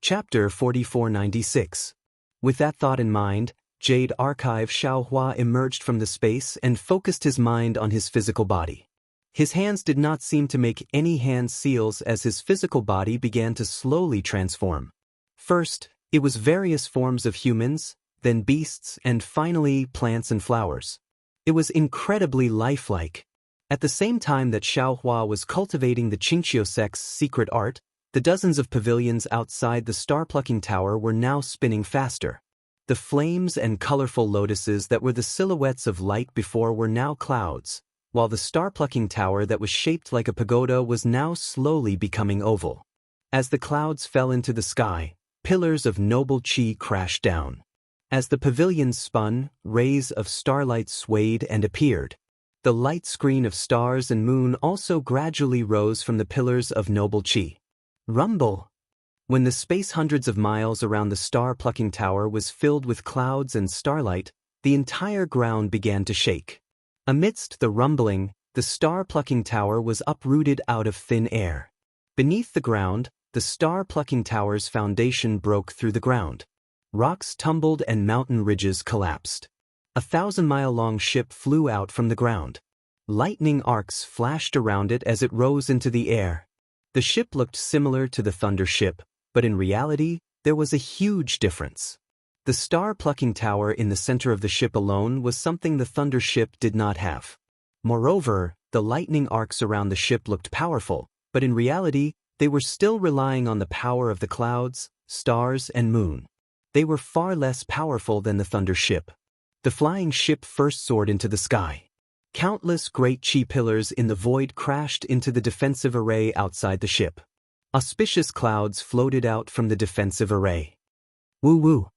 Chapter 4496. With that thought in mind, Jade Archive Xiaohua emerged from the space and focused his mind on his physical body. His hands did not seem to make any hand seals as his physical body began to slowly transform. First, it was various forms of humans, then beasts, and finally plants and flowers. It was incredibly lifelike. At the same time that Xiaohua was cultivating the Xianxia sect's secret art, the dozens of pavilions outside the star-plucking tower were now spinning faster. The flames and colorful lotuses that were the silhouettes of light before were now clouds, while the star-plucking tower that was shaped like a pagoda was now slowly becoming oval. As the clouds fell into the sky, pillars of noble qi crashed down. As the pavilions spun, rays of starlight swayed and appeared. The light screen of stars and moon also gradually rose from the pillars of noble qi. Rumble! When the space hundreds of miles around the star-plucking tower was filled with clouds and starlight, the entire ground began to shake. Amidst the rumbling, the star-plucking tower was uprooted out of thin air. Beneath the ground, the star-plucking tower's foundation broke through the ground. Rocks tumbled and mountain ridges collapsed. A 1,000-mile-long ship flew out from the ground. Lightning arcs flashed around it as it rose into the air. The ship looked similar to the Thunder ship, but in reality, there was a huge difference. The star-plucking tower in the center of the ship alone was something the Thunder ship did not have. Moreover, the lightning arcs around the ship looked powerful, but in reality, they were still relying on the power of the clouds, stars, and moon. They were far less powerful than the Thunder ship. The flying ship first soared into the sky. Countless great qi pillars in the void crashed into the defensive array outside the ship. Auspicious clouds floated out from the defensive array. Woo-woo!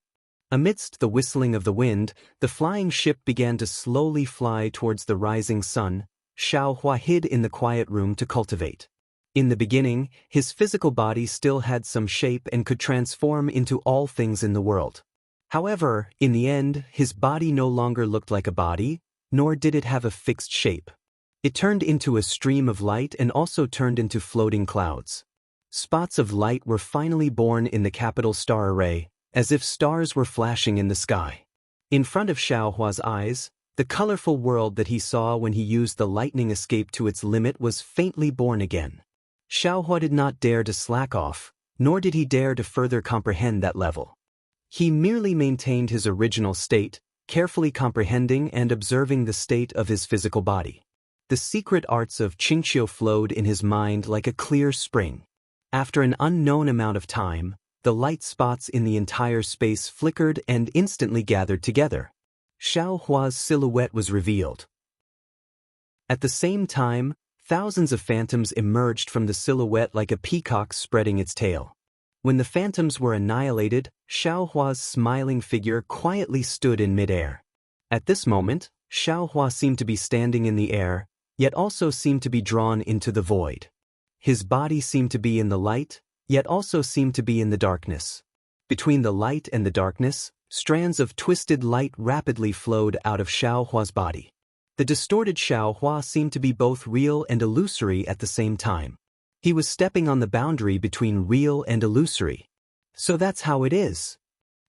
Amidst the whistling of the wind, the flying ship began to slowly fly towards the rising sun. Xiaohua hid in the quiet room to cultivate. In the beginning, his physical body still had some shape and could transform into all things in the world. However, in the end, his body no longer looked like a body, nor did it have a fixed shape. It turned into a stream of light and also turned into floating clouds. Spots of light were finally born in the capital star array, as if stars were flashing in the sky. In front of Xiaohua's eyes, the colorful world that he saw when he used the lightning escape to its limit was faintly born again. Xiaohua did not dare to slack off, nor did he dare to further comprehend that level. He merely maintained his original state, carefully comprehending and observing the state of his physical body. The secret arts of Xianxia flowed in his mind like a clear spring. After an unknown amount of time, the light spots in the entire space flickered and instantly gathered together. Xiaohua's silhouette was revealed. At the same time, thousands of phantoms emerged from the silhouette like a peacock spreading its tail. When the phantoms were annihilated, Xiaohua's smiling figure quietly stood in midair. At this moment, Xiaohua seemed to be standing in the air, yet also seemed to be drawn into the void. His body seemed to be in the light, yet also seemed to be in the darkness. Between the light and the darkness, strands of twisted light rapidly flowed out of Xiaohua's body. The distorted Xiaohua seemed to be both real and illusory at the same time. He was stepping on the boundary between real and illusory. So that's how it is.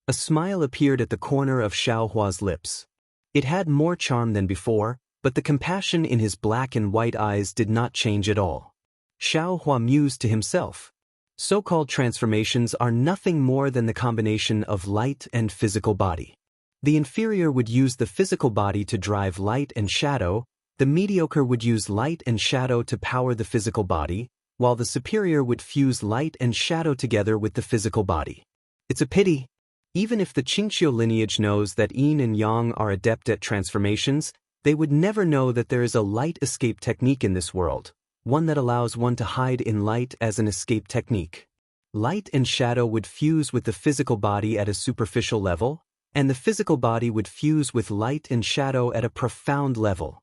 A smile appeared at the corner of Xiaohua's lips. It had more charm than before, but the compassion in his black and white eyes did not change at all. Xiaohua mused to himself. So-called transformations are nothing more than the combination of light and physical body. The inferior would use the physical body to drive light and shadow, the mediocre would use light and shadow to power the physical body, while the superior would fuse light and shadow together with the physical body. It's a pity. Even if the Xianxia lineage knows that yin and yang are adept at transformations, they would never know that there is a light escape technique in this world, one that allows one to hide in light as an escape technique. Light and shadow would fuse with the physical body at a superficial level, and the physical body would fuse with light and shadow at a profound level.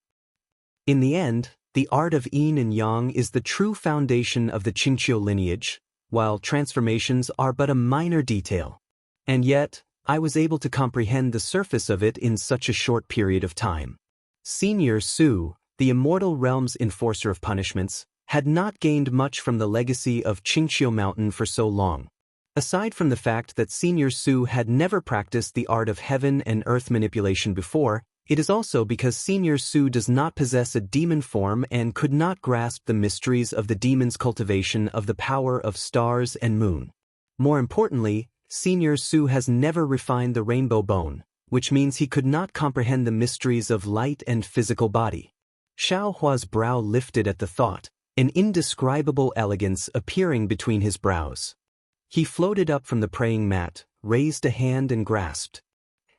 In the end, the art of yin and yang is the true foundation of the Xianxia lineage, while transformations are but a minor detail. And yet, I was able to comprehend the surface of it in such a short period of time. Senior Su, the Immortal Realm's enforcer of punishments, had not gained much from the legacy of Xianxia Mountain for so long. Aside from the fact that Senior Su had never practiced the art of heaven and earth manipulation before, it is also because Senior Su does not possess a demon form and could not grasp the mysteries of the demon's cultivation of the power of stars and moon. More importantly, Senior Su has never refined the rainbow bone, which means he could not comprehend the mysteries of light and physical body. Xiaohua's brow lifted at the thought, an indescribable elegance appearing between his brows. He floated up from the praying mat, raised a hand and grasped.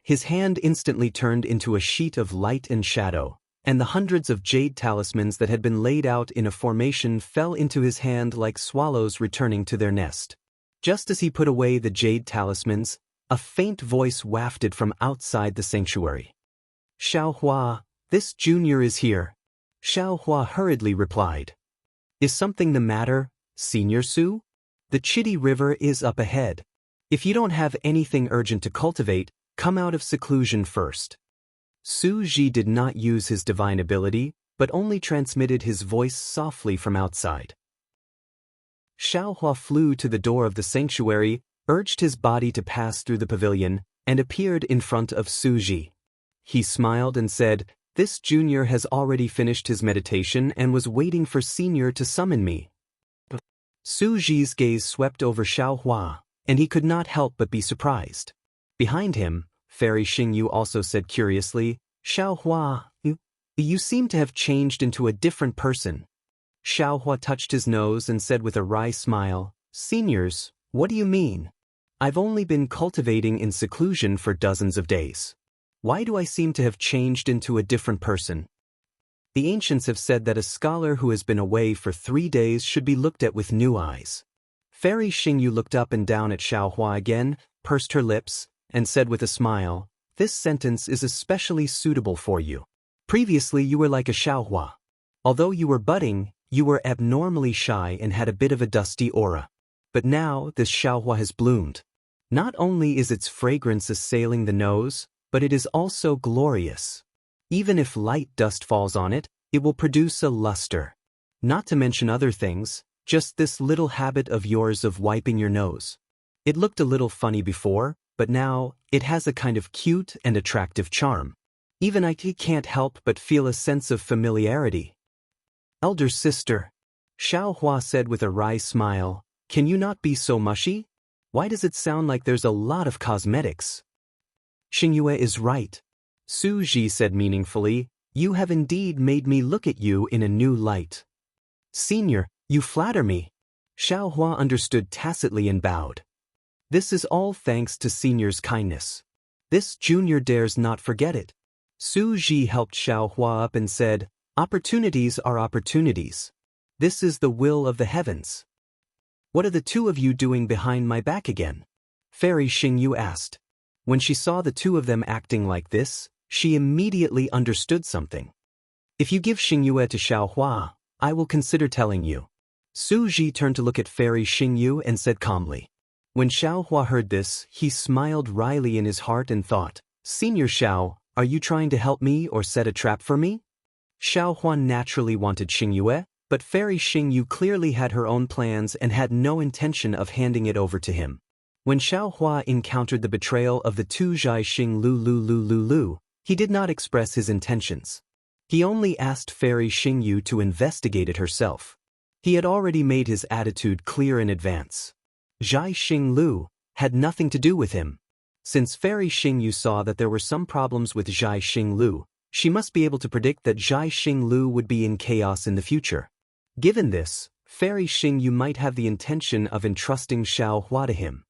His hand instantly turned into a sheet of light and shadow, and the hundreds of jade talismans that had been laid out in a formation fell into his hand like swallows returning to their nest. Just as he put away the jade talismans, a faint voice wafted from outside the sanctuary. "Xiaohua, this junior is here." Xiaohua hurriedly replied. "Is something the matter, Senior Su? The Chitty River is up ahead. If you don't have anything urgent to cultivate, come out of seclusion first." Su Ji did not use his divine ability, but only transmitted his voice softly from outside. Xiaohua flew to the door of the sanctuary, urged his body to pass through the pavilion, and appeared in front of Su Ji. He smiled and said, "This junior has already finished his meditation and was waiting for Senior to summon me." Su Ji's gaze swept over Xiaohua, and he could not help but be surprised. Behind him, Fairy Xingyu also said curiously, "Xiaohua, you seem to have changed into a different person." Xiaohua touched his nose and said with a wry smile, "Seniors, what do you mean? I've only been cultivating in seclusion for dozens of days. Why do I seem to have changed into a different person?" The ancients have said that a scholar who has been away for 3 days should be looked at with new eyes. Fairy Xingyu looked up and down at Xiaohua again, pursed her lips, and said with a smile, "This sentence is especially suitable for you. Previously you were like a Xiaohua. Although you were budding, you were abnormally shy and had a bit of a dusty aura. But now this Xiaohua has bloomed. Not only is its fragrance assailing the nose, but it is also glorious. Even if light dust falls on it, it will produce a luster. Not to mention other things, just this little habit of yours of wiping your nose. It looked a little funny before, but now, it has a kind of cute and attractive charm. Even I can't help but feel a sense of familiarity." "Elder sister," Xiaohua said with a wry smile, "can you not be so mushy? Why does it sound like there's a lot of cosmetics?" "Xingyue is right," Su Ji said meaningfully, "you have indeed made me look at you in a new light." "Senior, you flatter me." Xiaohua understood tacitly and bowed. "This is all thanks to Senior's kindness. This junior dares not forget it." Su Ji helped Xiaohua up and said, "Opportunities are opportunities. This is the will of the heavens." "What are the two of you doing behind my back again?" Fairy Xingyu asked. When she saw the two of them acting like this, she immediately understood something. "If you give Xingyue to Xiaohua, I will consider telling you." Su Ji turned to look at Fairy Xingyu and said calmly. When Xiaohua heard this, he smiled wryly in his heart and thought, "Senior Xiao, are you trying to help me or set a trap for me?" Xiaohua naturally wanted Xingyue, but Fairy Xingyu clearly had her own plans and had no intention of handing it over to him. When Xiaohua encountered the betrayal of the two Zhai Xing Lu, he did not express his intentions. He only asked Fairy Xingyu to investigate it herself. He had already made his attitude clear in advance. Zhai Xing Lu had nothing to do with him. Since Fairy Xingyu saw that there were some problems with Zhai Xing Lu, she must be able to predict that Zhai Xing Lu would be in chaos in the future. Given this, Fairy Xingyu might have the intention of entrusting Xiaohua to him.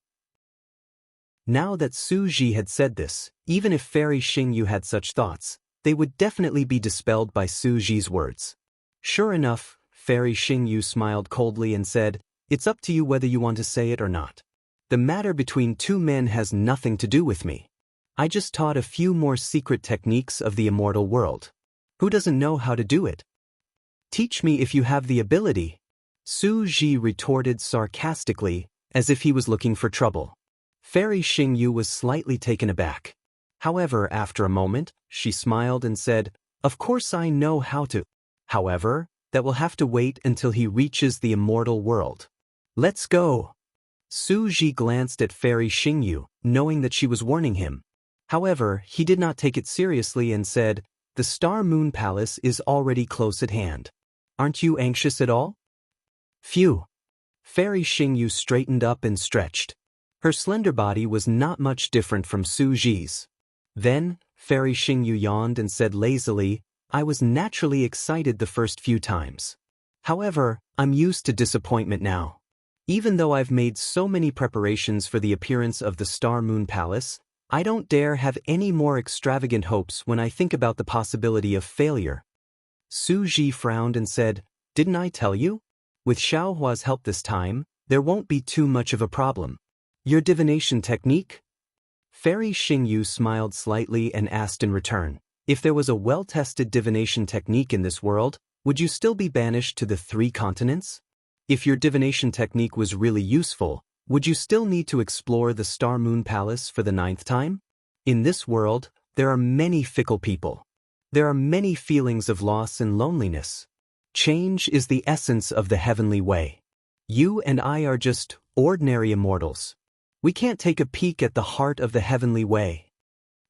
Now that Su Ji had said this, even if Fairy Xingyu had such thoughts, they would definitely be dispelled by Su Ji's words. Sure enough, Fairy Xingyu smiled coldly and said, "It's up to you whether you want to say it or not. The matter between two men has nothing to do with me. I just taught a few more secret techniques of the immortal world. Who doesn't know how to do it? Teach me if you have the ability." Su Ji retorted sarcastically, as if he was looking for trouble. Fairy Xingyu was slightly taken aback. However, after a moment, she smiled and said, "Of course I know how to. However, that will have to wait until he reaches the immortal world. Let's go." Su Ji glanced at Fairy Xingyu, knowing that she was warning him. However, he did not take it seriously and said, "The Star Moon Palace is already close at hand. Aren't you anxious at all?" Phew. Fairy Xingyu straightened up and stretched. Her slender body was not much different from Su Ji's. Then, Fairy Xingyu yawned and said lazily, "I was naturally excited the first few times. However, I'm used to disappointment now. Even though I've made so many preparations for the appearance of the Star Moon Palace, I don't dare have any more extravagant hopes when I think about the possibility of failure." Su Ji frowned and said, "Didn't I tell you? With Xiaohua's help this time, there won't be too much of a problem." "Your divination technique?" Fairy Xingyu smiled slightly and asked in return, "If there was a well-tested divination technique in this world, would you still be banished to the 3 continents? If your divination technique was really useful, would you still need to explore the Star Moon Palace for the 9th time? In this world, there are many fickle people. There are many feelings of loss and loneliness. Change is the essence of the heavenly way. You and I are just ordinary immortals. We can't take a peek at the heart of the heavenly way."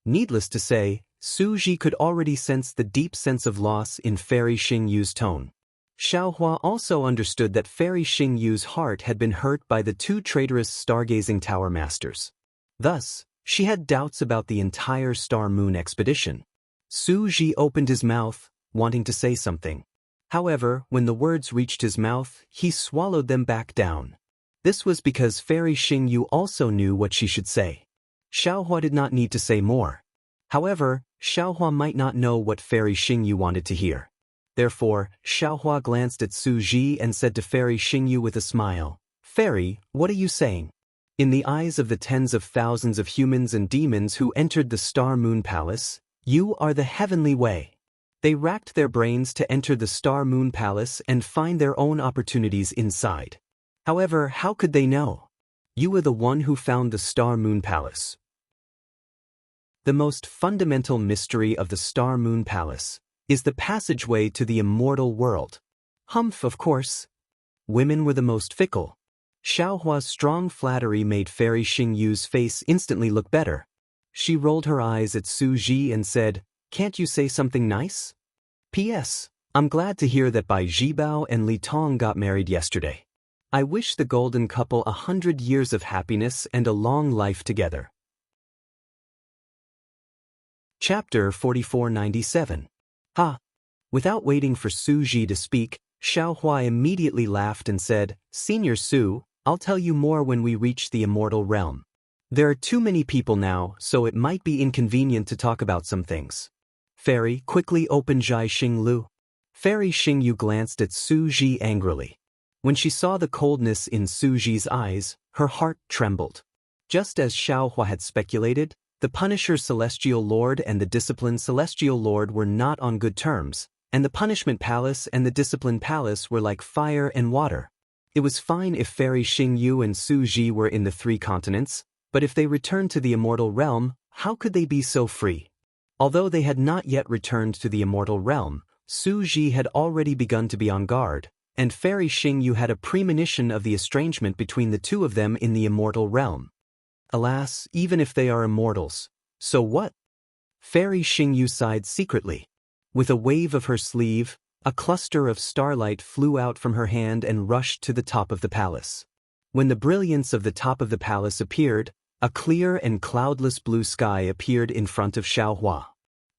Needless to say, Su Ji could already sense the deep sense of loss in Fairy Xingyu's tone. Xiaohua also understood that Fairy Xingyu's heart had been hurt by the 2 traitorous stargazing tower masters. Thus, she had doubts about the entire Star Moon expedition. Su Ji opened his mouth, wanting to say something. However, when the words reached his mouth, he swallowed them back down. This was because Fairy Xingyu also knew what she should say. Xiaohua did not need to say more. However, Xiaohua might not know what Fairy Xingyu wanted to hear. Therefore, Xiaohua glanced at Su Ji and said to Fairy Xingyu with a smile, "Fairy, what are you saying?" In the eyes of the tens of thousands of humans and demons who entered the Star Moon Palace, you are the heavenly way. They racked their brains to enter the Star Moon Palace and find their own opportunities inside. However, how could they know? You were the one who found the Star Moon Palace. The most fundamental mystery of the Star Moon Palace is the passageway to the immortal world. Humph, of course. Women were the most fickle. Xiaohua's strong flattery made Fairy Xingyu's face instantly look better. She rolled her eyes at Su Ji and said, "Can't you say something nice? P.S. I'm glad to hear that Bai Zhibao and Li Tong got married yesterday. I wish the golden couple 100 years of happiness and a long life together." Chapter 4497. Ha! Without waiting for Su Ji to speak, Xiaohua immediately laughed and said, "Senior Su, I'll tell you more when we reach the immortal realm. There are too many people now, so it might be inconvenient to talk about some things." Fairy quickly opened Zhai Xinglu. Fairy Xingyu glanced at Su Ji angrily. When she saw the coldness in Su Ji's eyes, her heart trembled. Just as Xiaohua had speculated, the Punisher Celestial Lord and the Disciplined Celestial Lord were not on good terms, and the Punishment Palace and the Discipline Palace were like fire and water. It was fine if Fairy Xingyu and Su Ji were in the 3 continents, but if they returned to the immortal realm, how could they be so free? Although they had not yet returned to the immortal realm, Su Ji had already begun to be on guard, and Fairy Xingyu had a premonition of the estrangement between the 2 of them in the immortal realm. Alas, even if they are immortals, so what? Fairy Xingyu sighed secretly. With a wave of her sleeve, a cluster of starlight flew out from her hand and rushed to the top of the palace. When the brilliance of the top of the palace appeared, a clear and cloudless blue sky appeared in front of Xiaohua.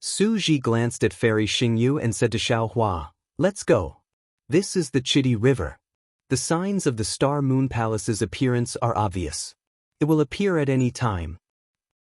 Su Ji glanced at Fairy Xingyu and said to Xiaohua, "Let's go. This is the Chidi River. The signs of the Star Moon Palace's appearance are obvious. It will appear at any time."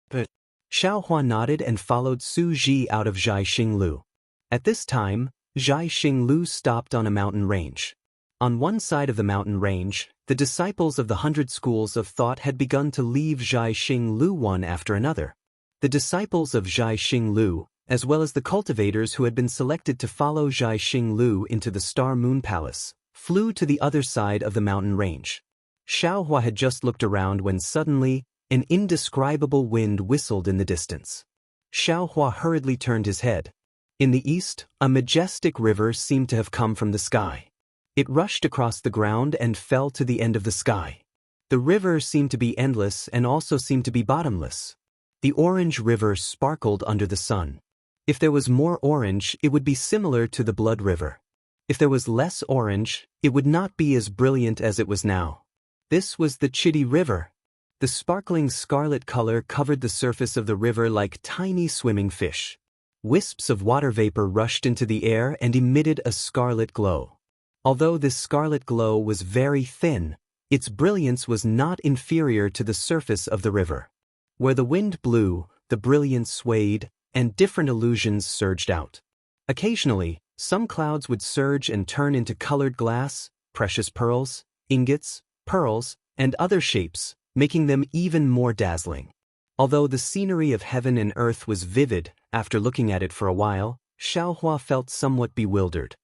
But Xiaohua nodded and followed Su Ji out of Zhai Xinglu. At this time, Zhai Xinglu stopped on a mountain range. On one side of the mountain range, the disciples of the 100 schools of thought had begun to leave Zhai Xinglu one after another. The disciples of Zhai Xinglu, as well as the cultivators who had been selected to follow Zhai Xinglu into the Star Moon Palace, flew to the other side of the mountain range. Xiaohua had just looked around when suddenly, an indescribable wind whistled in the distance. Xiaohua hurriedly turned his head. In the east, a majestic river seemed to have come from the sky. It rushed across the ground and fell to the end of the sky. The river seemed to be endless and also seemed to be bottomless. The orange river sparkled under the sun. If there was more orange, it would be similar to the blood river. If there was less orange, it would not be as brilliant as it was now. This was the Chitty River. The sparkling scarlet color covered the surface of the river like tiny swimming fish. Wisps of water vapor rushed into the air and emitted a scarlet glow. Although this scarlet glow was very thin, its brilliance was not inferior to the surface of the river. Where the wind blew, the brilliance swayed, and different illusions surged out. Occasionally, some clouds would surge and turn into colored glass, precious pearls, ingots, pearls, and other shapes, making them even more dazzling. Although the scenery of heaven and earth was vivid, after looking at it for a while, Xiaohua felt somewhat bewildered.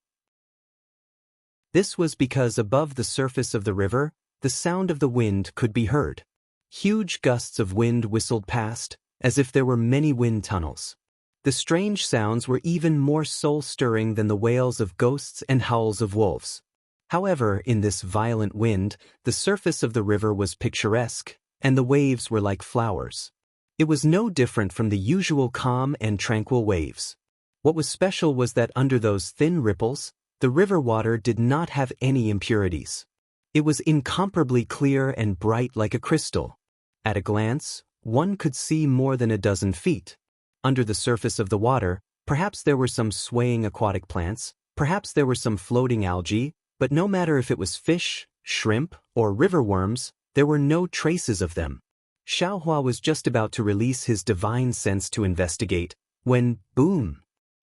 This was because above the surface of the river, the sound of the wind could be heard. Huge gusts of wind whistled past, as if there were many wind tunnels. The strange sounds were even more soul-stirring than the wails of ghosts and howls of wolves. However, in this violent wind, the surface of the river was picturesque, and the waves were like flowers. It was no different from the usual calm and tranquil waves. What was special was that under those thin ripples, the river water did not have any impurities. It was incomparably clear and bright like a crystal. At a glance, one could see more than a dozen feet. Under the surface of the water, perhaps there were some swaying aquatic plants, perhaps there were some floating algae, but no matter if it was fish, shrimp, or river worms, there were no traces of them. Xiaohua was just about to release his divine sense to investigate, when, boom!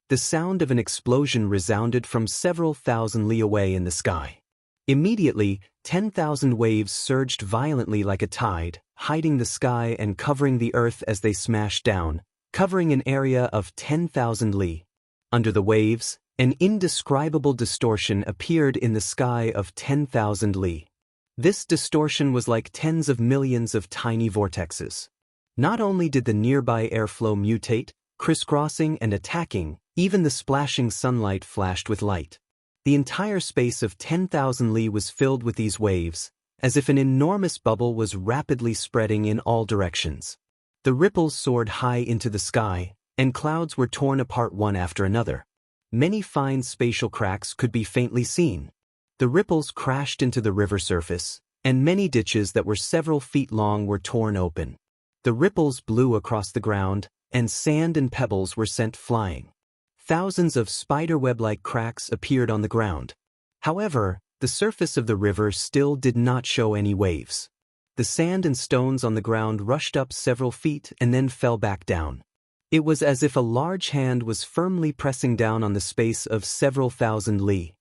The sound of an explosion resounded from several thousand li away in the sky. Immediately, 10,000 waves surged violently like a tide, hiding the sky and covering the earth as they smashed down, covering an area of 10,000 li. Under the waves, an indescribable distortion appeared in the sky of 10,000 li. This distortion was like tens of millions of tiny vortexes. Not only did the nearby airflow mutate, crisscrossing and attacking, even the splashing sunlight flashed with light. The entire space of 10,000 li was filled with these waves, as if an enormous bubble was rapidly spreading in all directions. The ripples soared high into the sky, and clouds were torn apart one after another. Many fine spatial cracks could be faintly seen. The ripples crashed into the river surface, and many ditches that were several feet long were torn open. The ripples blew across the ground, and sand and pebbles were sent flying. Thousands of spiderweb-like cracks appeared on the ground. However, the surface of the river still did not show any waves. The sand and stones on the ground rushed up several feet and then fell back down. It was as if a large hand was firmly pressing down on the space of several thousand li.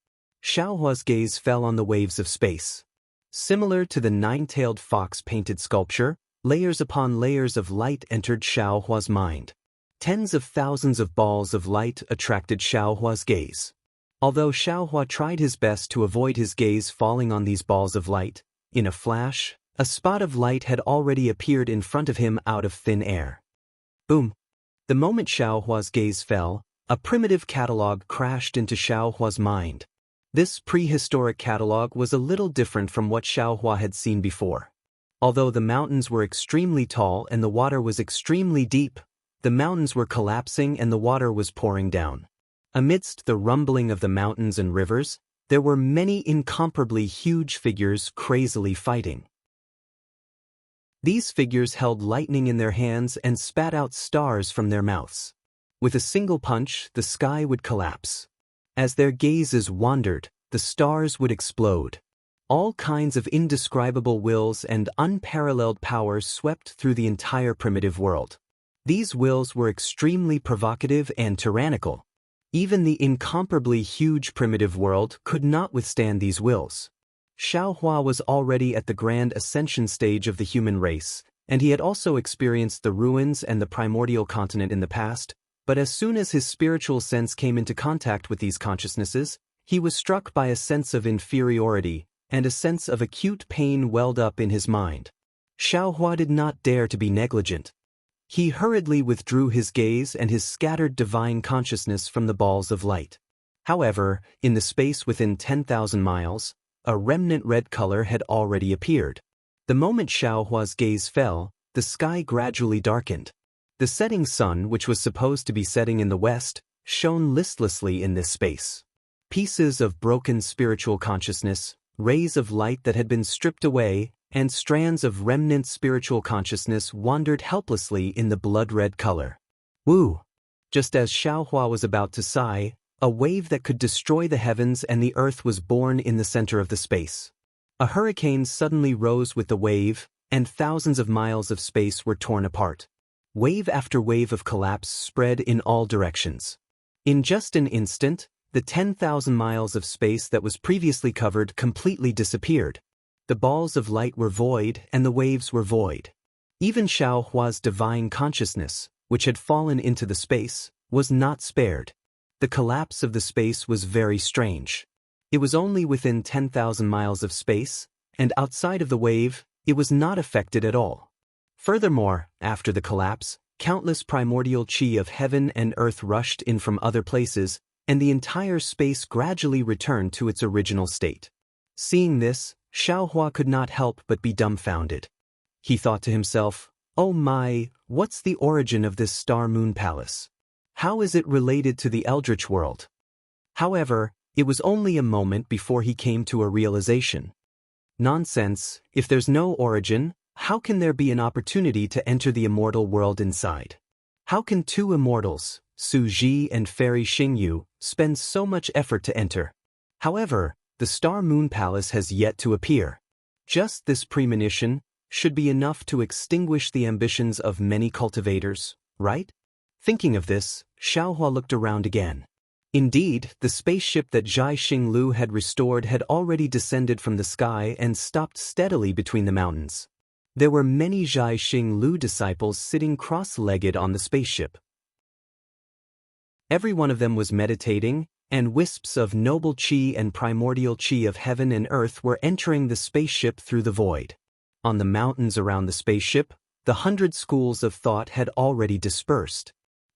Xiaohua's gaze fell on the waves of space. Similar to the nine-tailed fox painted sculpture, layers upon layers of light entered Xiaohua's mind. Tens of thousands of balls of light attracted Xiaohua's gaze. Although Xiaohua tried his best to avoid his gaze falling on these balls of light, in a flash, a spot of light had already appeared in front of him out of thin air. Boom! The moment Xiaohua's gaze fell, a primitive catalog crashed into Xiaohua's mind. This prehistoric catalog was a little different from what Xiaohua had seen before. Although the mountains were extremely tall and the water was extremely deep, the mountains were collapsing and the water was pouring down. Amidst the rumbling of the mountains and rivers, there were many incomparably huge figures crazily fighting. These figures held lightning in their hands and spat out stars from their mouths. With a single punch, the sky would collapse. As their gazes wandered, the stars would explode. All kinds of indescribable wills and unparalleled powers swept through the entire primitive world. These wills were extremely provocative and tyrannical. Even the incomparably huge primitive world could not withstand these wills. Xiaohua was already at the grand ascension stage of the human race, and he had also experienced the ruins and the primordial continent in the past, but as soon as his spiritual sense came into contact with these consciousnesses, he was struck by a sense of inferiority, and a sense of acute pain welled up in his mind. Xiaohua did not dare to be negligent. He hurriedly withdrew his gaze and his scattered divine consciousness from the balls of light. However, in the space within 10,000 miles, a remnant red color had already appeared. The moment Xiaohua's gaze fell, the sky gradually darkened. The setting sun, which was supposed to be setting in the west, shone listlessly in this space. Pieces of broken spiritual consciousness, rays of light that had been stripped away, and strands of remnant spiritual consciousness wandered helplessly in the blood-red color. Woo! Just as Xiaohua was about to sigh, a wave that could destroy the heavens and the earth was born in the center of the space. A hurricane suddenly rose with the wave, and thousands of miles of space were torn apart. Wave after wave of collapse spread in all directions. In just an instant, the 10,000 miles of space that was previously covered completely disappeared. The balls of light were void and the waves were void. Even Xiaohua's divine consciousness, which had fallen into the space, was not spared. The collapse of the space was very strange. It was only within 10,000 miles of space, and outside of the wave, it was not affected at all. Furthermore, after the collapse, countless primordial qi of heaven and earth rushed in from other places, and the entire space gradually returned to its original state. Seeing this, Xiaohua could not help but be dumbfounded. He thought to himself, "Oh my, what's the origin of this star-moon palace? How is it related to the Eldritch world?" However, it was only a moment before he came to a realization. Nonsense, if there's no origin, how can there be an opportunity to enter the immortal world inside? How can two immortals, Su Ji and Fairy Xingyu, spend so much effort to enter? However, the Star-Moon Palace has yet to appear. Just this premonition should be enough to extinguish the ambitions of many cultivators, right? Thinking of this, Xiaohua looked around again. Indeed, the spaceship that Zhai Xinglu had restored had already descended from the sky and stopped steadily between the mountains. There were many Zhai Xinglu disciples sitting cross-legged on the spaceship. Every one of them was meditating, and wisps of noble qi and primordial qi of heaven and earth were entering the spaceship through the void. On the mountains around the spaceship, the 100 schools of thought had already dispersed.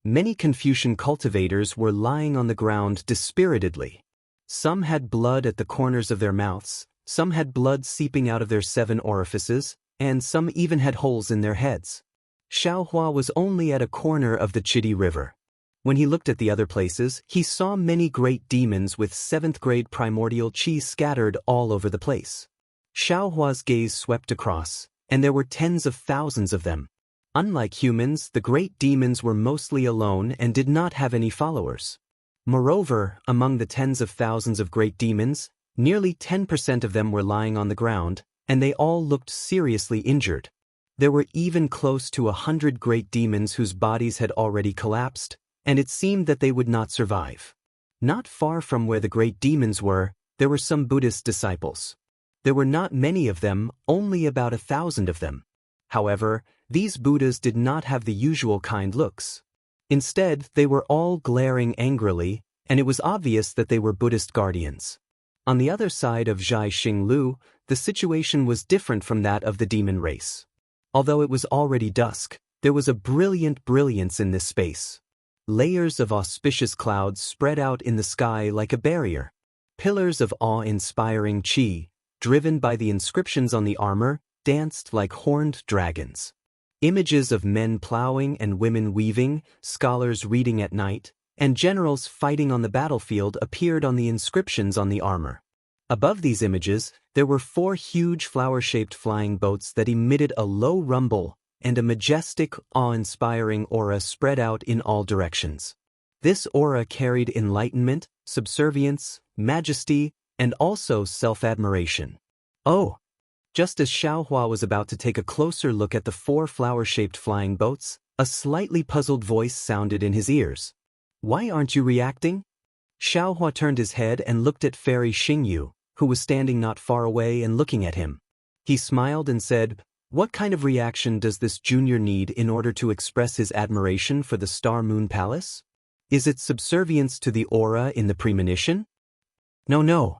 Many Confucian cultivators were lying on the ground dispiritedly. Some had blood at the corners of their mouths, some had blood seeping out of their 7 orifices, and some even had holes in their heads. Xiaohua was only at a corner of the Chidi River. When he looked at the other places, he saw many great demons with 7th-grade primordial qi scattered all over the place. Xiaohua's gaze swept across, and there were tens of thousands of them. Unlike humans, the great demons were mostly alone and did not have any followers. Moreover, among the tens of thousands of great demons, nearly 10% of them were lying on the ground, and they all looked seriously injured. There were even close to 100 great demons whose bodies had already collapsed, and it seemed that they would not survive. Not far from where the great demons were, there were some Buddhist disciples. There were not many of them, only about 1,000 of them. However, these Buddhas did not have the usual kind looks. Instead, they were all glaring angrily, and it was obvious that they were Buddhist guardians. On the other side of Zhai Xinglu, the situation was different from that of the demon race. Although it was already dusk, there was a brilliant brilliance in this space. Layers of auspicious clouds spread out in the sky like a barrier. Pillars of awe-inspiring qi, driven by the inscriptions on the armor, danced like horned dragons. Images of men plowing and women weaving, scholars reading at night, and generals fighting on the battlefield appeared on the inscriptions on the armor. Above these images, there were 4 huge flower-shaped flying boats that emitted a low rumble, and a majestic, awe-inspiring aura spread out in all directions. This aura carried enlightenment, subservience, majesty, and also self-admiration. Oh! Just as Xiaohua was about to take a closer look at the 4 flower-shaped flying boats, a slightly puzzled voice sounded in his ears. "Why aren't you reacting?" Xiaohua turned his head and looked at Fairy Xingyu, who was standing not far away and looking at him. He smiled and said, "What kind of reaction does this junior need in order to express his admiration for the Star-Moon Palace? Is it subservience to the aura in the premonition?" No.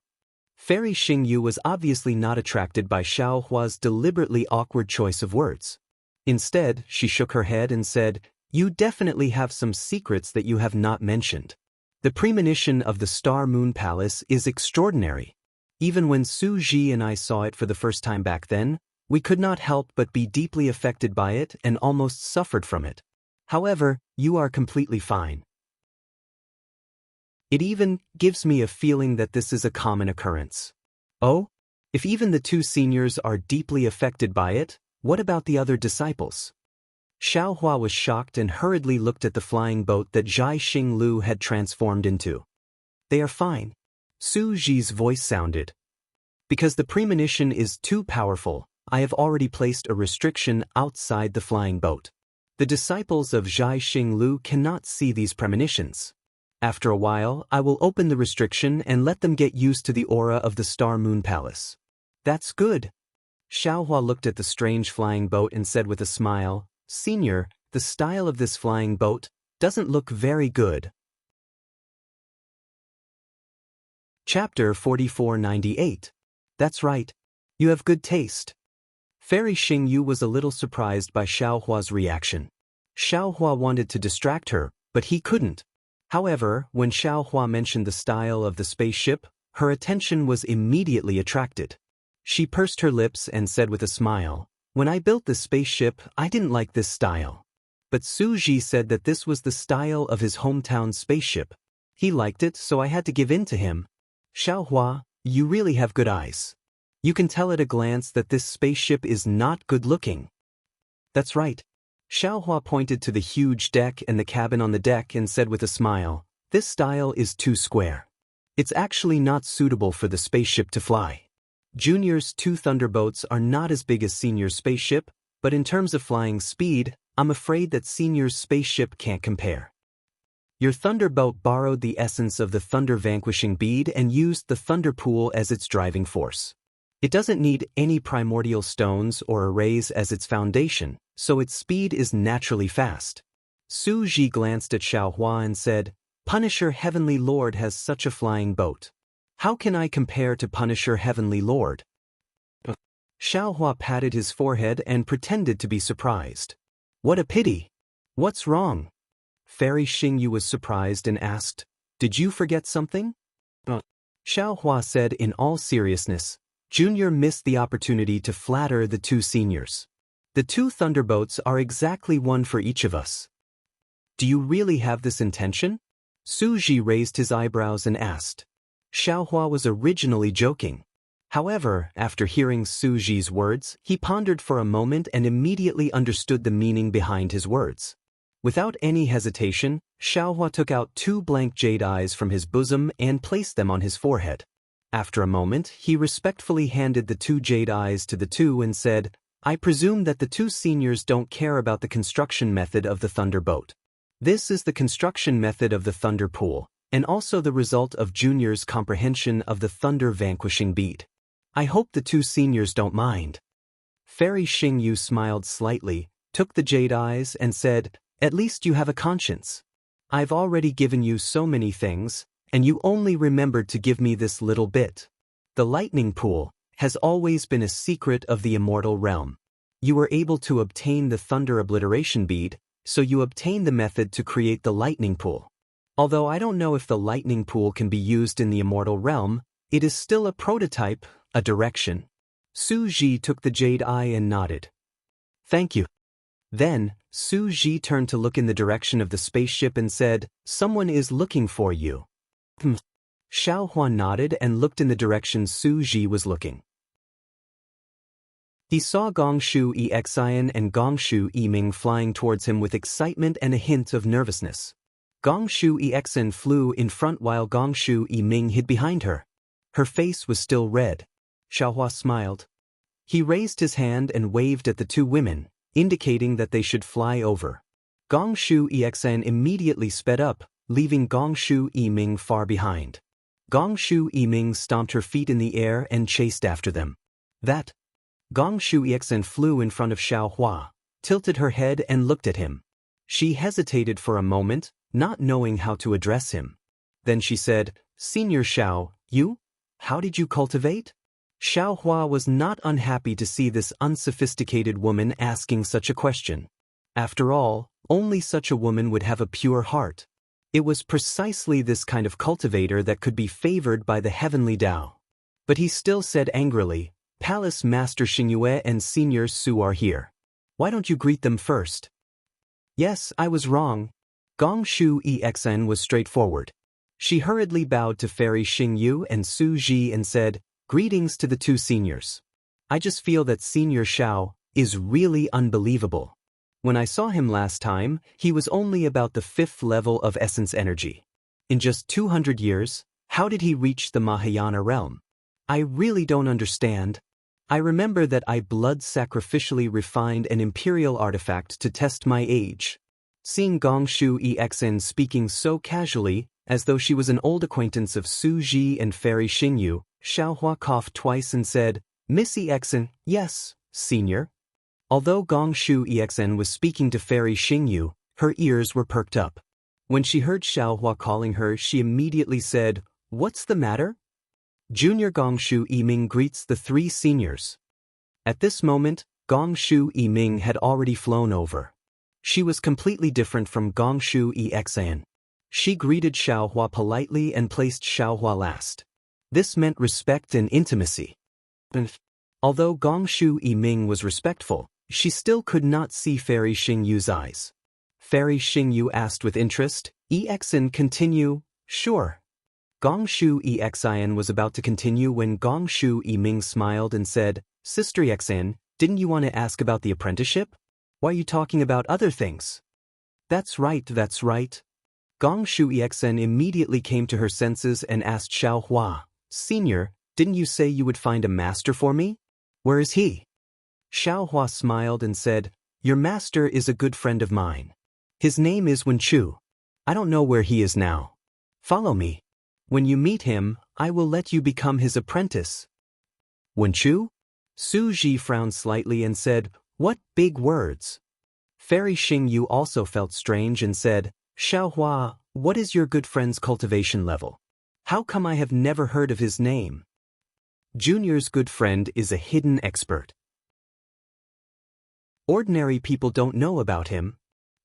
Fairy Xingyu was obviously not attracted by Xiaohua's deliberately awkward choice of words. Instead, she shook her head and said, "You definitely have some secrets that you have not mentioned. The premonition of the Star-Moon Palace is extraordinary. Even when Su Ji and I saw it for the first time back then, We could not help but be deeply affected by it and almost suffered from it. However, you are completely fine. It even gives me a feeling that this is a common occurrence. Oh? If even the two seniors are deeply affected by it, what about the other disciples? Xiaohua was shocked and hurriedly looked at the flying boat that Zhai Xinglu had transformed into. They are fine. Su Zhi's voice sounded. Because the premonition is too powerful, I have already placed a restriction outside the flying boat. The disciples of Zhai Xinglu cannot see these premonitions. After a while, I will open the restriction and let them get used to the aura of the Star Moon Palace. That's good. Xiaohua looked at the strange flying boat and said with a smile, Senior, the style of this flying boat doesn't look very good. Chapter 4498. That's right. You have good taste. Fairy Xingyu was a little surprised by Xiaohua's reaction. Xiaohua wanted to distract her, but he couldn't. However, when Xiaohua mentioned the style of the spaceship, her attention was immediately attracted. She pursed her lips and said with a smile, When I built the spaceship, I didn't like this style. But Su Zhi said that this was the style of his hometown spaceship. He liked it, so I had to give in to him. Xiaohua, you really have good eyes. You can tell at a glance that this spaceship is not good-looking. That's right. Xiaohua pointed to the huge deck and the cabin on the deck and said with a smile, This style is too square. It's actually not suitable for the spaceship to fly. Junior's two Thunderboats are not as big as Senior's spaceship, but in terms of flying speed, I'm afraid that Senior's spaceship can't compare. Your Thunderboat borrowed the essence of the Thunder Vanquishing Bead and used the Thunder Pool as its driving force. It doesn't need any primordial stones or arrays as its foundation, so its speed is naturally fast. Su Zhi glanced at Xiaohua and said, Punisher Heavenly Lord has such a flying boat. How can I compare to Punisher Heavenly Lord? Xiaohua patted his forehead and pretended to be surprised. What a pity! What's wrong? Fairy Xingyu was surprised and asked, Did you forget something? Xiaohua said in all seriousness, Junior missed the opportunity to flatter the two seniors. The two Thunderboats are exactly one for each of us. Do you really have this intention? Su Zhi raised his eyebrows and asked. Xiaohua was originally joking. However, after hearing Su Zhi's words, he pondered for a moment and immediately understood the meaning behind his words. Without any hesitation, Xiaohua took out two blank jade eyes from his bosom and placed them on his forehead. After a moment, he respectfully handed the two jade eyes to the two and said, I presume that the two seniors don't care about the construction method of the Thunderboat. This is the construction method of the Thunder Pool, and also the result of Junior's comprehension of the Thunder Vanquishing Bead. I hope the two seniors don't mind. Fairy Xingyu smiled slightly, took the jade eyes and said, At least you have a conscience. I've already given you so many things, and you only remembered to give me this little bit. The lightning pool has always been a secret of the immortal realm. You were able to obtain the Thunder Obliteration Bead, so you obtained the method to create the lightning pool. Although I don't know if the lightning pool can be used in the immortal realm, it is still a prototype, a direction. Su Zhi took the jade eye and nodded. Thank you. Then, Su Zhi turned to look in the direction of the spaceship and said, Someone is looking for you. Xiaohua nodded and looked in the direction Su Zhi was looking. He saw Gongshu Exian and Gongshu Yiming flying towards him with excitement and a hint of nervousness. Gongshu Exian flew in front while Gongshu Yiming hid behind her. Her face was still red. Xiaohua smiled. He raised his hand and waved at the two women, indicating that they should fly over. Gongshu Exian immediately sped up, leaving Gongshu Yiming far behind. Gongshu Yiming stomped her feet in the air and chased after them. Gongshu Exian flew in front of Xiaohua, tilted her head and looked at him. She hesitated for a moment, not knowing how to address him. Then she said, Senior Xiao, you? How did you cultivate? Xiaohua was not unhappy to see this unsophisticated woman asking such a question. After all, only such a woman would have a pure heart. It was precisely this kind of cultivator that could be favored by the heavenly Tao. But he still said angrily, Palace Master Xingyue and Senior Su are here. Why don't you greet them first? Yes, I was wrong. Gong Shu Exn was straightforward. She hurriedly bowed to Fairy Xingyu and Su Ji and said, "Greetings to the two seniors. I just feel that Senior Xiao is really unbelievable. When I saw him last time, he was only about the 5th level of essence energy. In just 200 years, how did he reach the Mahayana realm? I really don't understand. I remember that I blood sacrificially refined an imperial artifact to test my age." Seeing Gong Shu Exn speaking so casually, as though she was an old acquaintance of Su Ji and Fairy Xingyu, Xiaohua coughed twice and said, "Miss Exn, yes, Senior." Although Gong Shu Exn was speaking to Fairy Xingyu, her ears were perked up. When she heard Xiaohua calling her, she immediately said, "What's the matter?" Junior Gong Shu Yiming greets the 3 seniors. At this moment, Gong Shu Yiming had already flown over. She was completely different from Gong Shu Exn. She greeted Xiaohua politely and placed Xiaohua last. This meant respect and intimacy. Although Gong Shu Yiming was respectful, she still could not see Fairy Xingyu's eyes. Fairy Xingyu asked with interest, "Exn continue?" "Sure." Gong Shu Exn was about to continue when Gong Shu Yiming smiled and said, "Sister Exn, didn't you want to ask about the apprenticeship? Why are you talking about other things?" That's right. Gong Shu Exn immediately came to her senses and asked Xiaohua, "Senior, didn't you say you would find a master for me? Where is he?" Xiaohua smiled and said, "Your master is a good friend of mine. His name is Wenchu. I don't know where he is now. Follow me. When you meet him, I will let you become his apprentice." "Wenchu?" Su Ji frowned slightly and said, "What big words." Fairy Xingyu also felt strange and said, "Xiaohua, what is your good friend's cultivation level? How come I have never heard of his name?" Junior's good friend is a hidden expert. Ordinary people don't know about him,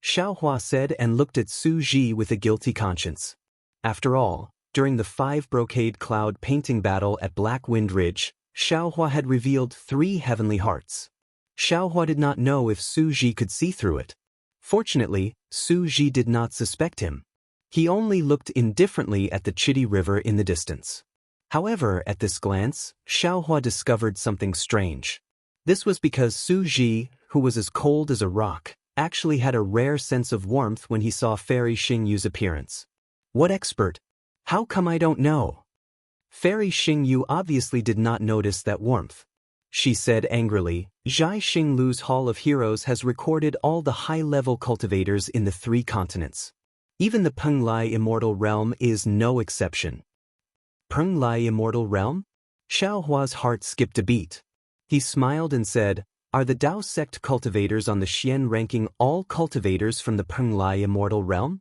Xiaohua said and looked at Su Ji with a guilty conscience. After all, during the 5-brocade cloud painting battle at Black Wind Ridge, Xiaohua had revealed 3 heavenly hearts. Xiaohua did not know if Su Ji could see through it. Fortunately, Su Ji did not suspect him. He only looked indifferently at the Chitty River in the distance. However, at this glance, Xiaohua discovered something strange. This was because Su Ji, who was as cold as a rock, actually had a rare sense of warmth when he saw Fairy Xingyu's appearance. "What expert? How come I don't know?" Fairy Xingyu obviously did not notice that warmth. She said angrily, "Zhai Xinglu's Hall of Heroes has recorded all the high-level cultivators in the 3 continents. Even the Penglai Immortal Realm is no exception." Penglai Immortal Realm? Xiaohua's heart skipped a beat. He smiled and said, "Are the Dao sect cultivators on the Xian ranking all cultivators from the Penglai Immortal Realm?"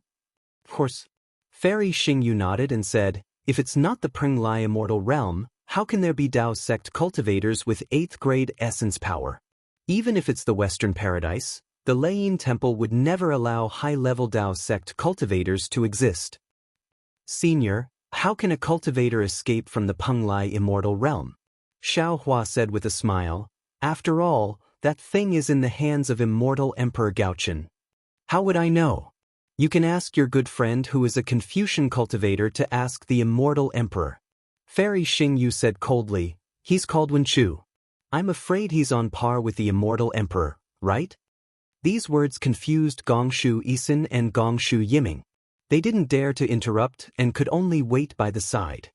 "Of course." Fairy Xingyu nodded and said, "If it's not the Penglai Immortal Realm, how can there be Dao sect cultivators with 8th grade essence power? Even if it's the Western Paradise, the Leiyin Temple would never allow high-level Dao sect cultivators to exist." "Senior, how can a cultivator escape from the Penglai Immortal Realm?" Xiaohua said with a smile, "After all, that thing is in the hands of Immortal Emperor Gaochen. How would I know? You can ask your good friend who is a Confucian cultivator to ask the Immortal Emperor." Fairy Xingyu said coldly, "He's called Wenchu. I'm afraid he's on par with the Immortal Emperor, right?" These words confused Gong Shu Isin and Gong Shu Yiming. They didn't dare to interrupt and could only wait by the side.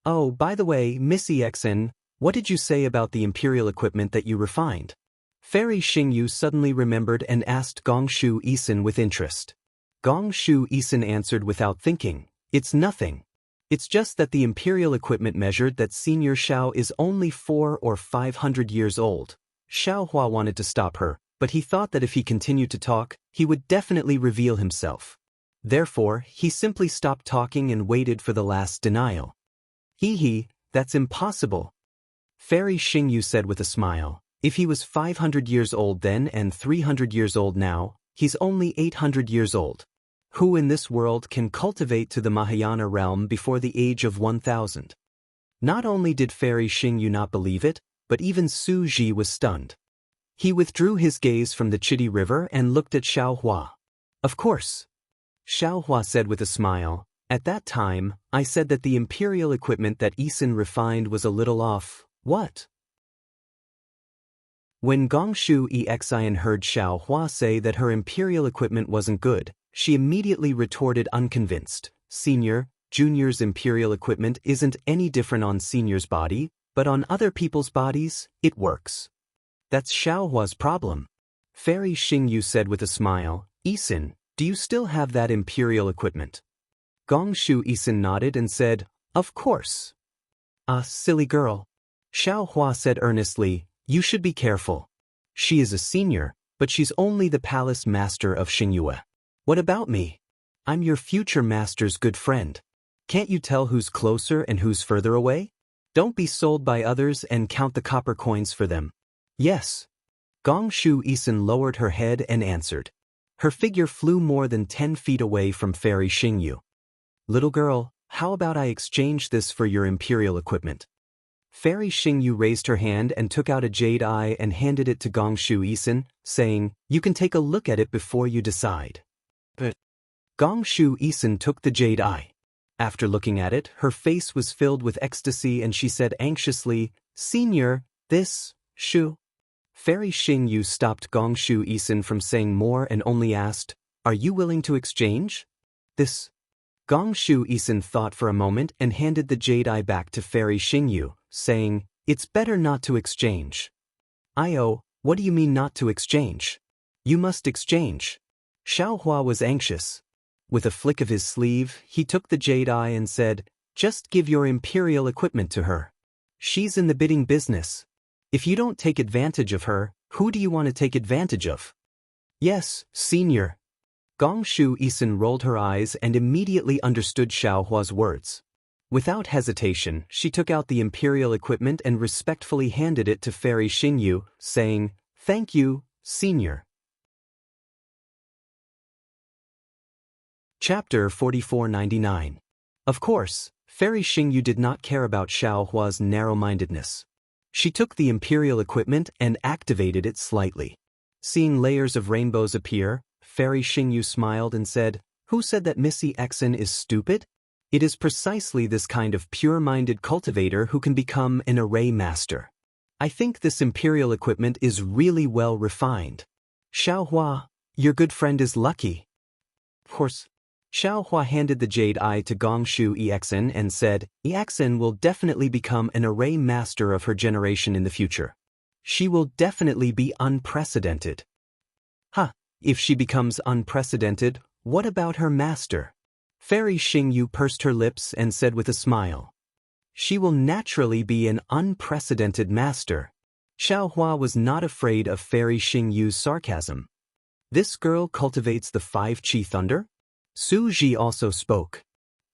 "Oh, by the way, Miss Exn, what did you say about the imperial equipment that you refined?" Fairy Xingyu suddenly remembered and asked Gong Shu Isin with interest. Gong Shu Isin answered without thinking, "It's nothing. It's just that the imperial equipment measured that Senior Xiao is only 400 or 500 years old." Xiaohua wanted to stop her, but he thought that if he continued to talk, he would definitely reveal himself. Therefore, he simply stopped talking and waited for the last denial. Hee, that's impossible." Fairy Xingyu said with a smile, "If he was 500 years old then and 300 years old now, he's only 800 years old. Who in this world can cultivate to the Mahayana realm before the age of 1000? Not only did Fairy Xingyu not believe it, but even Su Ji was stunned. He withdrew his gaze from the Chitty River and looked at Xiao Hua. Of course. Xiao Hua said with a smile, at that time, I said that the imperial equipment that Isin refined was a little off. What? When Gongshu Xian heard Xiao Hua say that her imperial equipment wasn't good, she immediately retorted unconvinced. Senior, Junior's imperial equipment isn't any different on Senior's body, but on other people's bodies, it works. That's Xiao Hua's problem. Fairy Xingyu said with a smile, Isin, do you still have that imperial equipment? Gongshu Isin nodded and said, of course. Ah, silly girl. Xiao Hua said earnestly, you should be careful. She is a senior, but she's only the palace master of Xingyue. What about me? I'm your future master's good friend. Can't you tell who's closer and who's further away? Don't be sold by others and count the copper coins for them. Yes. Gongshu Isin lowered her head and answered. Her figure flew more than 10 feet away from Fairy Xingyu. Little girl, how about I exchange this for your imperial equipment? Fairy Xingyu raised her hand and took out a jade eye and handed it to Gongshu Isin, saying, you can take a look at it before you decide. But Gongshu Isin took the jade eye. After looking at it, her face was filled with ecstasy and she said anxiously, Senior, this, Shu. Fairy Xingyu stopped Gongshu Isin from saying more and only asked, are you willing to exchange? This. Gongshu Isin thought for a moment and handed the jade eye back to Fairy Xingyu, saying, it's better not to exchange. Io, what do you mean not to exchange? You must exchange. Xiao Hua was anxious. With a flick of his sleeve, he took the jade eye and said, just give your imperial equipment to her. She's in the bidding business. If you don't take advantage of her, who do you want to take advantage of? Yes, senior. Gongshu Isin rolled her eyes and immediately understood Xiao Hua's words. Without hesitation, she took out the imperial equipment and respectfully handed it to Fairy Xingyu, saying, thank you, senior. Chapter 4499. Of course, Fairy Xingyu did not care about Xiao Hua's narrow-mindedness. She took the imperial equipment and activated it slightly. Seeing layers of rainbows appear, Fairy Xingyu smiled and said, who said that Missy Exon is stupid? It is precisely this kind of pure-minded cultivator who can become an array master. I think this imperial equipment is really well refined. Xiao Hua, your good friend is lucky. Of course. Xiao Hua handed the jade eye to Gongshu Exon and said, Exon will definitely become an array master of her generation in the future. She will definitely be unprecedented. If she becomes unprecedented, what about her master? Fairy Xingyu pursed her lips and said with a smile. She will naturally be an unprecedented master. Xiao Hua was not afraid of Fairy Xingyu's sarcasm. This girl cultivates the 5 Qi Thunder? Su Ji also spoke.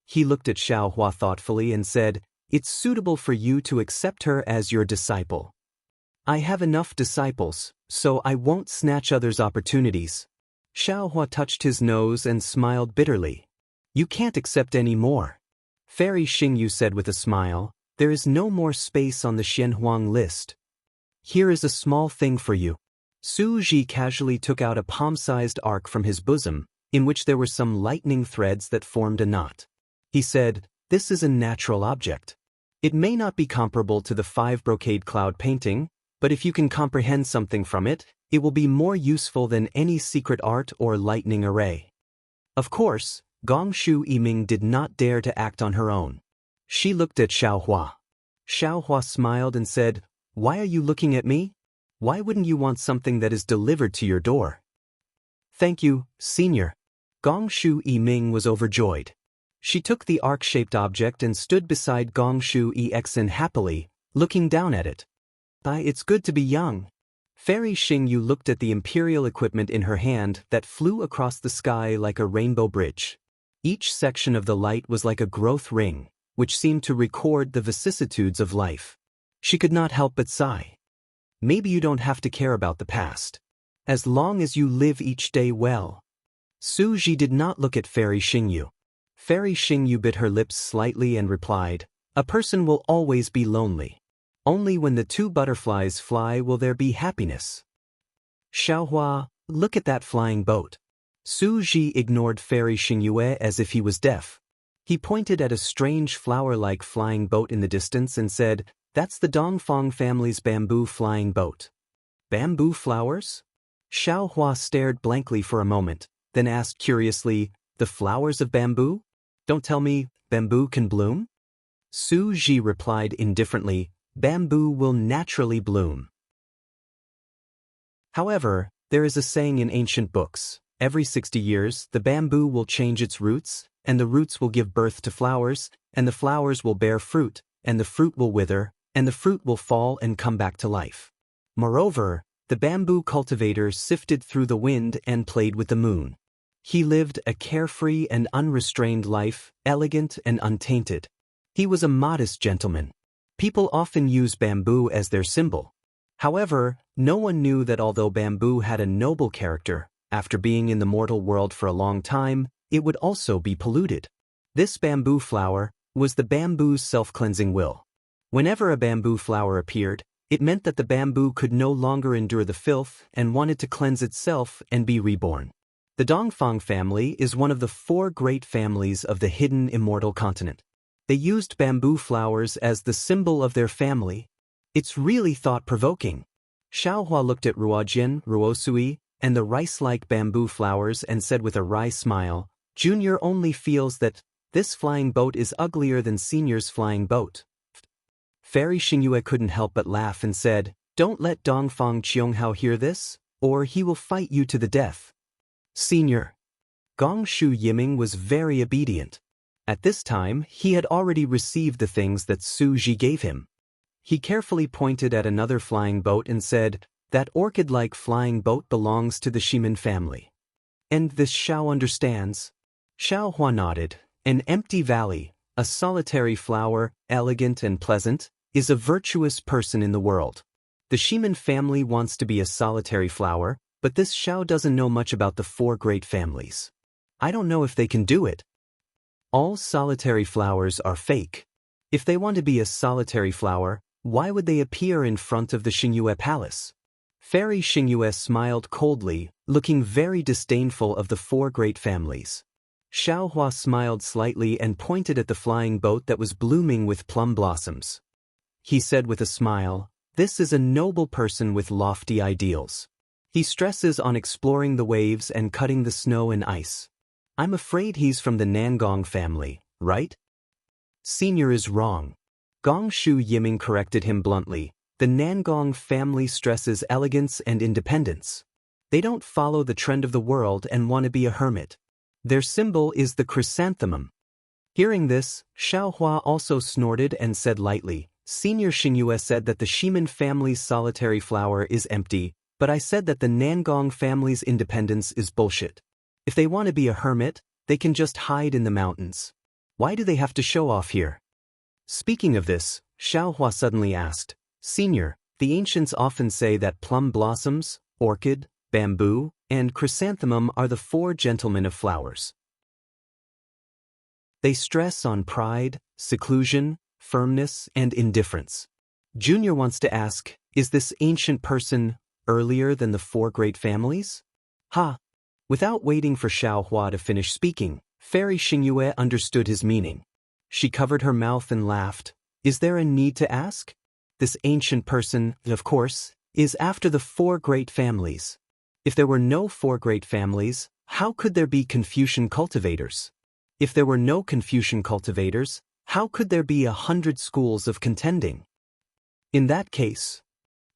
He looked at Xiao Hua thoughtfully and said, it's suitable for you to accept her as your disciple. I have enough disciples, so I won't snatch others' opportunities. Xiao Hua touched his nose and smiled bitterly. You can't accept any more. Fairy Xingyu said with a smile, there is no more space on the Xianhuang list. Here is a small thing for you. Su Ji casually took out a palm-sized arc from his bosom, in which there were some lightning threads that formed a knot. He said, this is a natural object. It may not be comparable to the 5 brocade cloud painting, but if you can comprehend something from it, it will be more useful than any secret art or lightning array. Of course, Gongshu Yiming did not dare to act on her own. She looked at Xiao Hua. Xiao Hua smiled and said, why are you looking at me? Why wouldn't you want something that is delivered to your door? Thank you, senior. Gongshu Yiming was overjoyed. She took the arc-shaped object and stood beside Gongshu Exon happily, looking down at it. It's good to be young. Fairy Xingyu looked at the imperial equipment in her hand that flew across the sky like a rainbow bridge. Each section of the light was like a growth ring, which seemed to record the vicissitudes of life. She could not help but sigh. Maybe you don't have to care about the past. As long as you live each day well. Su Ji did not look at Fairy Xingyu. Fairy Xingyu bit her lips slightly and replied, a person will always be lonely. Only when the two butterflies fly will there be happiness. Xiaohua, look at that flying boat. Su Ji ignored Fairy Xingyue as if he was deaf. He pointed at a strange flower-like flying boat in the distance and said, "That's the Dongfang family's bamboo flying boat." Bamboo flowers? Xiaohua stared blankly for a moment, then asked curiously, "The flowers of bamboo? Don't tell me, bamboo can bloom?" Su Ji replied indifferently, "Bamboo will naturally bloom." However, there is a saying in ancient books, every 60 years the bamboo will change its roots, and the roots will give birth to flowers, and the flowers will bear fruit, and the fruit will wither, and the fruit will fall and come back to life. Moreover, the bamboo cultivator sifted through the wind and played with the moon. He lived a carefree and unrestrained life, elegant and untainted. He was a modest gentleman. People often use bamboo as their symbol. However, no one knew that although bamboo had a noble character, after being in the mortal world for a long time, it would also be polluted. This bamboo flower was the bamboo's self-cleansing will. Whenever a bamboo flower appeared, it meant that the bamboo could no longer endure the filth and wanted to cleanse itself and be reborn. The Dongfang family is one of the 4 great families of the hidden immortal continent. They used bamboo flowers as the symbol of their family. It's really thought-provoking. Xiaohua looked at Ruojian, Ruosui, and the rice-like bamboo flowers and said with a wry smile, "Junior only feels that this flying boat is uglier than Senior's flying boat." Fairy Xingyue couldn't help but laugh and said, "Don't let Dongfang Qianghao hear this, or he will fight you to the death." Senior. Gongshu Yiming was very obedient. At this time, he had already received the things that Su Ji gave him. He carefully pointed at another flying boat and said, "That orchid-like flying boat belongs to the Shimin family." "And this Xiao understands?" Xiaohua nodded. "An empty valley, a solitary flower, elegant and pleasant, is a virtuous person in the world. The Shimin family wants to be a solitary flower, but this Xiao doesn't know much about the 4 great families. I don't know if they can do it. All solitary flowers are fake. If they want to be a solitary flower, why would they appear in front of the Xingyue palace?" Fairy Xingyue smiled coldly, looking very disdainful of the 4 great families. Xiaohua smiled slightly and pointed at the flying boat that was blooming with plum blossoms. He said with a smile, "This is a noble person with lofty ideals. He stresses on exploring the waves and cutting the snow and ice. I'm afraid he's from the Nangong family, right?" "Senior is wrong." Gongshu Yiming corrected him bluntly. "The Nangong family stresses elegance and independence. They don't follow the trend of the world and want to be a hermit. Their symbol is the chrysanthemum." Hearing this, Xiaohua also snorted and said lightly, "Senior Xingyue said that the Shimin family's solitary flower is empty, but I said that the Nangong family's independence is bullshit. If they want to be a hermit, they can just hide in the mountains. Why do they have to show off here?" Speaking of this, Xiaohua suddenly asked, "Senior, the ancients often say that plum blossoms, orchid, bamboo, and chrysanthemum are the 4 gentlemen of flowers. They stress on pride, seclusion, firmness, and indifference. Junior wants to ask, is this ancient person earlier than the 4 great families?" Ha! Without waiting for Xiaohua to finish speaking, Fairy Xingyue understood his meaning. She covered her mouth and laughed. "Is there a need to ask? This ancient person, of course, is after the 4 great families. If there were no 4 great families, how could there be Confucian cultivators? If there were no Confucian cultivators, how could there be 100 schools of contending? In that case,"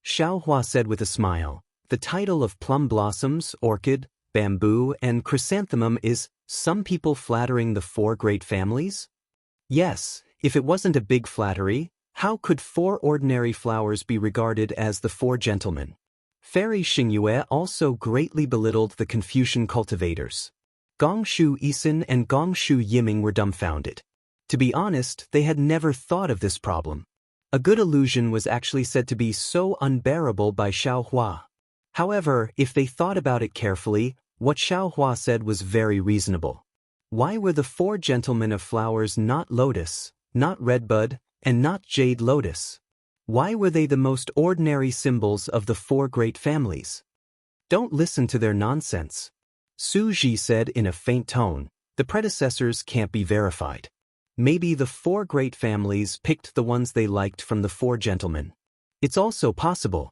Xiaohua said with a smile, "the title of plum blossoms, orchid, bamboo, and chrysanthemum is some people flattering the 4 great families? Yes, if it wasn't a big flattery, how could 4 ordinary flowers be regarded as the 4 gentlemen?" Fairy Xingyue also greatly belittled the Confucian cultivators. Gongshu Isin and Gongshu Yiming were dumbfounded. To be honest, they had never thought of this problem. A good illusion was actually said to be so unbearable by Xiaohua. However, if they thought about it carefully, what Xiaohua said was very reasonable. Why were the 4 gentlemen of flowers not lotus, not redbud, and not jade lotus? Why were they the most ordinary symbols of the four great families? Don't listen to their nonsense. Su Ji said in a faint tone, the predecessors can't be verified. Maybe the four great families picked the ones they liked from the four gentlemen. It's also possible.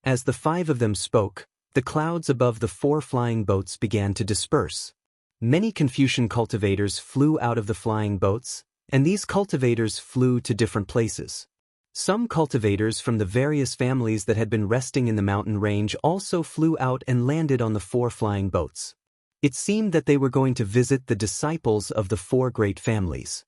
As the five of them spoke, the clouds above the four flying boats began to disperse. Many Confucian cultivators flew out of the flying boats, and these cultivators flew to different places. Some cultivators from the various families that had been resting in the mountain range also flew out and landed on the four flying boats. It seemed that they were going to visit the disciples of the four great families.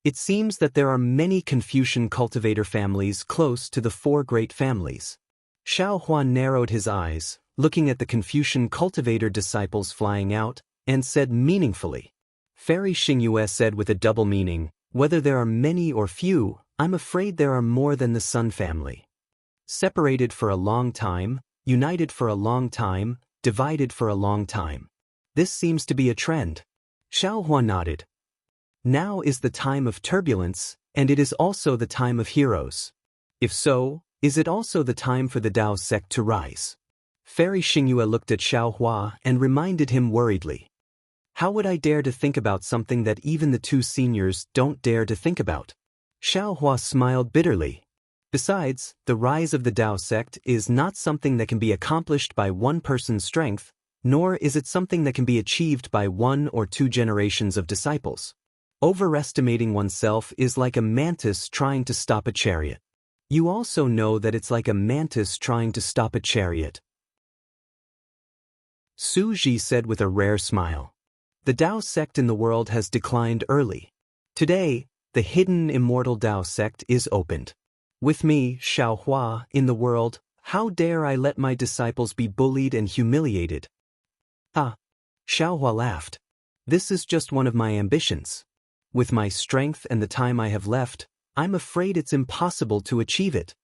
It seems that there are many Confucian cultivator families close to the four great families. Xiao Huan narrowed his eyes, looking at the Confucian cultivator disciples flying out, and said meaningfully. Fairy Xingyue said with a double meaning, whether there are many or few, I'm afraid there are more than the Sun family. Separated for a long time, united for a long time, divided for a long time. This seems to be a trend. Xiao Huan nodded. Now is the time of turbulence, and it is also the time of heroes. If so, is it also the time for the Dao sect to rise? Fairy Xingyue looked at Xiao Hua and reminded him worriedly. How would I dare to think about something that even the two seniors don't dare to think about? Xiao Hua smiled bitterly. Besides, the rise of the Dao sect is not something that can be accomplished by one person's strength, nor is it something that can be achieved by one or two generations of disciples. Overestimating oneself is like a mantis trying to stop a chariot. You also know that it's like a mantis trying to stop a chariot. Su Ji said with a rare smile. The Dao sect in the world has declined early. Today, the hidden immortal Dao sect is opened. With me, Xiao Hua, in the world, how dare I let my disciples be bullied and humiliated? Ah! Xiao Hua laughed. This is just one of my ambitions. With my strength and the time I have left, I'm afraid it's impossible to achieve it.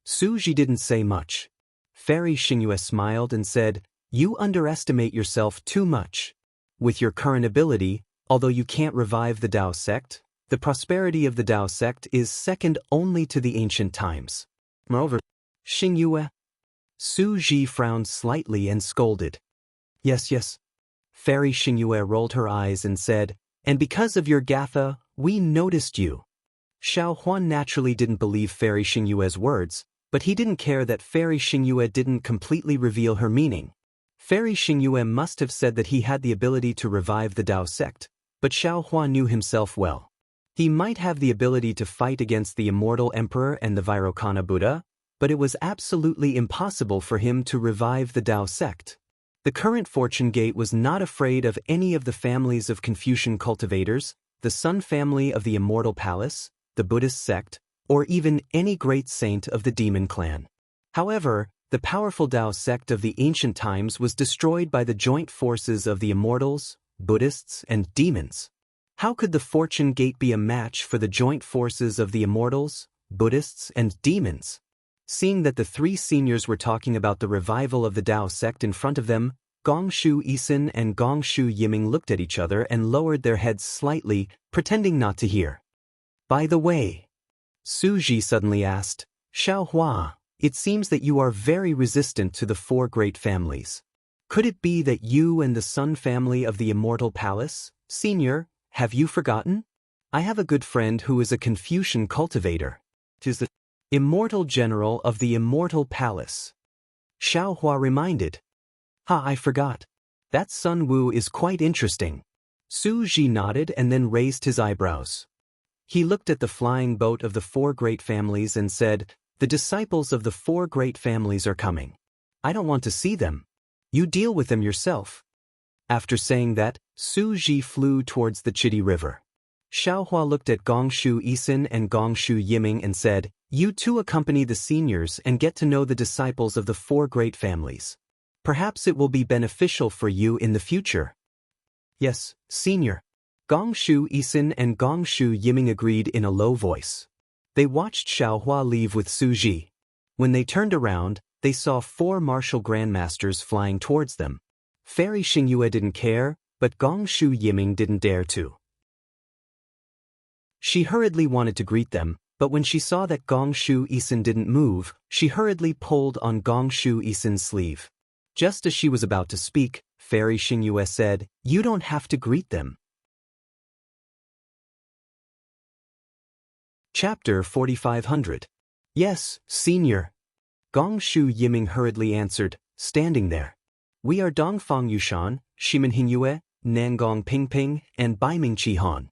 Su Ji didn't say much. Fairy Xingyue smiled and said, You underestimate yourself too much. With your current ability, although you can't revive the Dao sect, the prosperity of the Dao sect is second only to the ancient times. Moreover, Xingyue. Su Ji frowned slightly and scolded. Yes. Fairy Xingyue rolled her eyes and said, And because of your gatha, we noticed you. Xiao Huan naturally didn't believe Fairy Xingyue's words, but he didn't care that Fairy Xingyue didn't completely reveal her meaning. Fairy Xingyue must have said that he had the ability to revive the Dao sect, but Xiao Huan knew himself well. He might have the ability to fight against the Immortal Emperor and the Vairocana Buddha, but it was absolutely impossible for him to revive the Dao sect. The current Fortune Gate was not afraid of any of the families of Confucian cultivators, the Sun family of the Immortal Palace, the Buddhist sect, or even any great saint of the Demon Clan. However, the powerful Dao sect of the ancient times was destroyed by the joint forces of the Immortals, Buddhists, and demons. How could the Fortune Gate be a match for the joint forces of the Immortals, Buddhists, and demons? Seeing that the three seniors were talking about the revival of the Dao sect in front of them, Gongshu Yisin and Gongshu Yiming looked at each other and lowered their heads slightly, pretending not to hear. By the way, Su Ji suddenly asked, Xiao Hua, it seems that you are very resistant to the four great families. Could it be that you and the Sun family of the Immortal Palace, Senior, have you forgotten? I have a good friend who is a Confucian cultivator. 'Tis the Immortal General of the Immortal Palace. Xiao Hua reminded. I forgot. That Sun Wu is quite interesting. Su Ji nodded and then raised his eyebrows. He looked at the flying boat of the four great families and said, The disciples of the four great families are coming. I don't want to see them. You deal with them yourself. After saying that, Su Ji flew towards the Chidi River. Xiao Hua looked at Gongshu Yisin and Gongshu Yiming and said, You two accompany the seniors and get to know the disciples of the four great families. Perhaps it will be beneficial for you in the future. Yes, Senior. Gongshu Yisin and Gongshu Yiming agreed in a low voice. They watched Xiao Hua leave with Su Ji. When they turned around, they saw four martial grandmasters flying towards them. Fairy Xingyue didn't care, but Gongshu Yiming didn't dare to. She hurriedly wanted to greet them, But when she saw that Gong Shu Isin didn't move, she hurriedly pulled on Gong Shu Isin's sleeve. Just as she was about to speak, Fairy Xingyue said, "You don't have to greet them." Chapter 4500. Yes, Senior. Gong Shu Yiming hurriedly answered, standing there. "We are Dongfang Yushan, Shimin Hingyue, Nangong Pingping, and Baiming Chihan.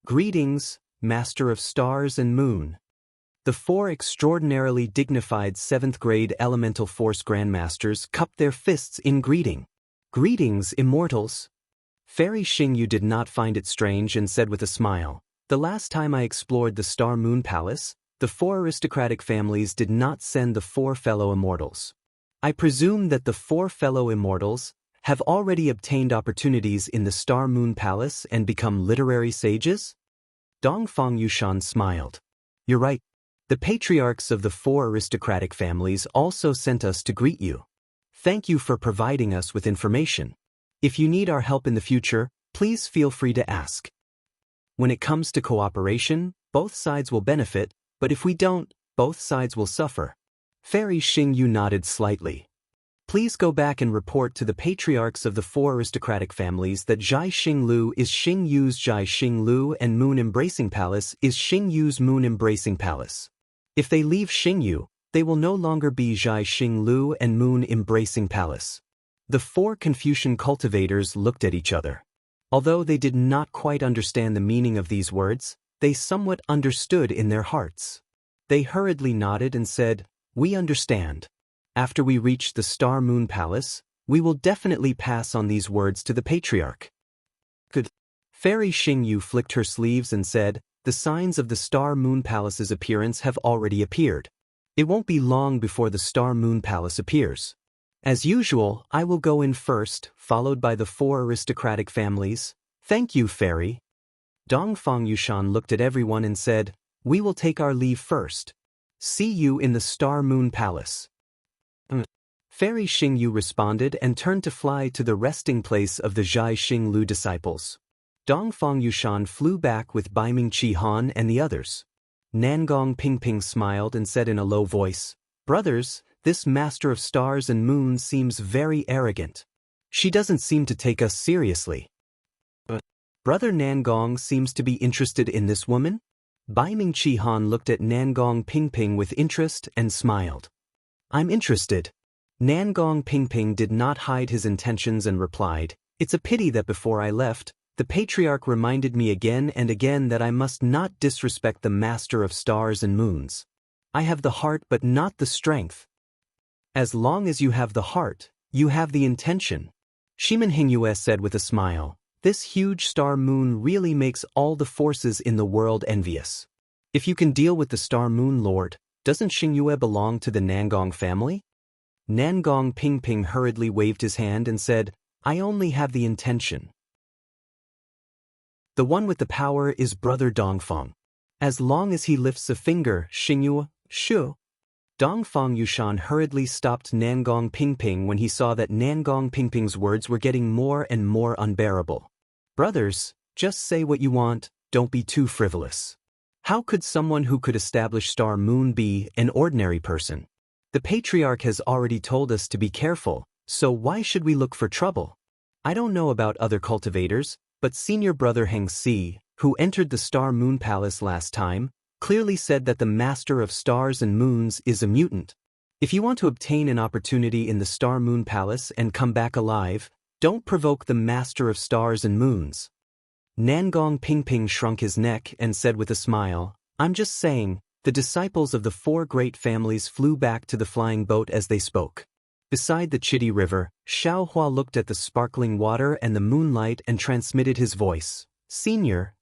Greetings, Master of Stars and Moon." The four extraordinarily dignified 7th grade Elemental Force Grandmasters cupped their fists in greeting. "Greetings, Immortals." Fairy Xingyu did not find it strange and said with a smile, "The last time I explored the Star Moon Palace, the four aristocratic families did not send the four fellow immortals. I presume that the four fellow immortals have already obtained opportunities in the Star Moon Palace and become literary sages?" Dongfang Yushan smiled. "You're right. The patriarchs of the four aristocratic families also sent us to greet you. Thank you for providing us with information. If you need our help in the future, please feel free to ask. When it comes to cooperation, both sides will benefit, but if we don't, both sides will suffer." Fairy Xingyu nodded slightly. "Please go back and report to the patriarchs of the four aristocratic families that Zhai Xinglu is Xingyu's Zhai Xinglu and Moon Embracing Palace is Xingyu's Moon Embracing Palace. If they leave Xingyu, they will no longer be Zhai Xinglu and Moon Embracing Palace." The four Confucian cultivators looked at each other. Although they did not quite understand the meaning of these words, they somewhat understood in their hearts. They hurriedly nodded and said, "We understand. After we reach the Star Moon Palace, we will definitely pass on these words to the patriarch." Good. Fairy Xingyu flicked her sleeves and said, "The signs of the Star Moon Palace's appearance have already appeared. It won't be long before the Star Moon Palace appears. As usual, I will go in first, followed by the four aristocratic families." "Thank you, Fairy." Dongfang Yushan looked at everyone and said, "We will take our leave first. See you in the Star Moon Palace." Fairy Xingyu responded and turned to fly to the resting place of the Zhai Xinglu disciples. Dongfang Yushan flew back with Baiming Chihan and the others. Nangong Pingping smiled and said in a low voice, "Brothers, this Master of Stars and Moon seems very arrogant. She doesn't seem to take us seriously." "Brother Nangong seems to be interested in this woman?" Baiming Chihan looked at Nangong Pingping with interest and smiled. "I'm interested." Nangong Pingping did not hide his intentions and replied, "It's a pity that before I left, the patriarch reminded me again and again that I must not disrespect the Master of Stars and Moons. I have the heart but not the strength." "As long as you have the heart, you have the intention," Shimin Hingyue said with a smile. "This huge star moon really makes all the forces in the world envious. If you can deal with the Star Moon Lord, doesn't Xingyue belong to the Nangong family?" Nangong Pingping hurriedly waved his hand and said, "I only have the intention. The one with the power is Brother Dongfang. As long as he lifts a finger, Xingyue, shu." Dongfang Yushan hurriedly stopped Nangong Pingping when he saw that Nangong Pingping's words were getting more and more unbearable. "Brothers, just say what you want, don't be too frivolous. How could someone who could establish Star Moon be an ordinary person? The patriarch has already told us to be careful, so why should we look for trouble? I don't know about other cultivators, but senior brother Heng Si, who entered the Star Moon Palace last time, clearly said that the Master of Stars and Moons is a mutant. If you want to obtain an opportunity in the Star Moon Palace and come back alive, don't provoke the Master of Stars and Moons." Nangong Pingping shrunk his neck and said with a smile, "I'm just saying." The disciples of the four great families flew back to the flying boat as they spoke. Beside the Chitty River, Xiaohua looked at the sparkling water and the moonlight and transmitted his voice. "Senior,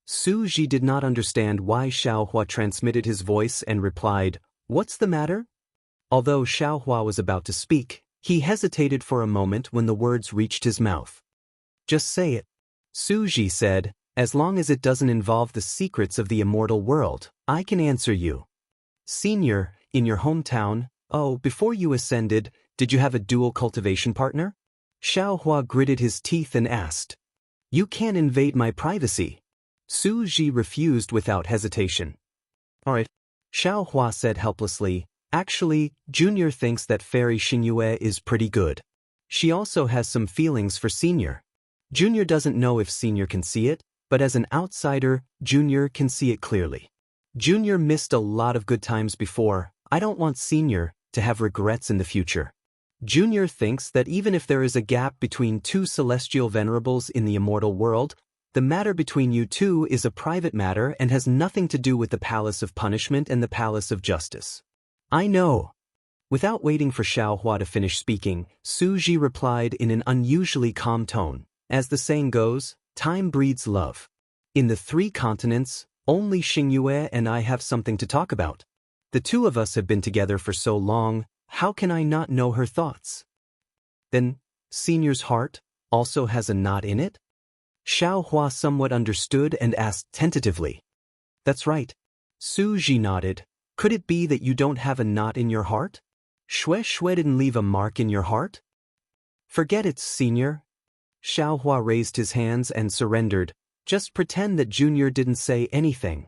Su Ji did not understand why Xiaohua transmitted his voice and replied, "What's the matter?" Although Xiaohua was about to speak, he hesitated for a moment when the words reached his mouth. "Just say it." Su Ji said, "As long as it doesn't involve the secrets of the immortal world, I can answer you. Senior, in your hometown, before you ascended, did you have a dual cultivation partner?" Xiaohua gritted his teeth and asked. "You can't invade my privacy." Su Ji refused without hesitation. Alright. Xiaohua said helplessly, actually, Junior thinks that Fairy Xingyue is pretty good. She also has some feelings for Senior. Junior doesn't know if Senior can see it, but as an outsider, Junior can see it clearly. Junior missed a lot of good times before. I don't want Senior to have regrets in the future. Junior thinks that even if there is a gap between two celestial venerables in the immortal world, the matter between you two is a private matter and has nothing to do with the Palace of Punishment and the Palace of Justice. I know. Without waiting for Xiaohua to finish speaking, Su Ji replied in an unusually calm tone. As the saying goes, time breeds love. In the 3 continents, only Xingyue and I have something to talk about. The 2 of us have been together for so long, how can I not know her thoughts? Then, Senior's heart also has a knot in it? Xiaohua somewhat understood and asked tentatively. That's right. Su Ji nodded. Could it be that you don't have a knot in your heart? Shui didn't leave a mark in your heart? Forget it, Senior. Xiaohua raised his hands and surrendered. Just pretend that Junior didn't say anything.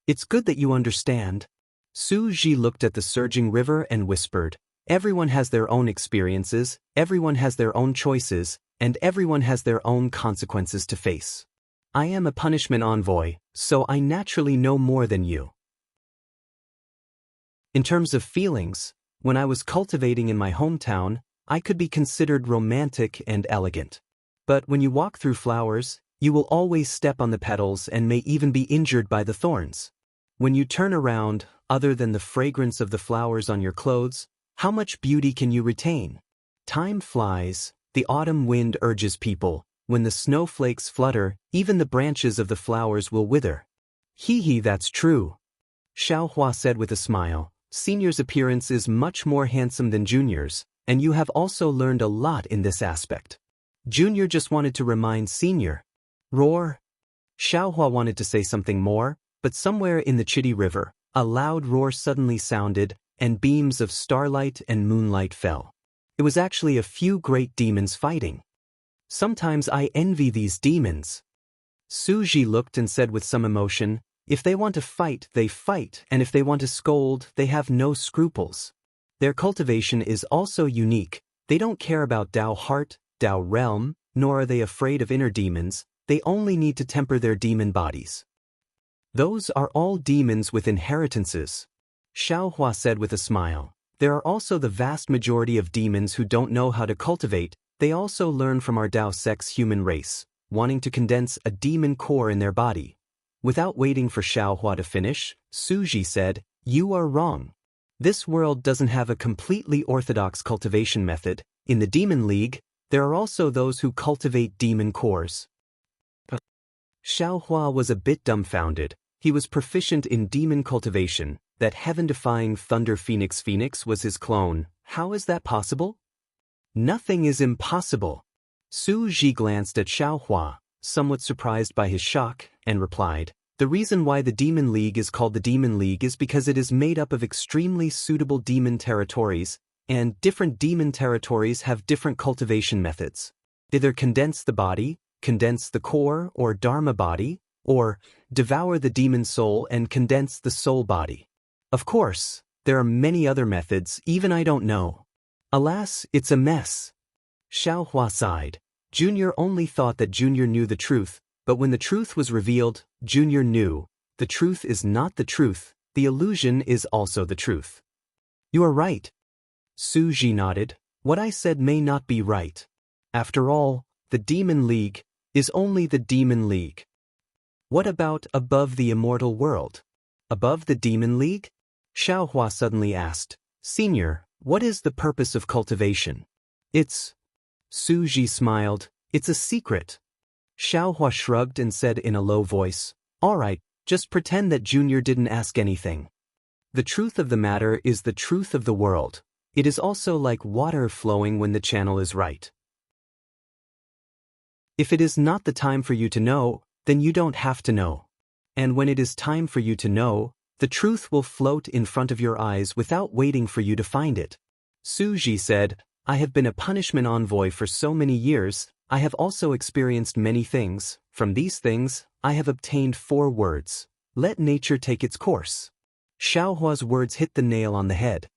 It's good that you understand. Su Ji looked at the surging river and whispered, everyone has their own experiences, everyone has their own choices, and everyone has their own consequences to face. I am a punishment envoy, so I naturally know more than you. In terms of feelings, when I was cultivating in my hometown, I could be considered romantic and elegant. But when you walk through flowers, you will always step on the petals and may even be injured by the thorns. When you turn around, other than the fragrance of the flowers on your clothes, how much beauty can you retain? Time flies, the autumn wind urges people, when the snowflakes flutter, even the branches of the flowers will wither. Hee, that's true. Xiaohua said with a smile, Senior's appearance is much more handsome than Junior's, and you have also learned a lot in this aspect. Junior just wanted to remind Senior. Roar. Xiaohua wanted to say something more, but somewhere in the Chitty River, a loud roar suddenly sounded, and beams of starlight and moonlight fell. It was actually a few great demons fighting. Sometimes I envy these demons. Su Ji looked and said with some emotion, if they want to fight, they fight, and if they want to scold, they have no scruples. Their cultivation is also unique. They don't care about Dao heart, Dao realm, nor are they afraid of inner demons. They only need to temper their demon bodies. Those are all demons with inheritances. Xiaohua said with a smile. There are also the vast majority of demons who don't know how to cultivate. They also learn from our Dao sex human race, wanting to condense a demon core in their body. Without waiting for Xiaohua to finish, Su Ji said, you are wrong. This world doesn't have a completely orthodox cultivation method. In the Demon League, there are also those who cultivate demon cores. Xiaohua was a bit dumbfounded. He was proficient in demon cultivation. That heaven-defying Thunder Phoenix was his clone. How is that possible? Nothing is impossible. Su Ji glanced at Xiaohua, somewhat surprised by his shock, and replied, the reason why the Demon League is called the Demon League is because it is made up of extremely suitable demon territories, and different demon territories have different cultivation methods. Either condense the body, condense the core or Dharma body, or devour the demon soul and condense the soul body. Of course, there are many other methods even I don't know. Alas, it's a mess. Xiaohua sighed. Junior only thought that Junior knew the truth, but when the truth was revealed, Junior knew. The truth is not the truth, the illusion is also the truth. You are right. Su Ji nodded. What I said may not be right. After all, the Demon League is only the Demon League. What about above the immortal world? Above the Demon League? Xiaohua suddenly asked. Senior, what is the purpose of cultivation? Su Ji smiled. It's a secret. Xiaohua shrugged and said in a low voice, all right, just pretend that Junior didn't ask anything. The truth of the matter is the truth of the world. It is also like water flowing when the channel is right. If it is not the time for you to know, then you don't have to know. And when it is time for you to know, the truth will float in front of your eyes without waiting for you to find it. Su Ji said, I have been a punishment envoy for so many years, I have also experienced many things. From these things, I have obtained 4 words. Let nature take its course. Xiaohua's words hit the nail on the head.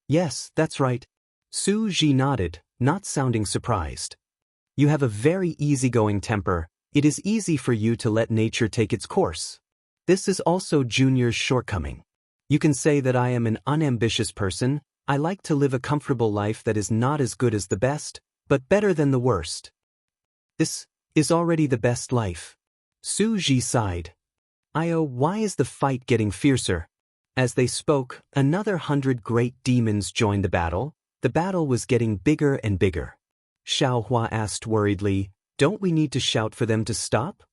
Yes, that's right. Su Ji nodded, not sounding surprised. You have a very easygoing temper. It is easy for you to let nature take its course. This is also Junior's shortcoming. You can say that I am an unambitious person. I like to live a comfortable life that is not as good as the best, but better than the worst. This is already the best life. Su Ji sighed. Why is the fight getting fiercer? As they spoke, another 100 great demons joined the battle. The battle was getting bigger and bigger. Xiaohua asked worriedly, don't we need to shout for them to stop?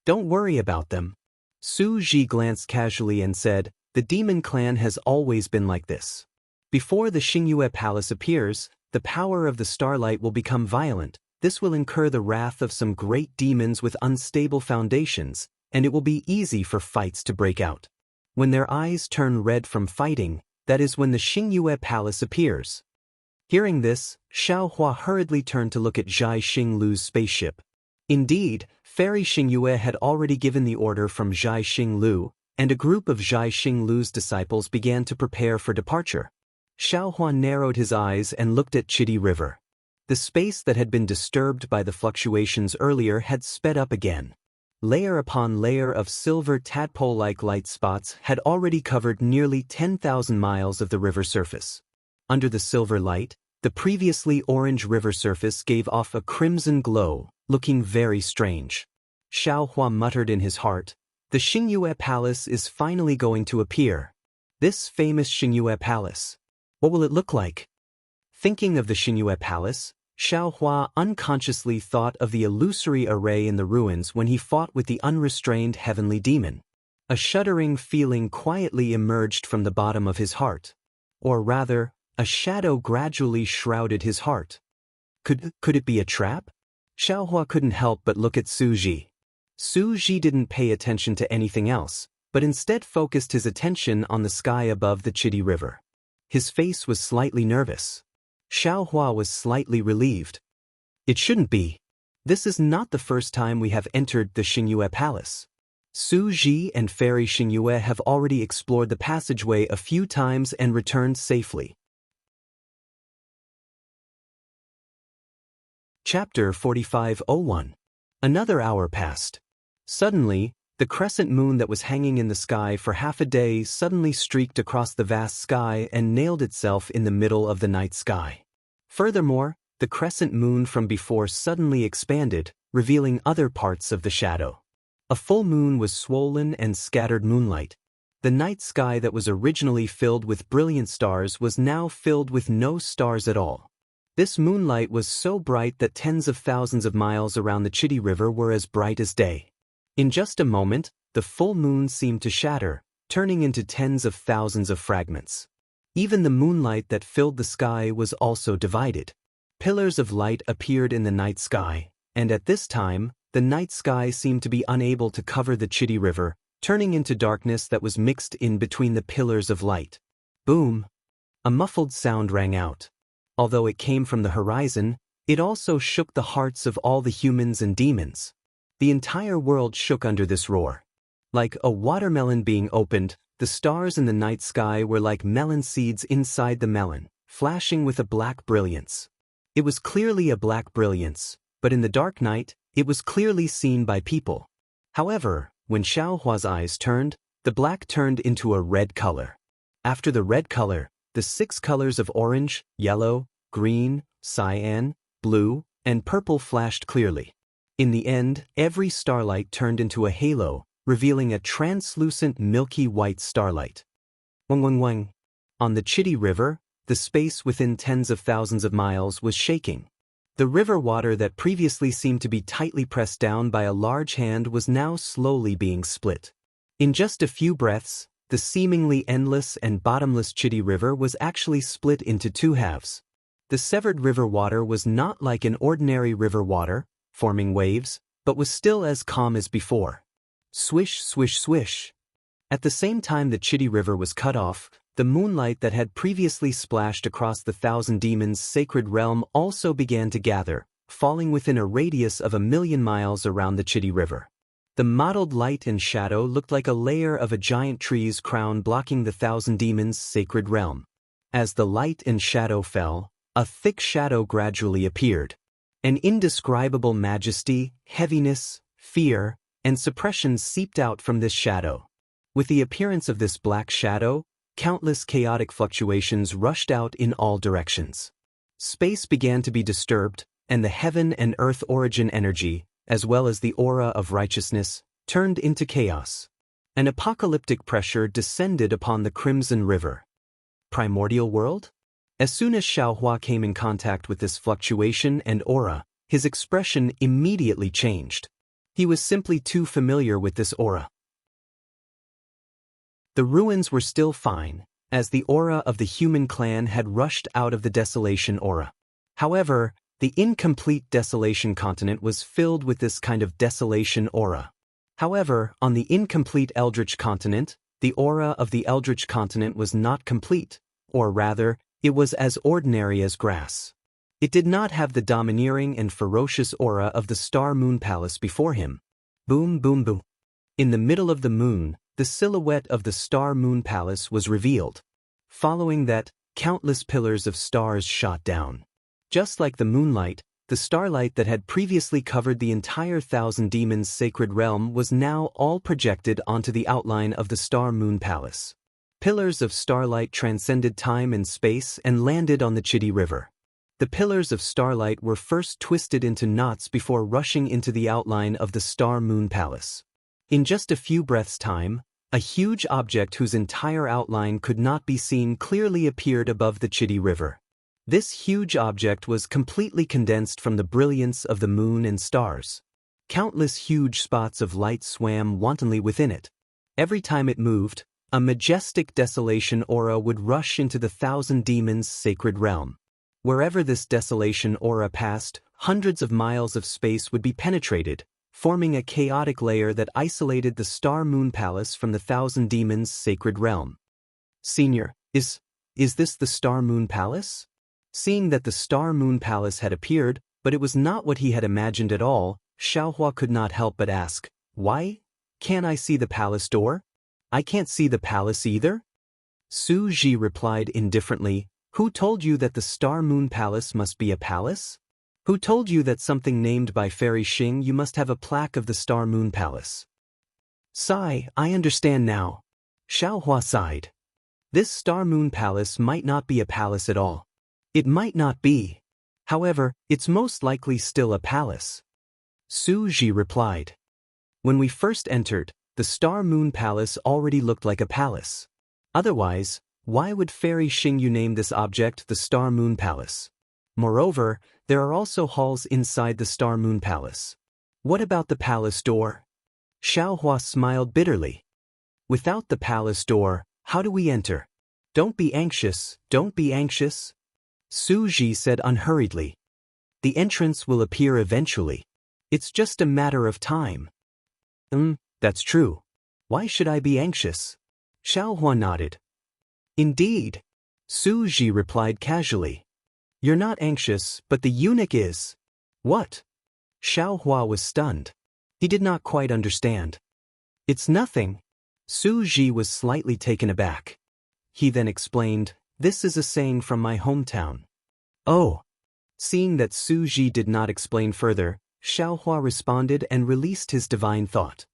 Don't worry about them. Su Ji glanced casually and said, the demon clan has always been like this. Before the Xingyue Palace appears, the power of the starlight will become violent. This will incur the wrath of some great demons with unstable foundations, and it will be easy for fights to break out. When their eyes turn red from fighting, that is when the Xingyue Palace appears. Hearing this, Xiaohua hurriedly turned to look at Zhai Xinglu's spaceship. Indeed, Fairy Xingyue had already given the order from Zhai Xinglu, and a group of Zhai Xinglu's disciples began to prepare for departure. Xiaohua narrowed his eyes and looked at Chidi River. The space that had been disturbed by the fluctuations earlier had sped up again. Layer upon layer of silver tadpole-like light spots had already covered nearly 10,000 miles of the river surface. Under the silver light, the previously orange river surface gave off a crimson glow, looking very strange. Xiaohua muttered in his heart, the Xingyue Palace is finally going to appear. This famous Xingyue Palace. What will it look like? Thinking of the Xingyue Palace, Xiaohua unconsciously thought of the illusory array in the ruins when he fought with the unrestrained heavenly demon. A shuddering feeling quietly emerged from the bottom of his heart. Or rather, a shadow gradually shrouded his heart. Could it be a trap? Xiaohua couldn't help but look at Su Ji. Su Ji didn't pay attention to anything else, but instead focused his attention on the sky above the Chidi River. His face was slightly nervous. Xiaohua was slightly relieved. It shouldn't be. This is not the first time we have entered the Xingyue Palace. Su Ji and Fairy Xingyue have already explored the passageway a few times and returned safely. Chapter 45:01. Another hour passed. Suddenly, the crescent moon that was hanging in the sky for half a day suddenly streaked across the vast sky and nailed itself in the middle of the night sky. Furthermore, the crescent moon from before suddenly expanded, revealing other parts of the shadow. A full moon was swollen and scattered moonlight. The night sky that was originally filled with brilliant stars was now filled with no stars at all. This moonlight was so bright that tens of thousands of miles around the Chidi River were as bright as day. In just a moment, the full moon seemed to shatter, turning into tens of thousands of fragments. Even the moonlight that filled the sky was also divided. Pillars of light appeared in the night sky, and at this time, the night sky seemed to be unable to cover the Chidi River, turning into darkness that was mixed in between the pillars of light. Boom! A muffled sound rang out. Although it came from the horizon, it also shook the hearts of all the humans and demons. The entire world shook under this roar. Like a watermelon being opened, the stars in the night sky were like melon seeds inside the melon, flashing with a black brilliance. It was clearly a black brilliance, but in the dark night, it was clearly seen by people. However, when Xiaohua's eyes turned, the black turned into a red color. After the red color, the 6 colors of orange, yellow, green, cyan, blue, and purple flashed clearly. In the end, every starlight turned into a halo, revealing a translucent milky white starlight. Wang wang wang. On the Chidi River, the space within tens of thousands of miles was shaking. The river water that previously seemed to be tightly pressed down by a large hand was now slowly being split. In just a few breaths, the seemingly endless and bottomless Chidi River was actually split into 2 halves. The severed river water was not like an ordinary river water, forming waves, but was still as calm as before. Swish, swish, swish. At the same time the Chidi River was cut off, the moonlight that had previously splashed across the 1,000 demons' sacred realm also began to gather, falling within a radius of 1,000,000 miles around the Chidi River. The mottled light and shadow looked like a layer of a giant tree's crown blocking the thousand demons' sacred realm. As the light and shadow fell, a thick shadow gradually appeared. An indescribable majesty, heaviness, fear, and suppression seeped out from this shadow. With the appearance of this black shadow, countless chaotic fluctuations rushed out in all directions. Space began to be disturbed, and the heaven and earth origin energy, as well as the aura of righteousness, turned into chaos. An apocalyptic pressure descended upon the Crimson River. Primordial world? As soon as Xiaohua came in contact with this fluctuation and aura, his expression immediately changed. He was simply too familiar with this aura. The ruins were still fine, as the aura of the human clan had rushed out of the desolation aura. However, the incomplete desolation continent was filled with this kind of desolation aura. However, on the incomplete Eldritch continent, the aura of the Eldritch continent was not complete, or rather, it was as ordinary as grass. It did not have the domineering and ferocious aura of the Star Moon Palace before him. Boom, boom, boom. In the middle of the moon, the silhouette of the Star Moon Palace was revealed. Following that, countless pillars of stars shot down. Just like the moonlight, the starlight that had previously covered the entire thousand demons' sacred realm was now all projected onto the outline of the Star Moon Palace. Pillars of starlight transcended time and space and landed on the Chitty River. The pillars of starlight were first twisted into knots before rushing into the outline of the Star Moon Palace. In just a few breaths' time, a huge object whose entire outline could not be seen clearly appeared above the Chitty River. This huge object was completely condensed from the brilliance of the moon and stars. Countless huge spots of light swam wantonly within it. Every time it moved, a majestic desolation aura would rush into the thousand demons' sacred realm. Wherever this desolation aura passed, hundreds of miles of space would be penetrated, forming a chaotic layer that isolated the Star Moon Palace from the thousand demons' sacred realm. Senior, is this the Star Moon Palace? Seeing that the Star Moon Palace had appeared, but it was not what he had imagined at all, Xiaohua could not help but ask, "Why? Can't I see the palace door? I can't see the palace either?" Su Ji replied indifferently, "Who told you that the Star Moon Palace must be a palace? Who told you that something named by Fairy Xing you must have a plaque of the Star Moon Palace?" "Sigh, I understand now." Xiaohua sighed. This Star Moon Palace might not be a palace at all. It might not be. However, it's most likely still a palace. Su Ji replied. "When we first entered, the Star Moon Palace already looked like a palace. Otherwise, why would Fairy Xingyu name this object the Star Moon Palace? Moreover, there are also halls inside the Star Moon Palace. What about the palace door?" Xiaohua smiled bitterly. "Without the palace door, how do we enter? Don't be anxious, don't be anxious." Su Ji said unhurriedly. "The entrance will appear eventually. It's just a matter of time." That's true. Why should I be anxious?" Xiaohua nodded. "Indeed," Su Ji replied casually. "You're not anxious, but the eunuch is." "What?" Xiaohua was stunned. He did not quite understand. "It's nothing." Su Ji was slightly taken aback. He then explained, "This is a saying from my hometown." "Oh." Seeing that Su Ji did not explain further, Xiaohua responded and released his divine thought.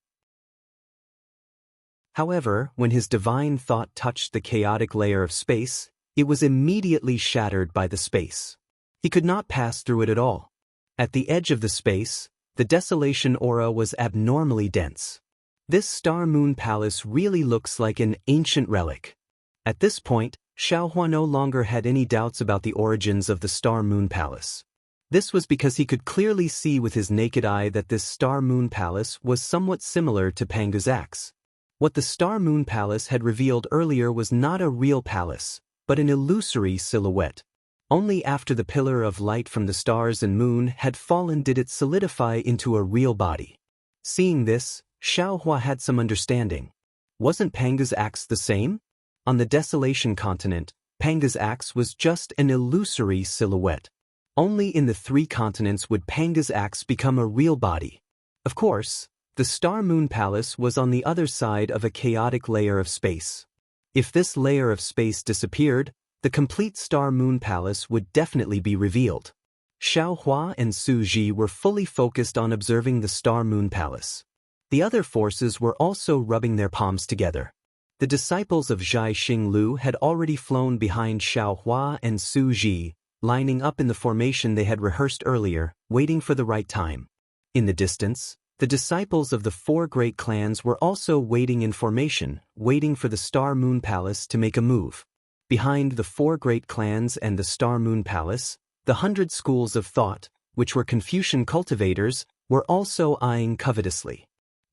However, when his divine thought touched the chaotic layer of space, it was immediately shattered by the space. He could not pass through it at all. At the edge of the space, the desolation aura was abnormally dense. This Star Moon Palace really looks like an ancient relic. At this point, Xiaohua no longer had any doubts about the origins of the Star Moon Palace. This was because he could clearly see with his naked eye that this Star Moon Palace was somewhat similar to Panga's axe. What the Star Moon Palace had revealed earlier was not a real palace, but an illusory silhouette. Only after the pillar of light from the stars and moon had fallen did it solidify into a real body. Seeing this, Xiaohua had some understanding. Wasn't Panga's axe the same? On the Desolation continent, Panga's axe was just an illusory silhouette. Only in the three continents would Panga's axe become a real body. Of course, The Star-Moon Palace was on the other side of a chaotic layer of space. If this layer of space disappeared, the complete Star-Moon Palace would definitely be revealed. Xiaohua and Su Ji were fully focused on observing the Star-Moon Palace. The other forces were also rubbing their palms together. The disciples of Zhai Xinglu had already flown behind Xiaohua and Su Ji, lining up in the formation they had rehearsed earlier, waiting for the right time. In the distance, the disciples of the 4 great clans were also waiting in formation, waiting for the Star-Moon Palace to make a move. Behind the 4 great clans and the Star-Moon Palace, the 100 schools of thought, which were Confucian cultivators, were also eyeing covetously.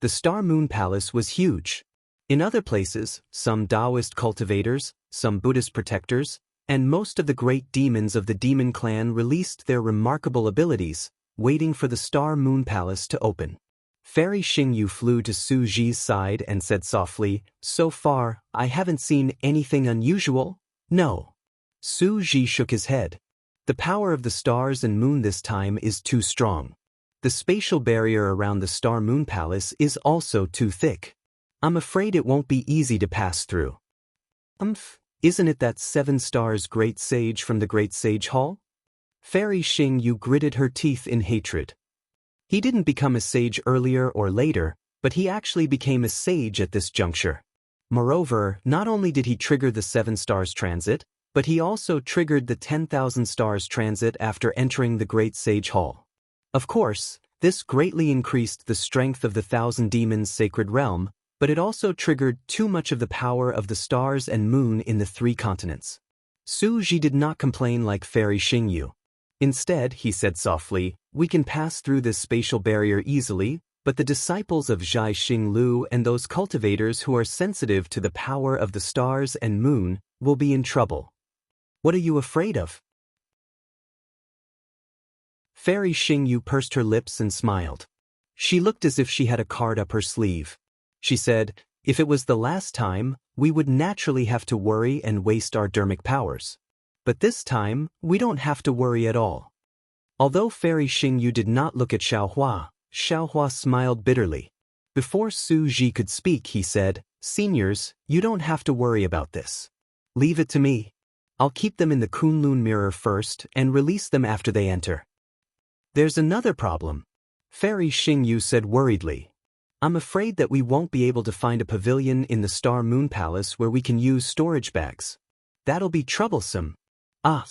The Star-Moon Palace was huge. In other places, some Daoist cultivators, some Buddhist protectors, and most of the great demons of the demon clan released their remarkable abilities, waiting for the Star-Moon Palace to open. Fairy Xingyu flew to Su Ji's side and said softly, "So far, I haven't seen anything unusual." "No." Su Ji shook his head. "The power of the stars and moon this time is too strong. The spatial barrier around the Star-Moon Palace is also too thick. I'm afraid it won't be easy to pass through." Isn't it that 7 stars great sage from the Great Sage Hall?" Fairy Xingyu gritted her teeth in hatred. He didn't become a sage earlier or later, but he actually became a sage at this juncture. Moreover, not only did he trigger the 7 stars transit, but he also triggered the 10,000 stars transit after entering the Great Sage Hall. Of course, this greatly increased the strength of the 1,000 Demons' sacred realm, but it also triggered too much of the power of the stars and moon in the 3 continents. Su Ji did not complain like Fairy Xingyu. Instead, he said softly, "We can pass through this spatial barrier easily, but the disciples of Zhai Xinglu and those cultivators who are sensitive to the power of the stars and moon will be in trouble." "What are you afraid of?" Fairy Xingyu pursed her lips and smiled. She looked as if she had a card up her sleeve. She said, "If it was the last time, we would naturally have to worry and waste our dermic powers. But this time, we don't have to worry at all." Although Fairy Xingyu did not look at Xiaohua, Xiaohua smiled bitterly. Before Su Ji could speak, he said, "Seniors, you don't have to worry about this. Leave it to me. I'll keep them in the Kunlun mirror first and release them after they enter." "There's another problem," Fairy Xingyu said worriedly. "I'm afraid that we won't be able to find a pavilion in the Star-Moon Palace where we can use storage bags. That'll be troublesome." "Ah."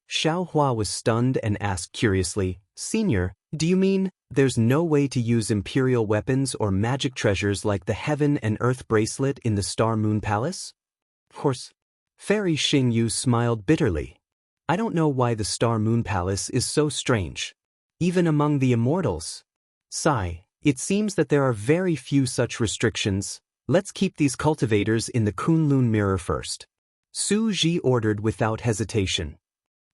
Xiaohua was stunned and asked curiously, "Senior, do you mean there's no way to use imperial weapons or magic treasures like the Heaven and Earth bracelet in the Star-Moon Palace?" "Of course." Fairy Xingyu smiled bitterly. "I don't know why the Star-Moon Palace is so strange. Even among the immortals. Sigh, it seems that there are very few such restrictions. Let's keep these cultivators in the Kunlun mirror first." Su Ji ordered without hesitation.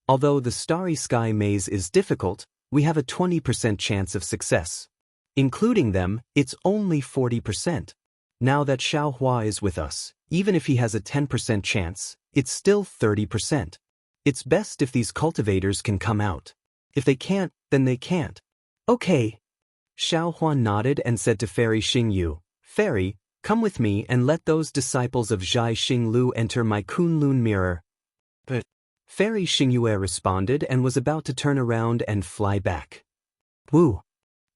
"Although the Starry Sky maze is difficult, we have a 20% chance of success. Including them, it's only 40%. Now that Xiaohua is with us, even if he has a 10% chance, it's still 30%. It's best if these cultivators can come out. If they can't, then they can't." "Okay." Xiaohua nodded and said to Fairy Xingyu, "Fairy, come with me and let those disciples of Zhai Xinglu enter my Kunlun mirror." "But," Fairy Xingyue responded and was about to turn around and fly back. Woo!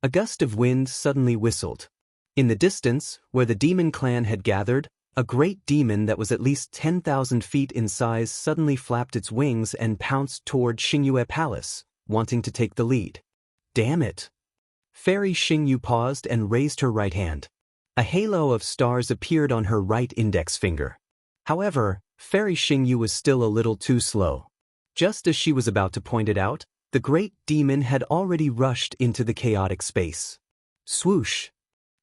A gust of wind suddenly whistled. In the distance, where the demon clan had gathered, a great demon that was at least 10,000 feet in size suddenly flapped its wings and pounced toward Xingyue Palace, wanting to take the lead. "Damn it!" Fairy Xingyu paused and raised her right hand. A halo of stars appeared on her right index finger. However, Fairy Xingyu was still a little too slow. Just as she was about to point it out, the great demon had already rushed into the chaotic space. Swoosh!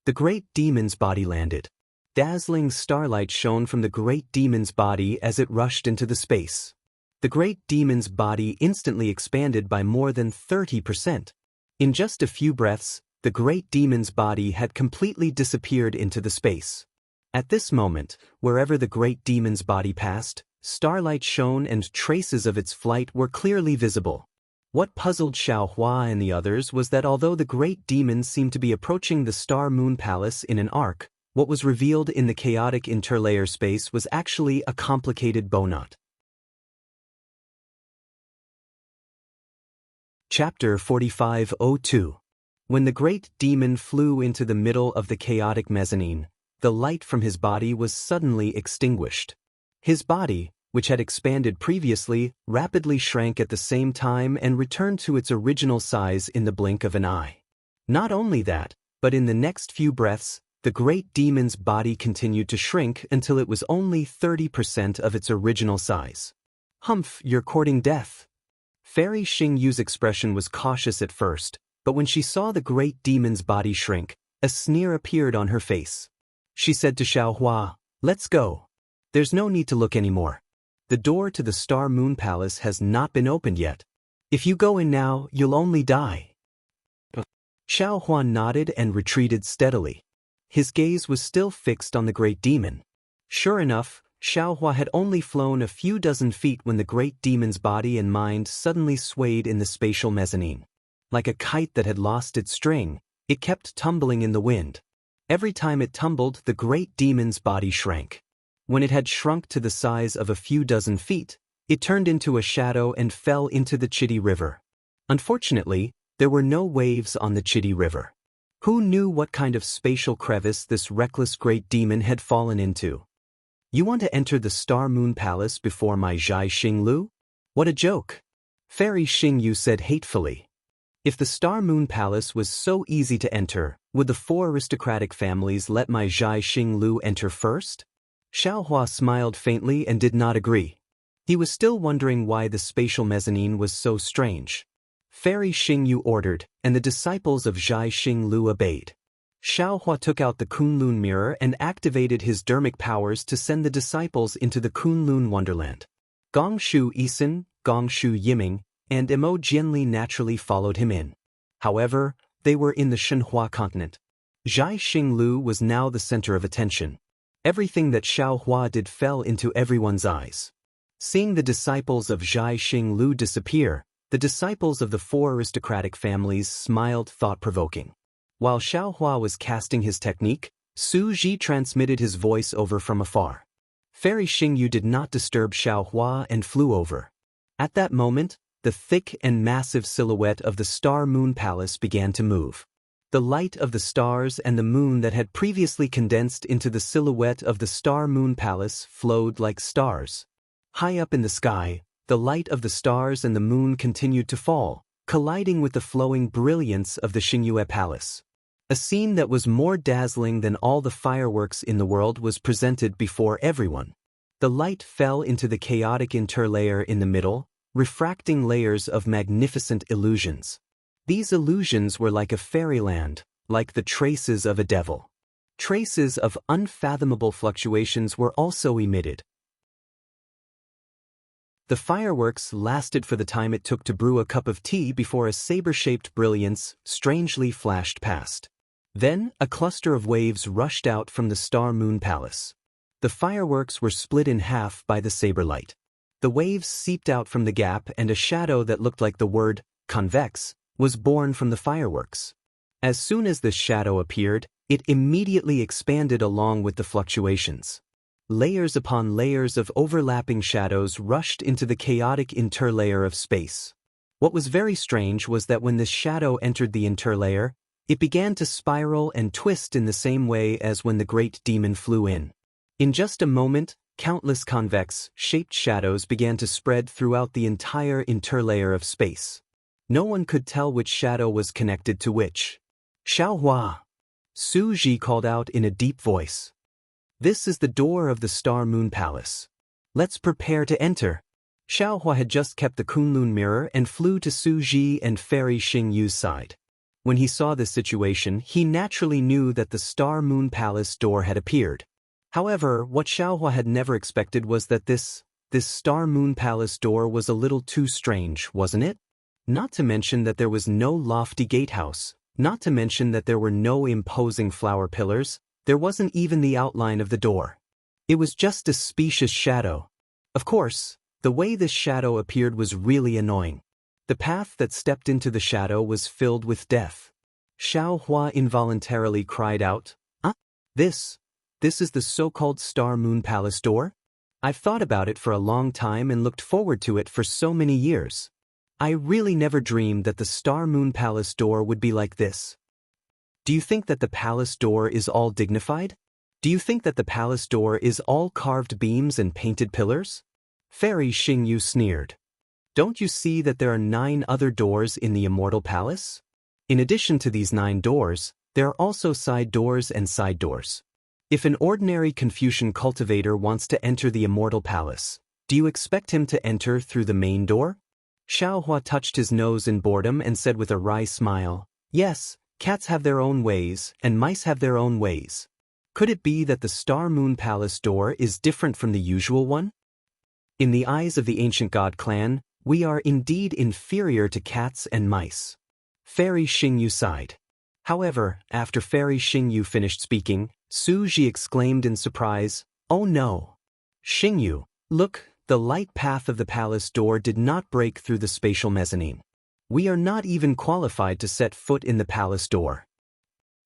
The great demon's body landed. Dazzling starlight shone from the great demon's body as it rushed into the space. The great demon's body instantly expanded by more than 30%. In just a few breaths, the great demon's body had completely disappeared into the space. At this moment, wherever the great demon's body passed, starlight shone and traces of its flight were clearly visible. What puzzled Xiaohua and the others was that although the great demon seemed to be approaching the Star Moon Palace in an arc, what was revealed in the chaotic interlayer space was actually a complicated bowknot. Chapter 4502. When the great demon flew into the middle of the chaotic mezzanine, the light from his body was suddenly extinguished. His body, which had expanded previously, rapidly shrank at the same time and returned to its original size in the blink of an eye. Not only that, but in the next few breaths, the great demon's body continued to shrink until it was only 30% of its original size. "Humph, you're courting death." Fairy Xingyu's expression was cautious at first, but when she saw the great demon's body shrink, a sneer appeared on her face. She said to Xiaohua, "Let's go. There's no need to look anymore. The door to the Star Moon Palace has not been opened yet. If you go in now, you'll only die." Xiaohua nodded and retreated steadily. His gaze was still fixed on the great demon. Sure enough, Xiaohua had only flown a few dozen feet when the great demon's body and mind suddenly swayed in the spatial mezzanine. Like a kite that had lost its string, it kept tumbling in the wind. Every time it tumbled, the great demon's body shrank. When it had shrunk to the size of a few dozen feet, it turned into a shadow and fell into the Chitty River. Unfortunately, there were no waves on the Chitty River. Who knew what kind of spatial crevice this reckless great demon had fallen into? "You want to enter the Star Moon Palace before my Zhai Xinglu? What a joke!" Fairy Xingyu said hatefully. If the Star Moon Palace was so easy to enter, would the 4 aristocratic families let my Zhai Xinglu enter first? Xiaohua smiled faintly and did not agree. He was still wondering why the spatial mezzanine was so strange. Fairy Xingyu ordered, and the disciples of Zhai Xinglu obeyed. Xiaohua took out the Kunlun mirror and activated his dermic powers to send the disciples into the Kunlun wonderland. Gongshu Isin, Gongshu Yiming, and Emo Jianli naturally followed him in. However, they were in the Shenhua continent. Zhai Xinglu was now the center of attention. Everything that Xiaohua did fell into everyone's eyes. Seeing the disciples of Zhai Xinglu disappear, the disciples of the 4 aristocratic families smiled thought-provoking. While Xiaohua was casting his technique, Su Ji transmitted his voice over from afar. Fairy Xingyu did not disturb Xiaohua and flew over. At that moment, the thick and massive silhouette of the Star Moon Palace began to move. The light of the stars and the moon that had previously condensed into the silhouette of the Star Moon Palace flowed like stars. High up in the sky, the light of the stars and the moon continued to fall, colliding with the flowing brilliance of the Xingyue Palace. A scene that was more dazzling than all the fireworks in the world was presented before everyone. The light fell into the chaotic interlayer in the middle, refracting layers of magnificent illusions. These illusions were like a fairyland, like the traces of a devil. Traces of unfathomable fluctuations were also emitted. The fireworks lasted for the time it took to brew a cup of tea before a saber-shaped brilliance strangely flashed past. Then, a cluster of waves rushed out from the Star Moon Palace. The fireworks were split in half by the saber light. The waves seeped out from the gap and a shadow that looked like the word, convex, was born from the fireworks. As soon as this shadow appeared, it immediately expanded along with the fluctuations. Layers upon layers of overlapping shadows rushed into the chaotic interlayer of space. What was very strange was that when this shadow entered the interlayer, it began to spiral and twist in the same way as when the great demon flew in. In just a moment, countless convex-shaped shadows began to spread throughout the entire interlayer of space. No one could tell which shadow was connected to which. "Xiaohua!" Su Ji called out in a deep voice. "This is the door of the Star Moon Palace. Let's prepare to enter." Xiaohua had just kept the Kunlun mirror and flew to Su Ji and Fairy Xingyu's side. When he saw this situation, he naturally knew that the Star Moon Palace door had appeared. However, what Xiaohua had never expected was that this Star Moon Palace door was a little too strange, wasn't it? Not to mention that there was no lofty gatehouse, not to mention that there were no imposing flower pillars, there wasn't even the outline of the door. It was just a specious shadow. Of course, the way this shadow appeared was really annoying. The path that stepped into the shadow was filled with death. Xiaohua involuntarily cried out, "Ah, this is the so-called Star Moon Palace door? I've thought about it for a long time and looked forward to it for so many years. I really never dreamed that the Star Moon Palace door would be like this. Do you think that the palace door is all dignified? Do you think that the palace door is all carved beams and painted pillars?" Fairy Xingyu sneered. "Don't you see that there are 9 other doors in the Immortal Palace? In addition to these 9 doors, there are also side doors and side doors. If an ordinary Confucian cultivator wants to enter the Immortal Palace, do you expect him to enter through the main door?" Xiaohua touched his nose in boredom and said with a wry smile, "Yes, cats have their own ways, and mice have their own ways. Could it be that the Star Moon Palace door is different from the usual one? In the eyes of the ancient god clan, we are indeed inferior to cats and mice." Fairy Xingyu sighed. However, after Fairy Xingyu finished speaking, Su Ji exclaimed in surprise, "Oh no! Xingyu, look, the light path of the palace door did not break through the spatial mezzanine. We are not even qualified to set foot in the palace door."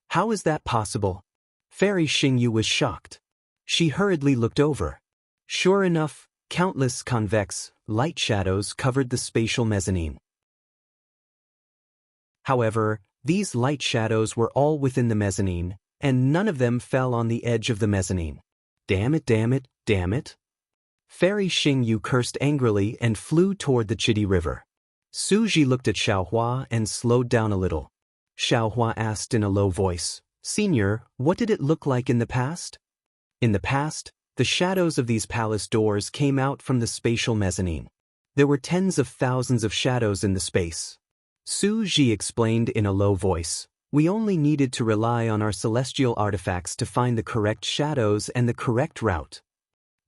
"How is that possible?" Fairy Xingyu was shocked. She hurriedly looked over. Sure enough, countless convex, light shadows covered the spatial mezzanine. However, these light shadows were all within the mezzanine, and none of them fell on the edge of the mezzanine. Damn it, damn it, damn it. Fairy Xingyu cursed angrily and flew toward the Chidi River. Su Ji looked at Xiaohua and slowed down a little. Xiaohua asked in a low voice, "Senior, what did it look like in the past?" "In the past, the shadows of these palace doors came out from the spatial mezzanine. There were tens of thousands of shadows in the space." Su Ji explained in a low voice, "We only needed to rely on our celestial artifacts to find the correct shadows and the correct route.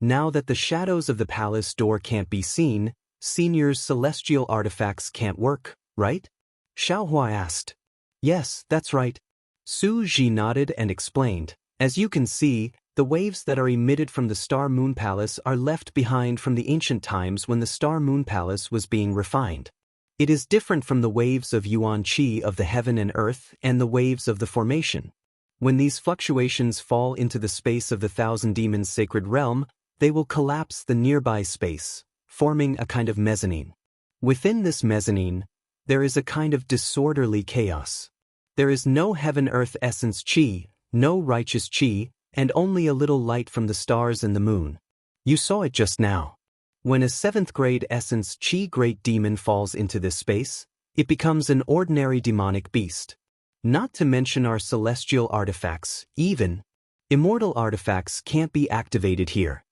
Now that the shadows of the palace door can't be seen, Senior's celestial artifacts can't work, right?" Xiaohua asked. "Yes, that's right." Su Ji nodded and explained, "As you can see, the waves that are emitted from the Star Moon Palace are left behind from the ancient times when the Star Moon Palace was being refined. It is different from the waves of Yuan Qi of the heaven and earth and the waves of the formation. When these fluctuations fall into the space of the Thousand Demons' sacred realm, they will collapse the nearby space, forming a kind of mezzanine. Within this mezzanine, there is a kind of disorderly chaos. There is no heaven-earth essence Qi, no righteous Qi, and only a little light from the stars and the moon. You saw it just now. When a 7th grade essence Qi great demon falls into this space, it becomes an ordinary demonic beast. Not to mention our celestial artifacts, even immortal artifacts can't be activated here.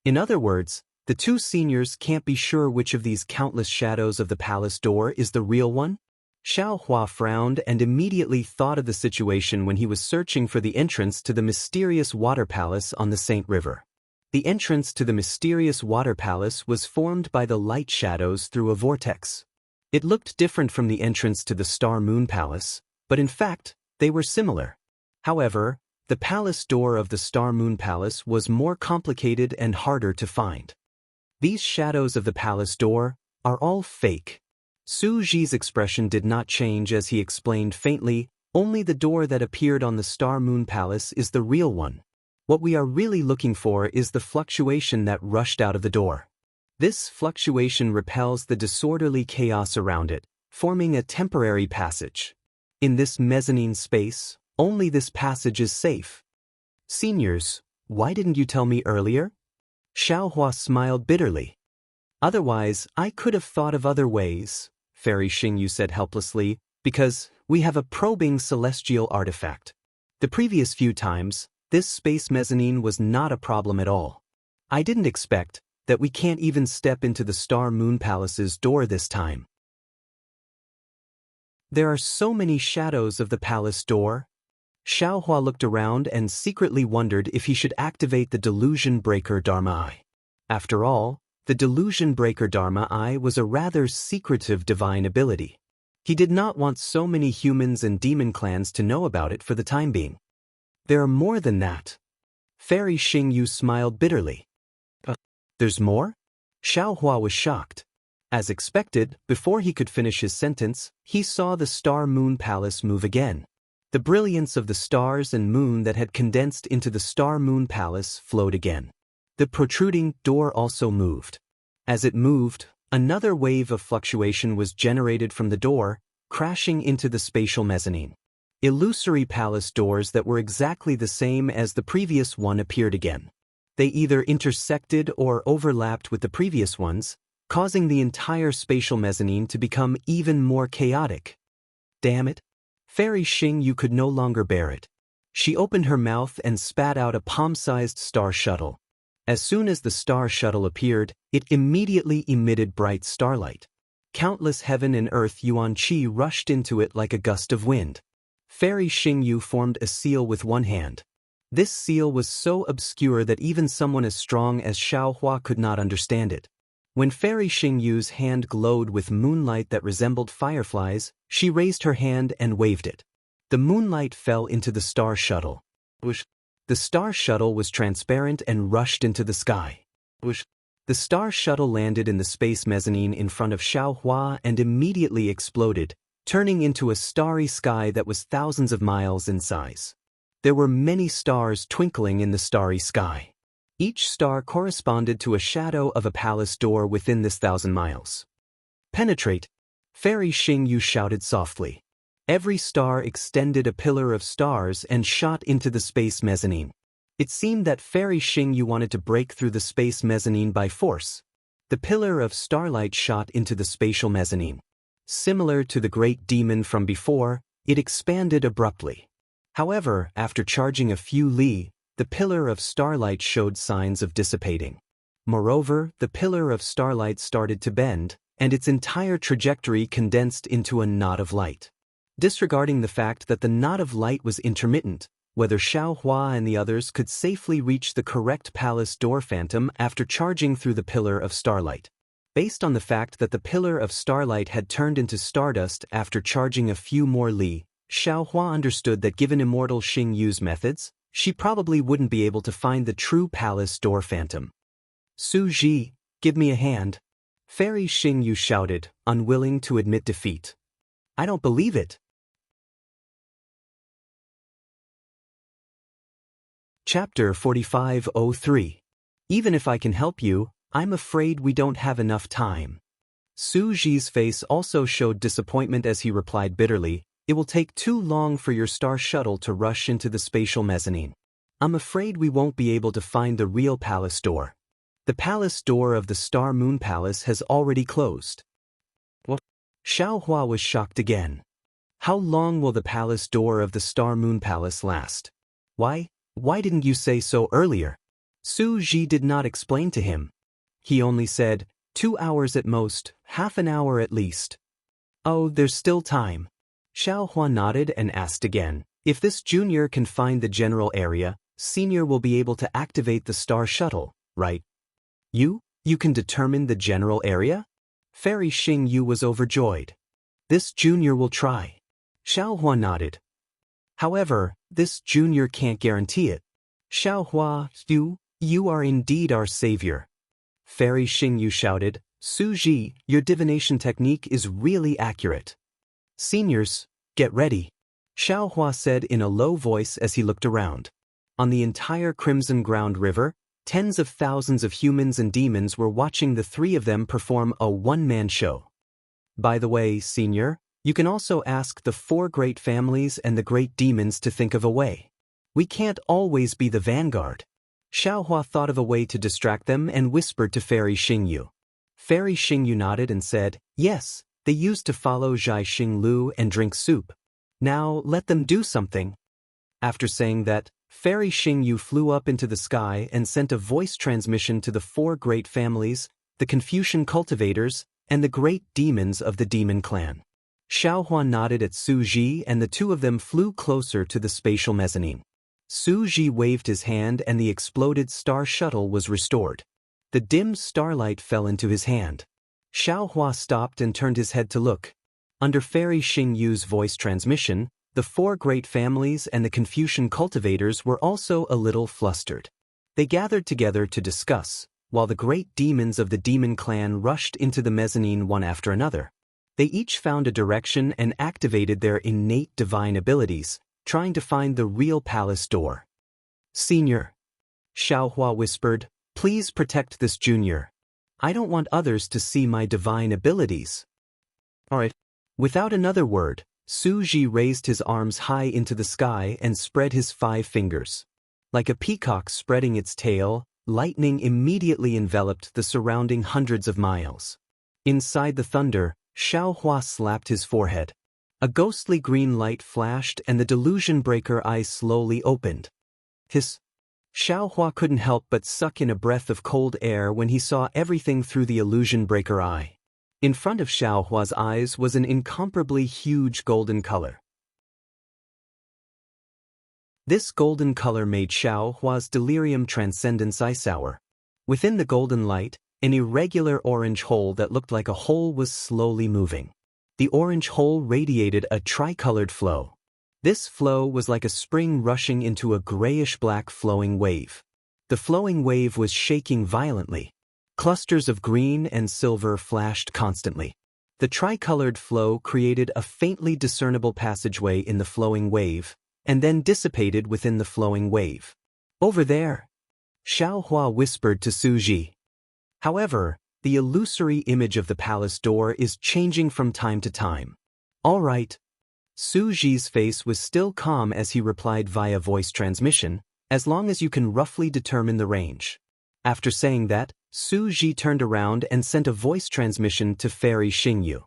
In other words, the 2 seniors can't be sure which of these countless shadows of the palace door is the real one." Xiaohua frowned and immediately thought of the situation when he was searching for the entrance to the mysterious water palace on the Saint River. The entrance to the mysterious water palace was formed by the light shadows through a vortex. It looked different from the entrance to the Star Moon Palace, but in fact, they were similar. However, the palace door of the Star Moon Palace was more complicated and harder to find. These shadows of the palace door are all fake. Su Ji's expression did not change as he explained faintly, "Only the door that appeared on the Star Moon Palace is the real one. What we are really looking for is the fluctuation that rushed out of the door. This fluctuation repels the disorderly chaos around it, forming a temporary passage. In this mezzanine space, only this passage is safe." "Seniors, why didn't you tell me earlier?" Xiaohua smiled bitterly. "Otherwise, I could have thought of other ways," Fairy Xingyu said helplessly, "because we have a probing celestial artifact. The previous few times, this space mezzanine was not a problem at all. I didn't expect that we can't even step into the Star Moon Palace's door this time. There are so many shadows of the palace door." Xiaohua looked around and secretly wondered if he should activate the Delusion Breaker Dharma Eye. After all, the Delusion Breaker Dharma Eye was a rather secretive divine ability. He did not want so many humans and demon clans to know about it for the time being. "There are more than that." Fairy Xingyu smiled bitterly. There's more?" Xiaohua was shocked. As expected, before he could finish his sentence, he saw the Star-Moon Palace move again. The brilliance of the stars and moon that had condensed into the Star-Moon Palace flowed again. The protruding door also moved. As it moved, another wave of fluctuation was generated from the door, crashing into the spatial mezzanine. Illusory palace doors that were exactly the same as the previous one appeared again. They either intersected or overlapped with the previous ones, causing the entire spatial mezzanine to become even more chaotic. Damn it! Fairy Xingyu could no longer bear it. She opened her mouth and spat out a palm-sized star shuttle. As soon as the star shuttle appeared, it immediately emitted bright starlight. Countless heaven and earth yuan qi rushed into it like a gust of wind. Fairy Xingyu formed a seal with one hand. This seal was so obscure that even someone as strong as Xiaohua could not understand it. When Fairy Xingyu's hand glowed with moonlight that resembled fireflies, she raised her hand and waved it. The moonlight fell into the star shuttle. The star shuttle was transparent and rushed into the sky. The star shuttle landed in the space mezzanine in front of Xiaohua and immediately exploded, turning into a starry sky that was thousands of miles in size. There were many stars twinkling in the starry sky. Each star corresponded to a shadow of a palace door within this 1,000 miles. Penetrate! Fairy Xingyu shouted softly. Every star extended a pillar of stars and shot into the space mezzanine. It seemed that Fairy Xingyu wanted to break through the space mezzanine by force. The pillar of starlight shot into the spatial mezzanine. Similar to the great demon from before, it expanded abruptly. However, after charging a few li, the pillar of starlight showed signs of dissipating. Moreover, the pillar of starlight started to bend, and its entire trajectory condensed into a knot of light. Disregarding the fact that the knot of light was intermittent, whether Xiaohua and the others could safely reach the correct palace door phantom after charging through the pillar of starlight. Based on the fact that the pillar of starlight had turned into stardust after charging a few more li, Xiaohua understood that given Immortal Xingyu's methods, she probably wouldn't be able to find the true palace door phantom. Su Ji, give me a hand. Fairy Xingyu shouted, unwilling to admit defeat. I don't believe it. Chapter 4503. Even if I can help you, I'm afraid we don't have enough time. Su Ji's face also showed disappointment as he replied bitterly, it will take too long for your star shuttle to rush into the spatial mezzanine. I'm afraid we won't be able to find the real palace door. The palace door of the Star-Moon Palace has already closed. What? Xiaohua was shocked again. How long will the palace door of the Star-Moon Palace last? Why didn't you say so earlier? Su Ji did not explain to him. He only said, 2 hours at most, half an hour at least. Oh, there's still time. Xiaohua nodded and asked again, if this junior can find the general area, senior will be able to activate the star shuttle, right? You can determine the general area? Fairy Xingyu was overjoyed. This junior will try. Xiaohua nodded. However, this junior can't guarantee it. Xiaohua, you are indeed our savior. Fairy Xingyu shouted, Su Ji, your divination technique is really accurate. Seniors, get ready, Xiaohua said in a low voice as he looked around. On the entire Crimson Ground River, tens of thousands of humans and demons were watching the three of them perform a one-man show. By the way, Senior, you can also ask the 4 great families and the great demons to think of a way. We can't always be the vanguard. Xiaohua thought of a way to distract them and whispered to Fairy Xingyu. Fairy Xingyu nodded and said, yes, they used to follow Zhai Xinglu and drink soup. Now let them do something. After saying that, Fairy Xingyu flew up into the sky and sent a voice transmission to the 4 great families, the Confucian cultivators, and the great demons of the demon clan. Xiaohua nodded at Su Ji and the 2 of them flew closer to the spatial mezzanine. Su Ji waved his hand and the exploded star shuttle was restored. The dim starlight fell into his hand. Xiaohua stopped and turned his head to look. Under Fairy Xingyu's voice transmission, the 4 great families and the Confucian cultivators were also a little flustered. They gathered together to discuss, while the great demons of the demon clan rushed into the mezzanine one after another. They each found a direction and activated their innate divine abilities, trying to find the real palace door. "Senior," Xiaohua whispered, "please protect this junior. I don't want others to see my divine abilities." "All right." Without another word, Su Ji raised his arms high into the sky and spread his 5 fingers. Like a peacock spreading its tail, lightning immediately enveloped the surrounding hundreds of miles. Inside the thunder, Xiaohua slapped his forehead. A ghostly green light flashed and the delusion breaker eyes slowly opened. Hiss! Xiaohua couldn't help but suck in a breath of cold air when he saw everything through the illusion breaker eye. In front of Xiaohua's eyes was an incomparably huge golden color. This golden color made Xiaohua's delirium transcendence eye sour. Within the golden light, an irregular orange hole that looked like a hole was slowly moving. The orange hole radiated a tricolored flow. This flow was like a spring rushing into a grayish-black flowing wave. The flowing wave was shaking violently. Clusters of green and silver flashed constantly. The tricolored flow created a faintly discernible passageway in the flowing wave, and then dissipated within the flowing wave. "Over there," Xiaohua whispered to Su Ji. However, the illusory image of the palace door is changing from time to time. "All right." Su Ji's face was still calm as he replied via voice transmission, "as long as you can roughly determine the range." After saying that, Su Ji turned around and sent a voice transmission to Fairy Xingyu.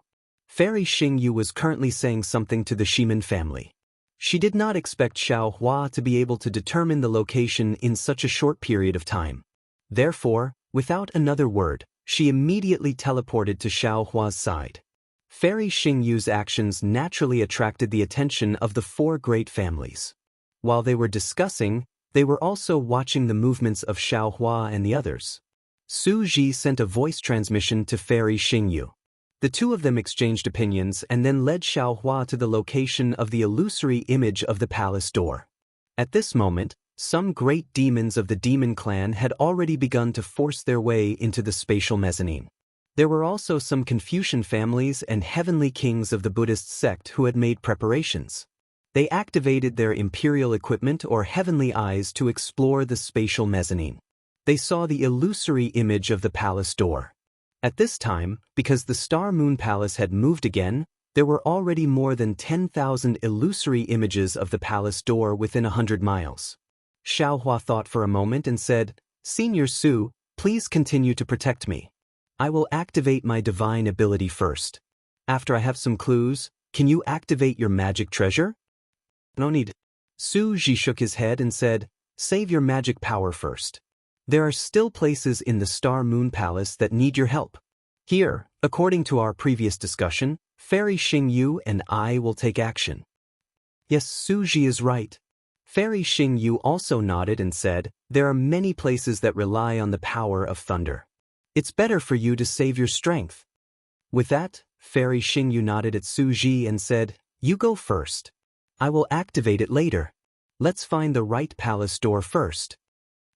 Fairy Xingyu was currently saying something to the Shimin family. She did not expect Xiaohua to be able to determine the location in such a short period of time. Therefore, without another word, she immediately teleported to Xiaohua's side. Fairy Xingyu's actions naturally attracted the attention of the 4 great families. While they were discussing, they were also watching the movements of Xiaohua and the others. Su Ji sent a voice transmission to Fairy Xingyu. The two of them exchanged opinions and then led Xiaohua to the location of the illusory image of the palace door. At this moment, some great demons of the demon clan had already begun to force their way into the spatial mezzanine. There were also some Confucian families and heavenly kings of the Buddhist sect who had made preparations. They activated their imperial equipment or heavenly eyes to explore the spatial mezzanine. They saw the illusory image of the palace door. At this time, because the Star Moon Palace had moved again, there were already more than 10,000 illusory images of the palace door within 100 miles. Xiaohua thought for a moment and said, "Senior Su, please continue to protect me. I will activate my divine ability first. After I have some clues, can you activate your magic treasure?" "No need." Su Ji shook his head and said, "Save your magic power first. There are still places in the Star Moon Palace that need your help. Here, according to our previous discussion, Fairy Xingyu and I will take action." Yes, Su Ji is right. Fairy Xingyu also nodded and said, "There are many places that rely on the power of thunder. It's better for you to save your strength." With that, Fairy Xingyu nodded at Su Ji and said, "You go first. I will activate it later. Let's find the right palace door first."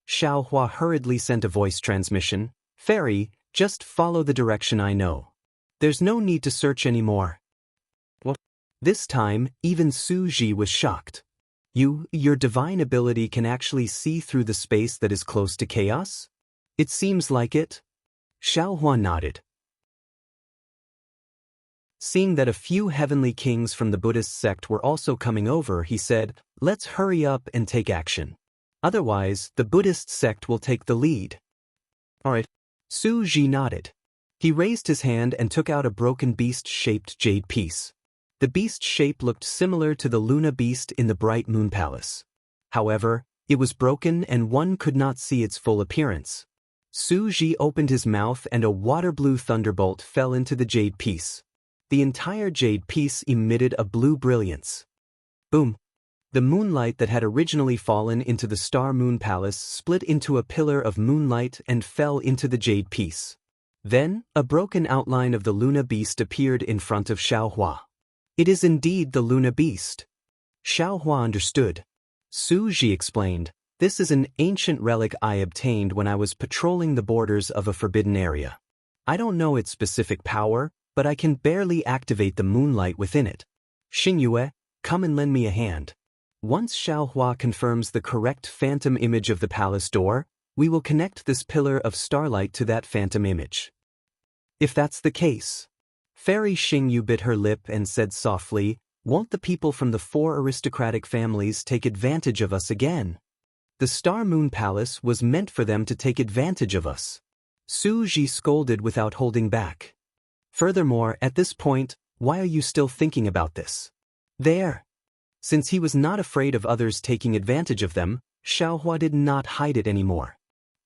Xiaohua hurriedly sent a voice transmission, "Fairy, just follow the direction I know. There's no need to search anymore." What? This time, even Su Ji was shocked. Your divine ability can actually see through the space that is close to chaos?" "It seems like it." Xiaohua nodded. Seeing that a few heavenly kings from the Buddhist sect were also coming over, he said, "Let's hurry up and take action. Otherwise, the Buddhist sect will take the lead." "All right." Su Ji nodded. He raised his hand and took out a broken beast-shaped jade piece. The beast shape looked similar to the Luna beast in the Bright Moon Palace. However, it was broken and one could not see its full appearance. Su Ji opened his mouth and a water-blue thunderbolt fell into the jade piece. The entire jade piece emitted a blue brilliance. Boom! The moonlight that had originally fallen into the Star Moon Palace split into a pillar of moonlight and fell into the jade piece. Then, a broken outline of the Luna beast appeared in front of Xiaohua. "It is indeed the Luna beast." Xiaohua understood. Su Ji explained, This is an ancient relic I obtained when I was patrolling the borders of a forbidden area. I don't know its specific power, but I can barely activate the moonlight within it. Xingyue, come and lend me a hand. Once Xiaohua confirms the correct phantom image of the palace door, we will connect this pillar of starlight to that phantom image. If that's the case. Fairy Xingyu bit her lip and said softly, won't the people from the 4 aristocratic families take advantage of us again? The Star Moon Palace was meant for them to take advantage of us. Su Ji scolded without holding back. Furthermore, at this point, why are you still thinking about this? There. Since he was not afraid of others taking advantage of them, Xiaohua did not hide it anymore.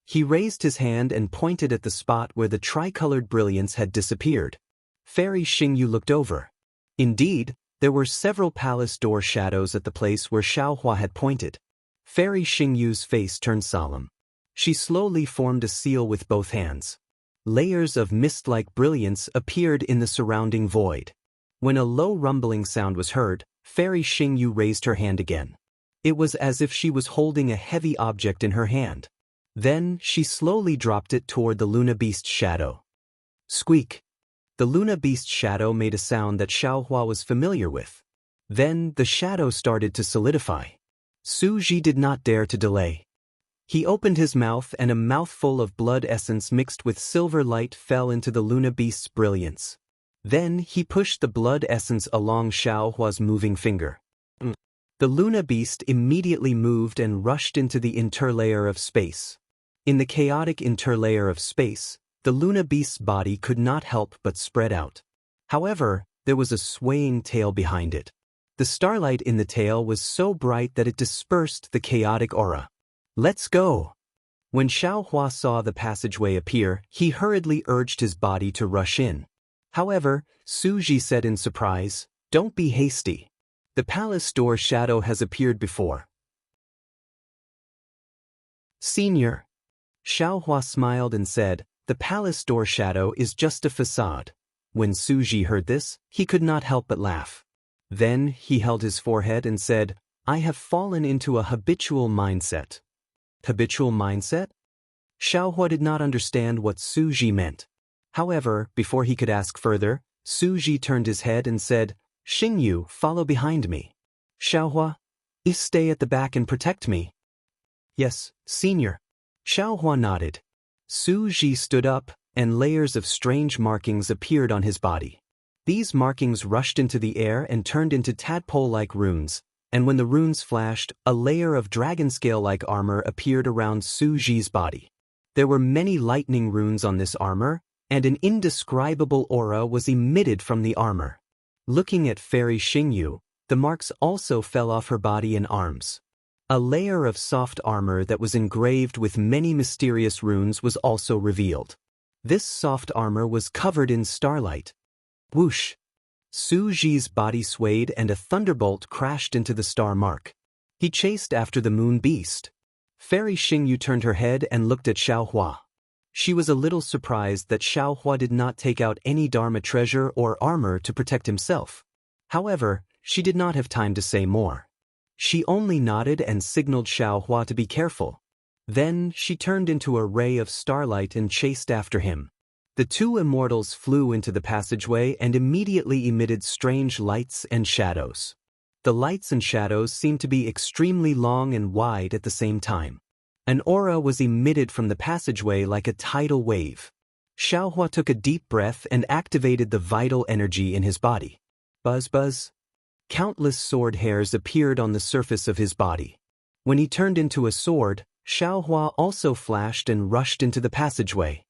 He raised his hand and pointed at the spot where the tricolored brilliance had disappeared. Fairy Xingyu looked over. Indeed, there were several palace door shadows at the place where Xiaohua had pointed. Fairy Xingyu's face turned solemn. She slowly formed a seal with both hands. Layers of mist-like brilliance appeared in the surrounding void. When a low rumbling sound was heard, Fairy Xingyu raised her hand again. It was as if she was holding a heavy object in her hand. Then, she slowly dropped it toward the Luna Beast's shadow. Squeak. The Luna Beast's shadow made a sound that Xiaohua was familiar with. Then, the shadow started to solidify. Su Ji did not dare to delay. He opened his mouth and a mouthful of blood essence mixed with silver light fell into the Luna Beast's brilliance. Then, he pushed the blood essence along Xiaohua's moving finger. The Luna Beast immediately moved and rushed into the interlayer of space. In the chaotic interlayer of space, the Luna Beast's body could not help but spread out. However, there was a swaying tail behind it. The starlight in the tail was so bright that it dispersed the chaotic aura. Let's go! When Xiaohua saw the passageway appear, he hurriedly urged his body to rush in. However, Su Ji said in surprise, don't be hasty. The palace door shadow has appeared before. Senior. Xiaohua smiled and said, the palace door shadow is just a facade. When Su Ji heard this, he could not help but laugh. Then, he held his forehead and said, I have fallen into a habitual mindset. Habitual mindset? Xiaohua did not understand what Su Ji meant. However, before he could ask further, Su Ji turned his head and said, Xingyu, follow behind me. Xiaohua, stay at the back and protect me. Yes, senior. Xiaohua nodded. Su Ji stood up, and layers of strange markings appeared on his body. These markings rushed into the air and turned into tadpole-like runes, and when the runes flashed, a layer of dragon scale-like armor appeared around Su Ji's body. There were many lightning runes on this armor, and an indescribable aura was emitted from the armor. Looking at Fairy Xingyu, the marks also fell off her body and arms. A layer of soft armor that was engraved with many mysterious runes was also revealed. This soft armor was covered in starlight. Whoosh! Su Ji's body swayed and a thunderbolt crashed into the star mark. He chased after the moon beast. Fairy Xingyu turned her head and looked at Xiaohua. She was a little surprised that Xiaohua did not take out any Dharma treasure or armor to protect himself. However, she did not have time to say more. She only nodded and signaled Xiaohua to be careful. Then, she turned into a ray of starlight and chased after him. The two immortals flew into the passageway and immediately emitted strange lights and shadows. The lights and shadows seemed to be extremely long and wide at the same time. An aura was emitted from the passageway like a tidal wave. Xiaohua took a deep breath and activated the vital energy in his body. Buzz buzz. Countless sword hairs appeared on the surface of his body. When he turned into a sword, Xiaohua also flashed and rushed into the passageway.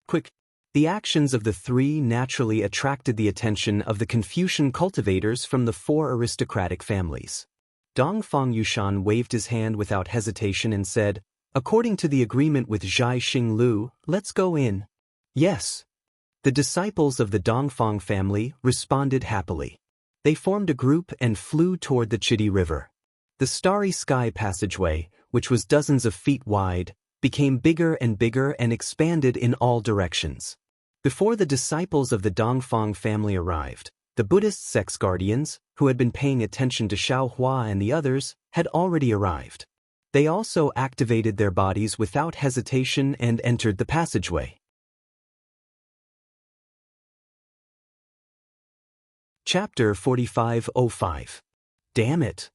Quick! The actions of the three naturally attracted the attention of the Confucian cultivators from the 4 aristocratic families. Dongfang Yushan waved his hand without hesitation and said, according to the agreement with Zhai Xinglu, let's go in. Yes. The disciples of the Dongfang family responded happily. They formed a group and flew toward the Chidi River. The starry sky passageway, which was dozens of feet wide, became bigger and expanded in all directions. Before the disciples of the Dongfang family arrived, the Buddhist sex guardians, who had been paying attention to Xiaohua and the others, had already arrived. They also activated their bodies without hesitation and entered the passageway. Chapter 4505. Damn it!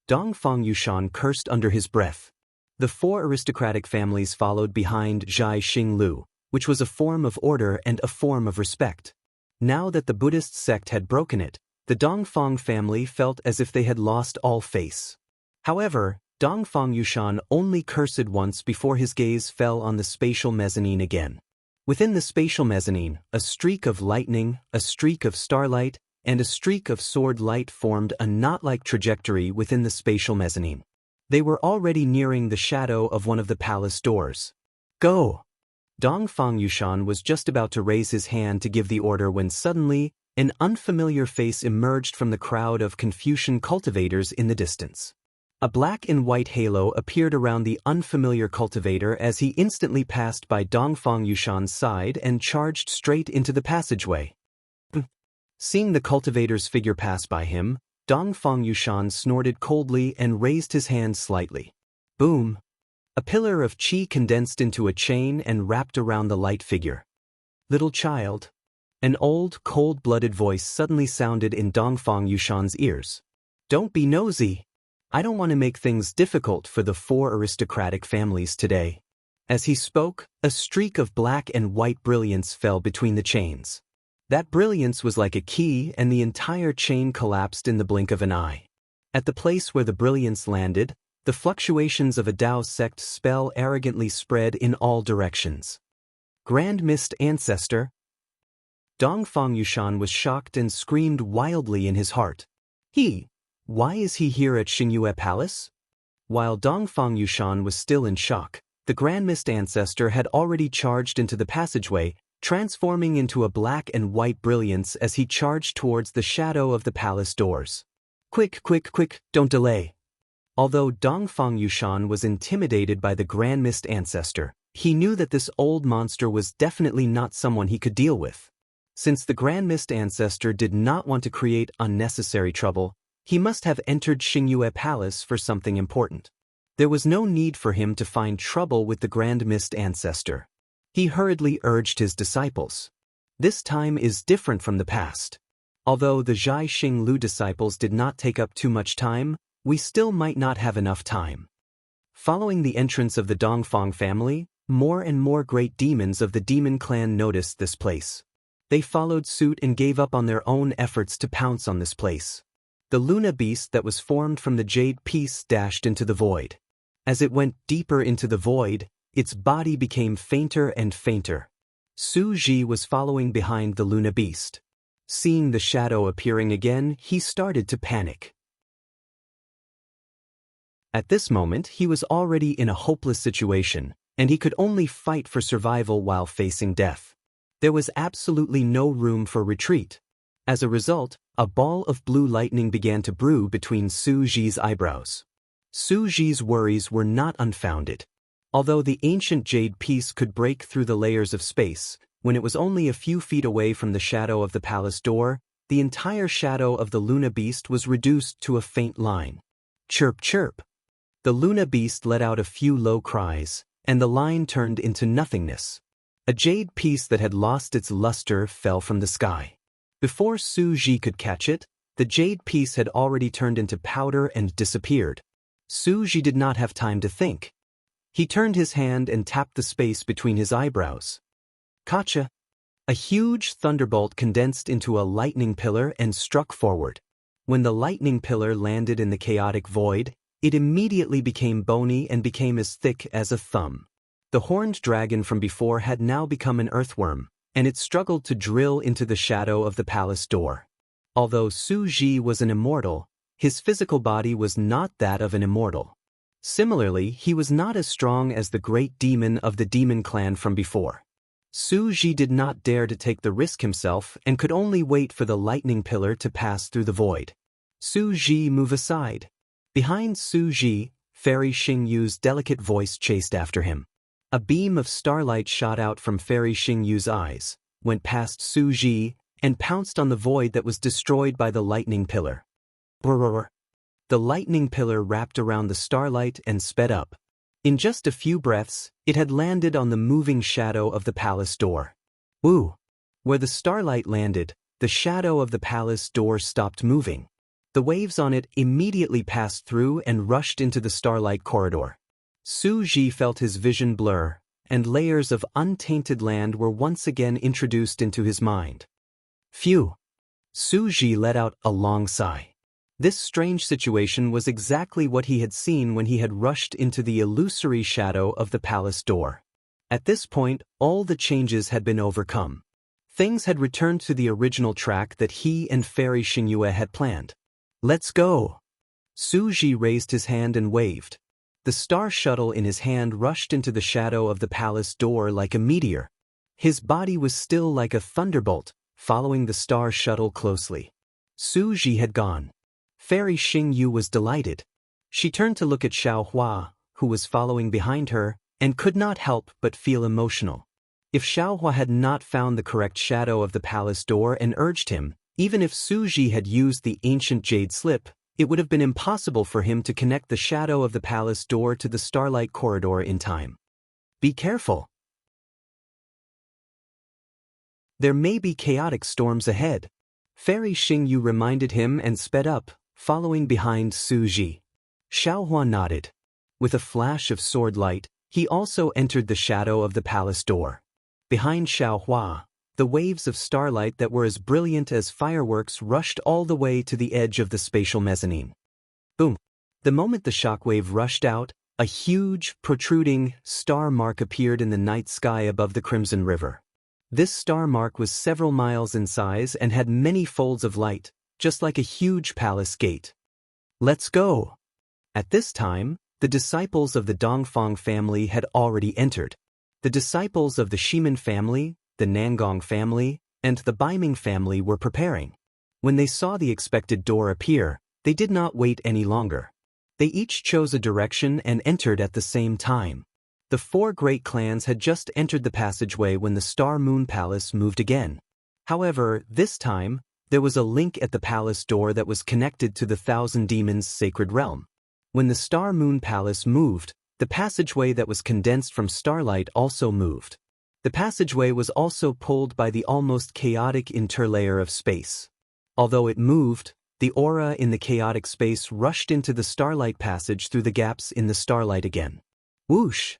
Dongfang Yushan cursed under his breath. The four aristocratic families followed behind Zhai Xinglu, which was a form of order and a form of respect. Now that the Buddhist sect had broken it, the Dongfang family felt as if they had lost all face. However, Dongfang Yushan only cursed once before his gaze fell on the spatial mezzanine again. Within the spatial mezzanine, a streak of lightning, a streak of starlight, and a streak of sword light formed a knot-like trajectory within the spatial mezzanine. They were already nearing the shadow of one of the palace doors. Go! Dongfang Yushan was just about to raise his hand to give the order when suddenly, an unfamiliar face emerged from the crowd of Confucian cultivators in the distance. A black and white halo appeared around the unfamiliar cultivator as he instantly passed by Dongfang Yushan's side and charged straight into the passageway. Seeing the cultivator's figure pass by him, Dongfang Yushan snorted coldly and raised his hand slightly. Boom! A pillar of qi condensed into a chain and wrapped around the light figure. Little child. An old, cold-blooded voice suddenly sounded in Dongfang Yushan's ears. Don't be nosy. I don't want to make things difficult for the four aristocratic families today. As he spoke, a streak of black and white brilliance fell between the chains. That brilliance was like a key, and the entire chain collapsed in the blink of an eye. At the place where the brilliance landed, the fluctuations of a Daoist sect spell arrogantly spread in all directions. Grand Mist Ancestor. Dongfang Yushan was shocked and screamed wildly in his heart. Why is he here at Xingyue Palace? While Dongfang Yushan was still in shock, the Grand Mist Ancestor had already charged into the passageway, transforming into a black and white brilliance as he charged towards the shadow of the palace doors. Quick, quick, quick, don't delay. Although Dongfang Yushan was intimidated by the Grand Mist Ancestor, he knew that this old monster was definitely not someone he could deal with. Since the Grand Mist Ancestor did not want to create unnecessary trouble, he must have entered Xingyue Palace for something important. There was no need for him to find trouble with the Grand Mist Ancestor. He hurriedly urged his disciples. This time is different from the past. Although the Zhai Xinglu disciples did not take up too much time, we still might not have enough time. Following the entrance of the Dongfang family, more and more great demons of the demon clan noticed this place. They followed suit and gave up on their own efforts to pounce on this place. The Luna beast that was formed from the jade piece dashed into the void. As it went deeper into the void, its body became fainter and fainter. Su Ji was following behind the Luna beast. Seeing the shadow appearing again, he started to panic. At this moment, he was already in a hopeless situation, and he could only fight for survival while facing death. There was absolutely no room for retreat. As a result, a ball of blue lightning began to brew between Su Ji's eyebrows. Su Ji's worries were not unfounded. Although the ancient jade piece could break through the layers of space, when it was only a few feet away from the shadow of the palace door, the entire shadow of the Luna beast was reduced to a faint line. Chirp, chirp. The Luna beast let out a few low cries, and the line turned into nothingness. A jade piece that had lost its luster fell from the sky. Before Su Ji could catch it, the jade piece had already turned into powder and disappeared. Su Ji did not have time to think. He turned his hand and tapped the space between his eyebrows. Gotcha! A huge thunderbolt condensed into a lightning pillar and struck forward. When the lightning pillar landed in the chaotic void, it immediately became bony and became as thick as a thumb. The horned dragon from before had now become an earthworm, and it struggled to drill into the shadow of the palace door. Although Su Ji was an immortal, his physical body was not that of an immortal. Similarly, he was not as strong as the great demon of the demon clan from before. Su Ji did not dare to take the risk himself and could only wait for the lightning pillar to pass through the void. Su Ji, move aside. Behind Su Ji, Fairy Xingyu's delicate voice chased after him. A beam of starlight shot out from Fairy Xingyu's eyes, went past Su Ji, and pounced on the void that was destroyed by the lightning pillar. Brrr. The lightning pillar wrapped around the starlight and sped up. In just a few breaths, it had landed on the moving shadow of the palace door. Woo! Where the starlight landed, the shadow of the palace door stopped moving. The waves on it immediately passed through and rushed into the starlight corridor. Su Ji felt his vision blur, and layers of untainted land were once again introduced into his mind. Phew! Su Ji let out a long sigh. This strange situation was exactly what he had seen when he had rushed into the illusory shadow of the palace door. At this point, all the changes had been overcome. Things had returned to the original track that he and Fairy Xingyue had planned. Let's go! Su Ji raised his hand and waved. The star shuttle in his hand rushed into the shadow of the palace door like a meteor. His body was still like a thunderbolt, following the star shuttle closely. Su Ji had gone. Fairy Xingyu was delighted. She turned to look at Xiaohua, who was following behind her, and could not help but feel emotional. If Xiaohua had not found the correct shadow of the palace door and urged him, even if Su Ji had used the ancient jade slip, it would have been impossible for him to connect the shadow of the palace door to the starlight corridor in time. Be careful. There may be chaotic storms ahead. Fairy Xingyu reminded him and sped up, following behind Su Ji. Xiaohua nodded. With a flash of sword light, he also entered the shadow of the palace door. Behind Xiaohua, the waves of starlight that were as brilliant as fireworks rushed all the way to the edge of the spatial mezzanine. Boom! The moment the shockwave rushed out, a huge, protruding star mark appeared in the night sky above the Crimson River. This star mark was several miles in size and had many folds of light, just like a huge palace gate. Let's go! At this time, the disciples of the Dongfang family had already entered. The disciples of the Shimen family, the Nangong family, and the Baiming family were preparing. When they saw the expected door appear, they did not wait any longer. They each chose a direction and entered at the same time. The four great clans had just entered the passageway when the Star Moon Palace moved again. However, this time, there was a link at the palace door that was connected to the Thousand Demons' sacred realm. When the Star Moon Palace moved, the passageway that was condensed from starlight also moved. The passageway was also pulled by the almost chaotic interlayer of space. Although it moved, the aura in the chaotic space rushed into the starlight passage through the gaps in the starlight again. Whoosh!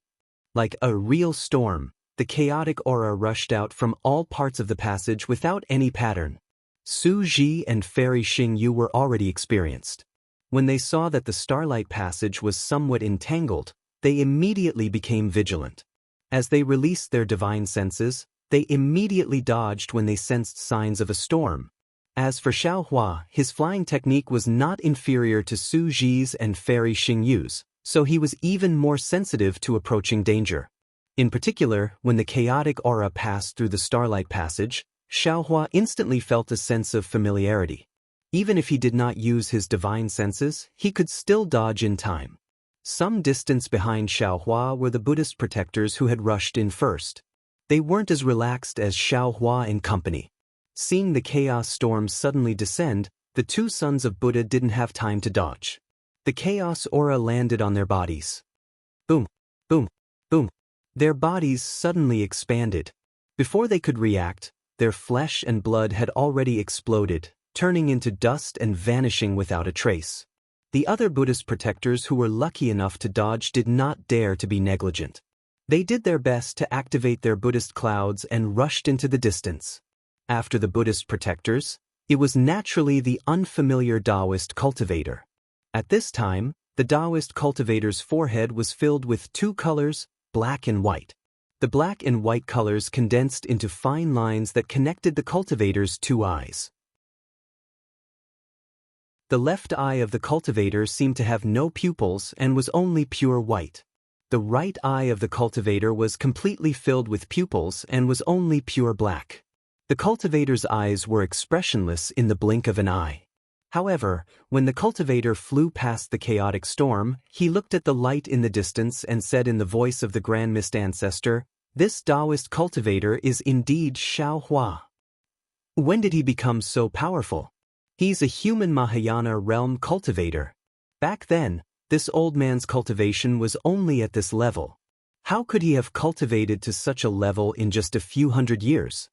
Like a real storm, the chaotic aura rushed out from all parts of the passage without any pattern. Su Ji and Fairy Xingyu were already experienced. When they saw that the starlight passage was somewhat entangled, they immediately became vigilant. As they released their divine senses, they immediately dodged when they sensed signs of a storm. As for Xiaohua, his flying technique was not inferior to Su Ji's and Fairy Xingyu's, so he was even more sensitive to approaching danger. In particular, when the chaotic aura passed through the starlight passage, Xiaohua instantly felt a sense of familiarity. Even if he did not use his divine senses, he could still dodge in time. Some distance behind Xiaohua were the Buddhist protectors who had rushed in first. They weren't as relaxed as Xiaohua and company. Seeing the chaos storm suddenly descend, the two sons of Buddha didn't have time to dodge. The chaos aura landed on their bodies. Boom, boom, boom. Their bodies suddenly expanded. Before they could react, their flesh and blood had already exploded, turning into dust and vanishing without a trace. The other Buddhist protectors who were lucky enough to dodge did not dare to be negligent. They did their best to activate their Buddhist clouds and rushed into the distance. After the Buddhist protectors, it was naturally the unfamiliar Daoist cultivator. At this time, the Daoist cultivator's forehead was filled with two colors, black and white. The black and white colors condensed into fine lines that connected the cultivator's two eyes. The left eye of the cultivator seemed to have no pupils and was only pure white. The right eye of the cultivator was completely filled with pupils and was only pure black. The cultivator's eyes were expressionless in the blink of an eye. However, when the cultivator flew past the chaotic storm, he looked at the light in the distance and said in the voice of the Grand Mist Ancestor, "This Daoist cultivator is indeed Xiaohua. When did he become so powerful? He's a human Mahayana realm cultivator." Back then, this old man's cultivation was only at this level. How could he have cultivated to such a level in just a few hundred years?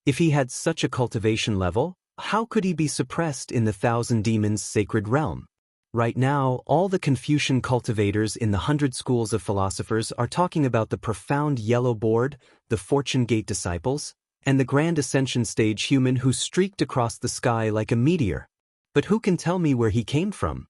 If he had such a cultivation level, how could he be suppressed in the Thousand Demons' sacred realm? Right now, all the Confucian cultivators in the 100 schools of philosophers are talking about the profound yellow board, the Fortune Gate disciples, and the grand ascension stage human who streaked across the sky like a meteor. But who can tell me where he came from?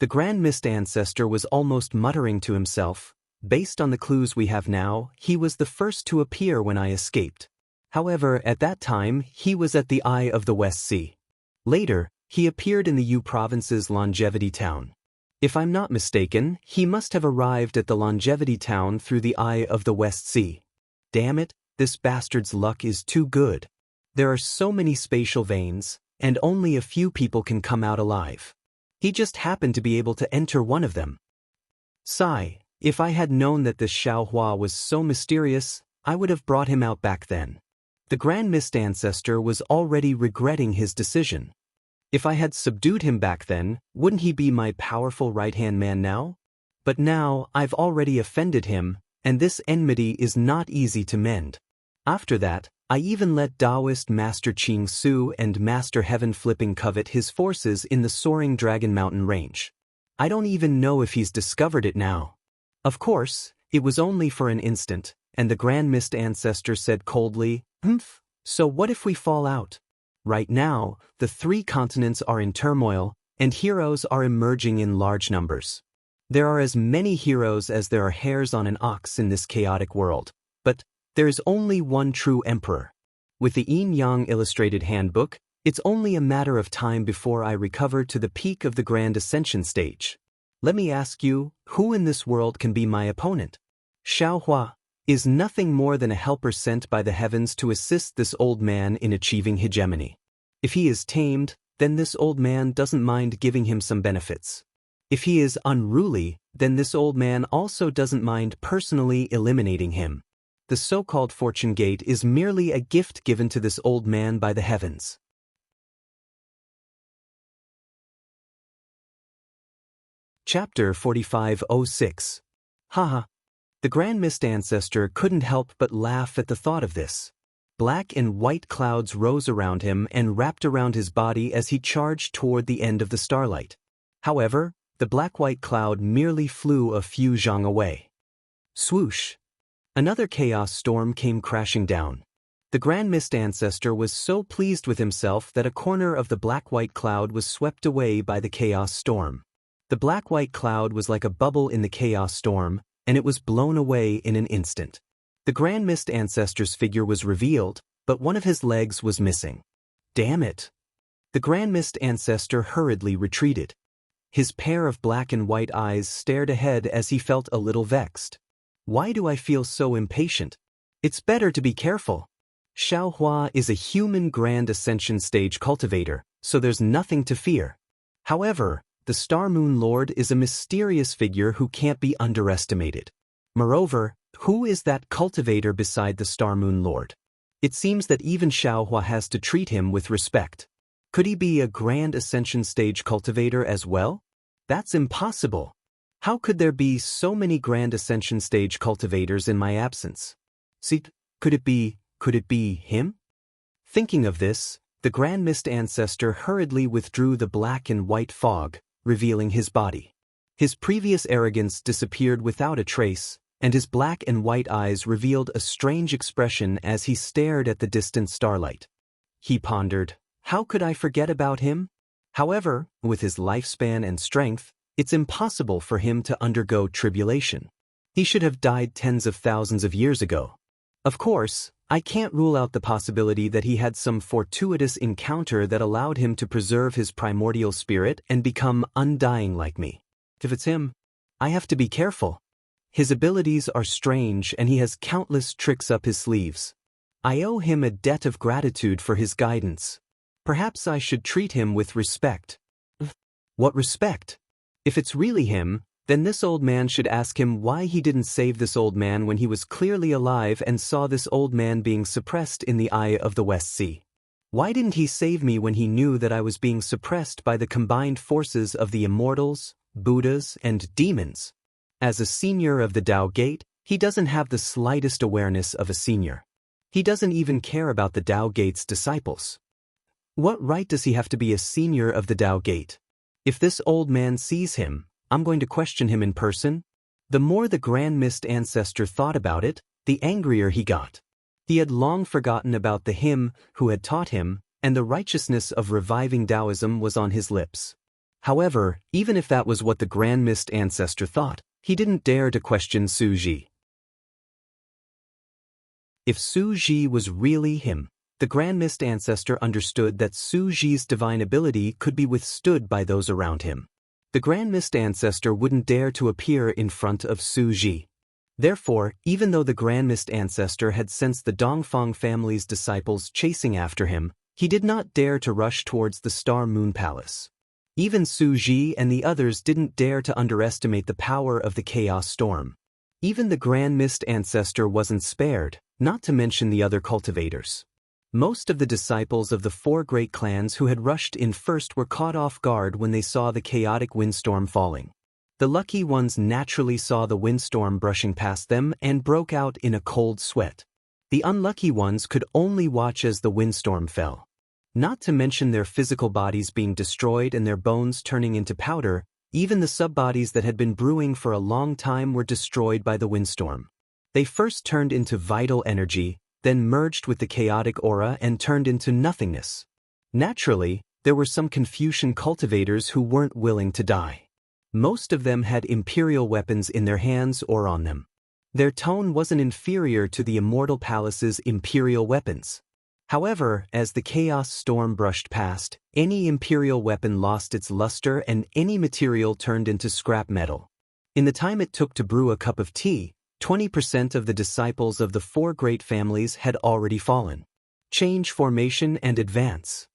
The Grand Mist Ancestor was almost muttering to himself. Based on the clues we have now, he was the first to appear when I escaped. However, at that time, he was at the Eye of the West Sea. Later, he appeared in the Yu Province's Longevity Town. If I'm not mistaken, he must have arrived at the Longevity Town through the Eye of the West Sea. Damn it, this bastard's luck is too good. There are so many spatial veins, and only a few people can come out alive. He just happened to be able to enter one of them. Sigh, if I had known that this Xiaohua was so mysterious, I would have brought him out back then. The Grand Mist Ancestor was already regretting his decision. If I had subdued him back then, wouldn't he be my powerful right-hand man now? But now, I've already offended him, and this enmity is not easy to mend. After that, I even let Daoist Master Qing Su and Master Heaven Flipping covet his forces in the soaring Dragon Mountain range. I don't even know if he's discovered it now. Of course, it was only for an instant, and the Grand Mist Ancestor said coldly, "Humph, so what if we fall out?" Right now, the 3 continents are in turmoil, and heroes are emerging in large numbers. There are as many heroes as there are hairs on an ox in this chaotic world, but there is only one true emperor. With the Yin Yang Illustrated Handbook, it's only a matter of time before I recover to the peak of the Grand Ascension stage. Let me ask you, who in this world can be my opponent? Xiaohua is nothing more than a helper sent by the heavens to assist this old man in achieving hegemony. If he is tamed, then this old man doesn't mind giving him some benefits. If he is unruly, then this old man also doesn't mind personally eliminating him. The so-called Fortune Gate is merely a gift given to this old man by the heavens. Chapter 4506. Haha. The Grand Mist Ancestor couldn't help but laugh at the thought of this. Black and white clouds rose around him and wrapped around his body as he charged toward the end of the starlight. However, the black-white cloud merely flew a few zhang away. Swoosh! Another chaos storm came crashing down. The Grand Mist Ancestor was so pleased with himself that a corner of the black-white cloud was swept away by the chaos storm. The black-white cloud was like a bubble in the chaos storm, and it was blown away in an instant. The Grand Mist Ancestor's figure was revealed, but one of his legs was missing. Damn it! The Grand Mist Ancestor hurriedly retreated. His pair of black and white eyes stared ahead as he felt a little vexed. Why do I feel so impatient? It's better to be careful. Xiaohua is a human Grand Ascension stage cultivator, so there's nothing to fear. However, the Star Moon Lord is a mysterious figure who can't be underestimated. Moreover, who is that cultivator beside the Star Moon Lord? It seems that even Xiaohua has to treat him with respect. Could he be a Grand Ascension stage cultivator as well? That's impossible. How could there be so many Grand Ascension stage cultivators in my absence? See, could it be him? Thinking of this, the Grand Mist Ancestor hurriedly withdrew the black and white fog, revealing his body. His previous arrogance disappeared without a trace, and his black and white eyes revealed a strange expression as he stared at the distant starlight. He pondered, how could I forget about him? However, with his lifespan and strength, it's impossible for him to undergo tribulation. He should have died tens of thousands of years ago. Of course, I can't rule out the possibility that he had some fortuitous encounter that allowed him to preserve his primordial spirit and become undying like me. If it's him, I have to be careful. His abilities are strange and he has countless tricks up his sleeves. I owe him a debt of gratitude for his guidance. Perhaps I should treat him with respect. What respect? If it's really him, then this old man should ask him why he didn't save this old man when he was clearly alive and saw this old man being suppressed in the Eye of the West Sea. Why didn't he save me when he knew that I was being suppressed by the combined forces of the immortals, Buddhas, and demons? As a senior of the Tao Gate, he doesn't have the slightest awareness of a senior. He doesn't even care about the Tao Gate's disciples. What right does he have to be a senior of the Tao Gate? If this old man sees him, I'm going to question him in person. The more the Grand Mist Ancestor thought about it, the angrier he got. He had long forgotten about the him who had taught him, and the righteousness of reviving Taoism was on his lips. However, even if that was what the Grand Mist Ancestor thought, he didn't dare to question Su Ji. If Su Ji was really him, the Grand Mist Ancestor understood that Su Ji's divine ability could be withstood by those around him. The Grand Mist Ancestor wouldn't dare to appear in front of Su Ji. Therefore, even though the Grand Mist Ancestor had sensed the Dongfang family's disciples chasing after him, he did not dare to rush towards the Star Moon Palace. Even Su Ji and the others didn't dare to underestimate the power of the Chaos Storm. Even the Grand Mist Ancestor wasn't spared, not to mention the other cultivators. Most of the disciples of the four great clans who had rushed in first were caught off guard when they saw the chaotic windstorm falling. The lucky ones naturally saw the windstorm brushing past them and broke out in a cold sweat. The unlucky ones could only watch as the windstorm fell. Not to mention their physical bodies being destroyed and their bones turning into powder, even the subbodies that had been brewing for a long time were destroyed by the windstorm. They first turned into vital energy, then merged with the chaotic aura and turned into nothingness. Naturally, there were some Confucian cultivators who weren't willing to die. Most of them had imperial weapons in their hands or on them. Their tone wasn't inferior to the Immortal Palace's imperial weapons. However, as the chaos storm brushed past, any imperial weapon lost its luster and any material turned into scrap metal. In the time it took to brew a cup of tea, 20% of the disciples of the four great families had already fallen. Change formation and advance.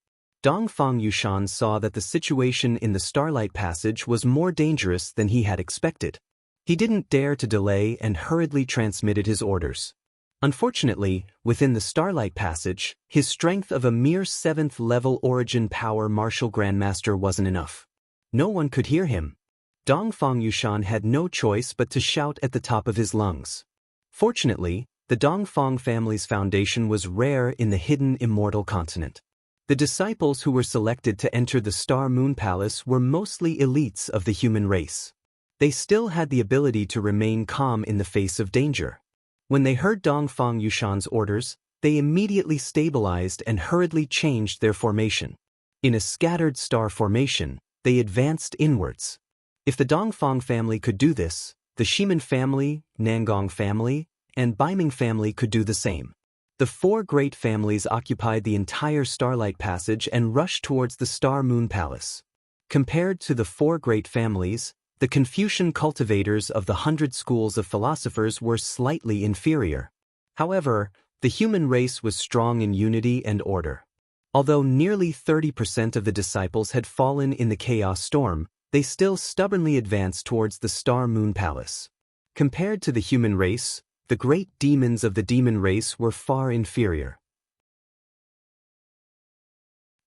Dongfang Yushan saw that the situation in the Starlight Passage was more dangerous than he had expected. He didn't dare to delay and hurriedly transmitted his orders. Unfortunately, within the Starlight Passage, his strength of a mere 7th-level origin power martial grandmaster wasn't enough. No one could hear him. Dongfang Yushan had no choice but to shout at the top of his lungs. Fortunately, the Dongfang family's foundation was rare in the hidden Immortal continent. The disciples who were selected to enter the Star Moon Palace were mostly elites of the human race. They still had the ability to remain calm in the face of danger. When they heard Dongfang Yushan's orders, they immediately stabilized and hurriedly changed their formation. In a scattered star formation, they advanced inwards. If the Dongfang family could do this, the Shimin family, Nangong family, and Baiming family could do the same. The four great families occupied the entire Starlight Passage and rushed towards the Star Moon Palace. Compared to the four great families, the Confucian cultivators of the 100 schools of philosophers were slightly inferior. However, the human race was strong in unity and order. Although nearly 30% of the disciples had fallen in the chaos storm, they still stubbornly advanced towards the Star Moon Palace. Compared to the human race, the great demons of the demon race were far inferior.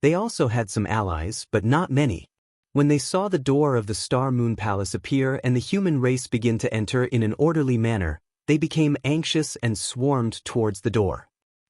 They also had some allies, but not many. When they saw the door of the Star Moon Palace appear and the human race begin to enter in an orderly manner, they became anxious and swarmed towards the door.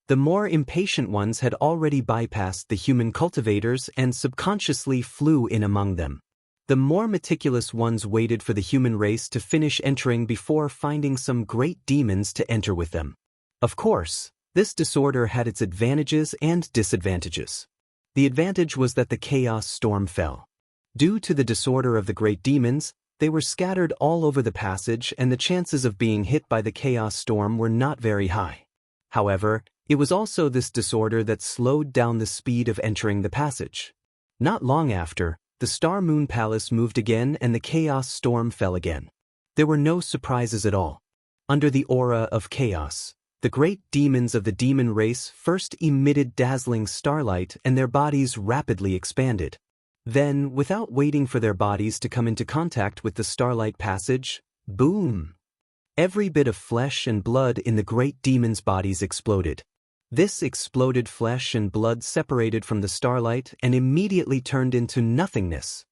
The more impatient ones had already bypassed the human cultivators and subconsciously flew in among them. The more meticulous ones waited for the human race to finish entering before finding some great demons to enter with them. Of course, this disorder had its advantages and disadvantages. The advantage was that the chaos storm fell. Due to the disorder of the great demons, they were scattered all over the passage and the chances of being hit by the chaos storm were not very high. However, it was also this disorder that slowed down the speed of entering the passage. Not long after, the Star Moon Palace moved again and the chaos storm fell again. There were no surprises at all. Under the aura of chaos, the great demons of the demon race first emitted dazzling starlight and their bodies rapidly expanded. Then, without waiting for their bodies to come into contact with the Starlight Passage, boom! Every bit of flesh and blood in the great demons' bodies exploded. This exploded flesh and blood separated from the starlight and immediately turned into nothingness.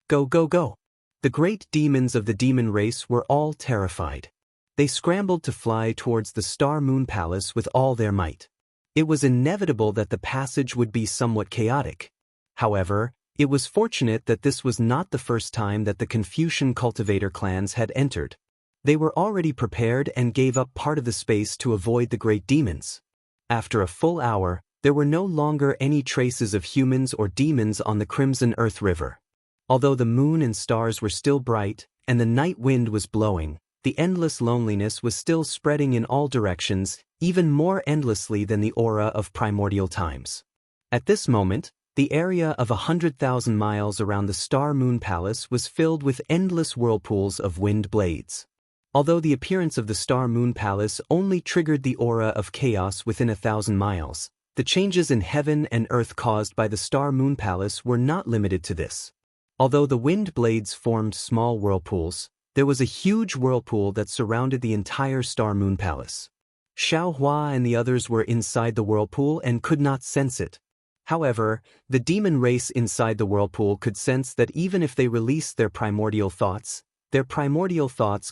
Go, go, go! The great demons of the demon race were all terrified. They scrambled to fly towards the Star Moon Palace with all their might. It was inevitable that the passage would be somewhat chaotic. However, it was fortunate that this was not the first time that the Confucian cultivator clans had entered. They were already prepared and gave up part of the space to avoid the great demons. After a full hour, there were no longer any traces of humans or demons on the Crimson Earth River. Although the moon and stars were still bright, and the night wind was blowing, the endless loneliness was still spreading in all directions, even more endlessly than the aura of primordial times. At this moment, the area of 100,000 miles around the Star Moon Palace was filled with endless whirlpools of wind blades. Although the appearance of the Star Moon Palace only triggered the aura of chaos within 1,000 miles, the changes in heaven and earth caused by the Star Moon Palace were not limited to this. Although the wind blades formed small whirlpools, there was a huge whirlpool that surrounded the entire Star Moon Palace. Xiaohua and the others were inside the whirlpool and could not sense it. However, the demon race inside the whirlpool could sense that even if they released their primordial thoughts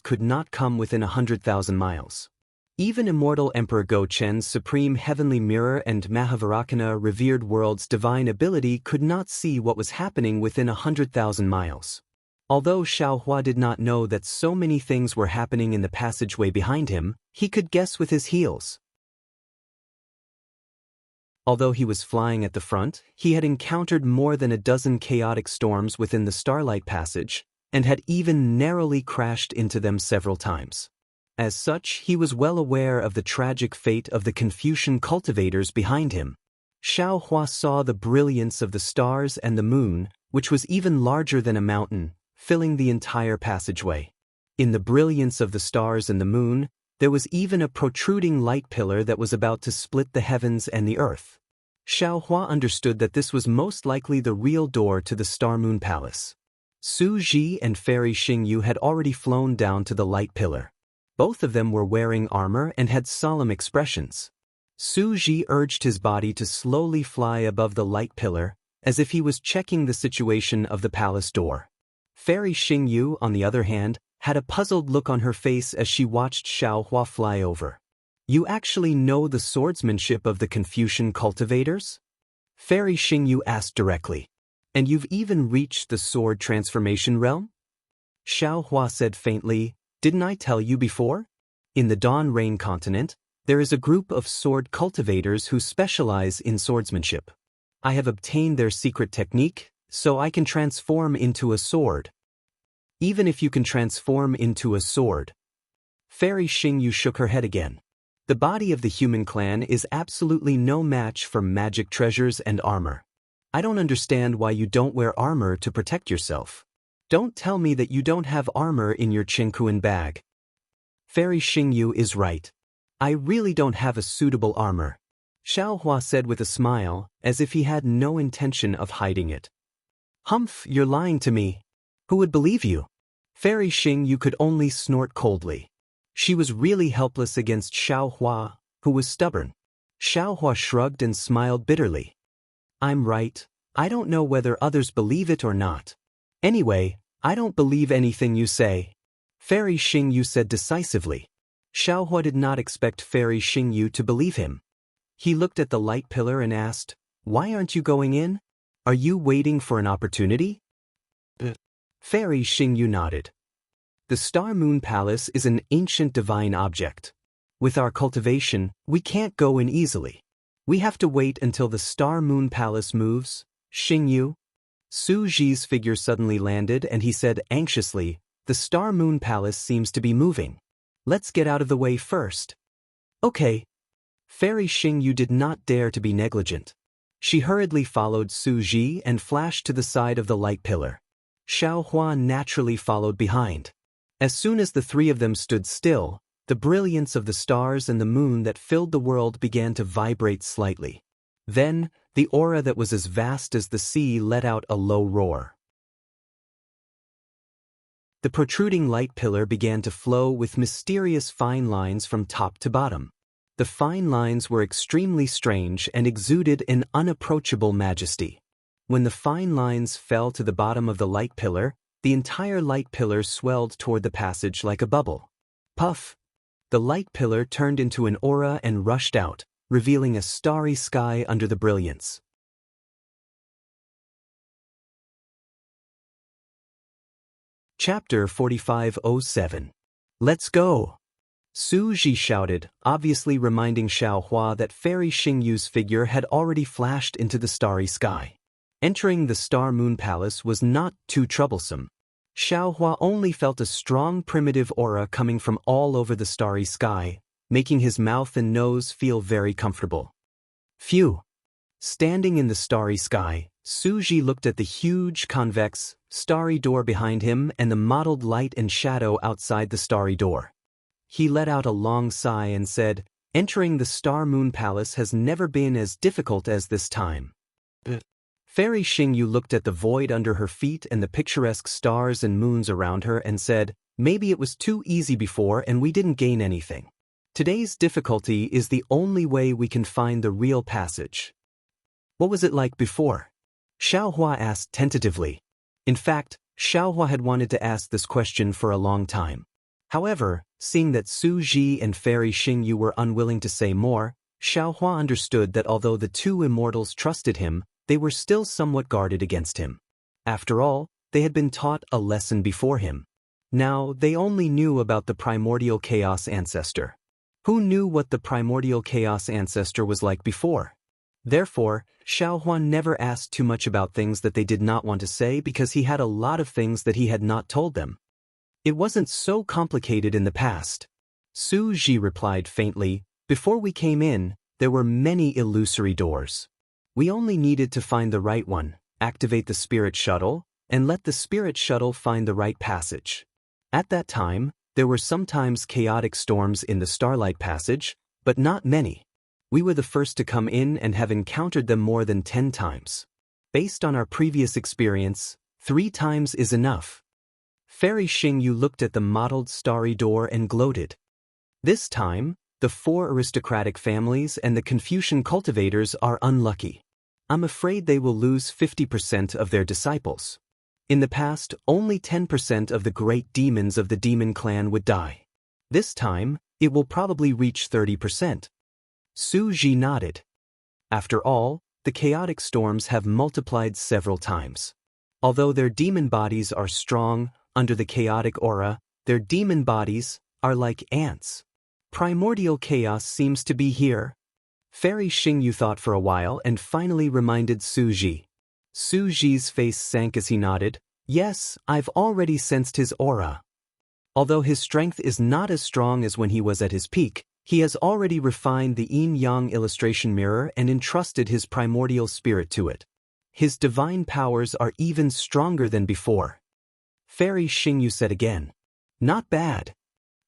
could not come within 100,000 miles. Even immortal Emperor Go Chen's supreme heavenly mirror and Mahavarakana revered world's divine ability could not see what was happening within 100,000 miles. Although Xiaohua did not know that so many things were happening in the passageway behind him, he could guess with his heels. Although he was flying at the front, he had encountered more than a dozen chaotic storms within the Starlight Passage, and had even narrowly crashed into them several times. As such, he was well aware of the tragic fate of the Confucian cultivators behind him. Xiaohua saw the brilliance of the stars and the moon, which was even larger than a mountain, filling the entire passageway. In the brilliance of the stars and the moon, there was even a protruding light pillar that was about to split the heavens and the earth. Xiaohua understood that this was most likely the real door to the Star Moon Palace. Su Ji and Fairy Xingyu had already flown down to the light pillar. Both of them were wearing armor and had solemn expressions. Su Ji urged his body to slowly fly above the light pillar, as if he was checking the situation of the palace door. Fairy Xingyu, on the other hand, had a puzzled look on her face as she watched Xiaohua fly over. You actually know the swordsmanship of the Confucian cultivators? Fairy Xingyu asked directly. And you've even reached the sword transformation realm? Xiaohua said faintly, didn't I tell you before? In the Dawn Rain continent, there is a group of sword cultivators who specialize in swordsmanship. I have obtained their secret technique, so I can transform into a sword. Even if you can transform into a sword. Fairy Xingyu shook her head again. The body of the human clan is absolutely no match for magic treasures and armor. I don't understand why you don't wear armor to protect yourself. Don't tell me that you don't have armor in your Qingkuan bag. Fairy Xingyu is right. I really don't have a suitable armor. Xiaohua said with a smile, as if he had no intention of hiding it. Humph, you're lying to me. Who would believe you? Fairy Xingyu could only snort coldly. She was really helpless against Xiaohua, who was stubborn. Xiaohua shrugged and smiled bitterly. I'm right. I don't know whether others believe it or not. Anyway, I don't believe anything you say. Fairy Xingyu said decisively. Xiaohua did not expect Fairy Xingyu to believe him. He looked at the light pillar and asked, why aren't you going in? Are you waiting for an opportunity? Fairy Xingyu nodded. The Star Moon Palace is an ancient divine object. With our cultivation, we can't go in easily. We have to wait until the Star Moon Palace moves. Xingyu. Su Ji's figure suddenly landed and he said anxiously, the Star Moon Palace seems to be moving. Let's get out of the way first. Okay. Fairy Xingyu did not dare to be negligent. She hurriedly followed Su Ji and flashed to the side of the light pillar. Xiaohua naturally followed behind. As soon as the three of them stood still, the brilliance of the stars and the moon that filled the world began to vibrate slightly. Then, the aura that was as vast as the sea let out a low roar. The protruding light pillar began to flow with mysterious fine lines from top to bottom. The fine lines were extremely strange and exuded an unapproachable majesty. When the fine lines fell to the bottom of the light pillar, the entire light pillar swelled toward the passage like a bubble. Puff! The light pillar turned into an aura and rushed out, revealing a starry sky under the brilliance. Chapter 4507. Let's go! Su Ji shouted, obviously reminding Xiaohua that Fairy Xingyu's figure had already flashed into the starry sky. Entering the Star Moon Palace was not too troublesome. Xiaohua only felt a strong primitive aura coming from all over the starry sky, making his mouth and nose feel very comfortable. Phew! Standing in the starry sky, Su Ji looked at the huge, convex, starry door behind him and the mottled light and shadow outside the starry door. He let out a long sigh and said, "Entering the Star Moon Palace has never been as difficult as this time." Fairy Xingyu looked at the void under her feet and the picturesque stars and moons around her and said, "Maybe it was too easy before and we didn't gain anything. Today's difficulty is the only way we can find the real passage." "What was it like before?" Xiaohua asked tentatively. In fact, Xiaohua had wanted to ask this question for a long time. However, seeing that Su Ji and Fairy Xingyu were unwilling to say more, Xiaohua understood that although the two immortals trusted him, they were still somewhat guarded against him. After all, they had been taught a lesson before him. Now, they only knew about the primordial chaos ancestor. Who knew what the primordial chaos ancestor was like before? Therefore, Xiaohua never asked too much about things that they did not want to say because he had a lot of things that he had not told them. It wasn't so complicated in the past. Su Ji replied faintly, "Before we came in, there were many illusory doors. We only needed to find the right one, activate the spirit shuttle, and let the spirit shuttle find the right passage. At that time, there were sometimes chaotic storms in the Starlight Passage, but not many. We were the first to come in and have encountered them more than 10 times. Based on our previous experience, 3 times is enough." Fairy Xingyu looked at the mottled starry door and gloated. "This time, the 4 aristocratic families and the Confucian cultivators are unlucky. I'm afraid they will lose 50% of their disciples. In the past, only 10% of the great demons of the demon clan would die. This time, it will probably reach 30%. Su Ji nodded. After all, the chaotic storms have multiplied several times. Although their demon bodies are strong, under the chaotic aura, their demon bodies are like ants. Primordial chaos seems to be here." Fairy Xingyu thought for a while and finally reminded Su Ji. Su Ji's face sank as he nodded. "Yes, I've already sensed his aura. Although his strength is not as strong as when he was at his peak, he has already refined the yin-yang illustration mirror and entrusted his primordial spirit to it. His divine powers are even stronger than before." Fairy Xingyu said again. "Not bad."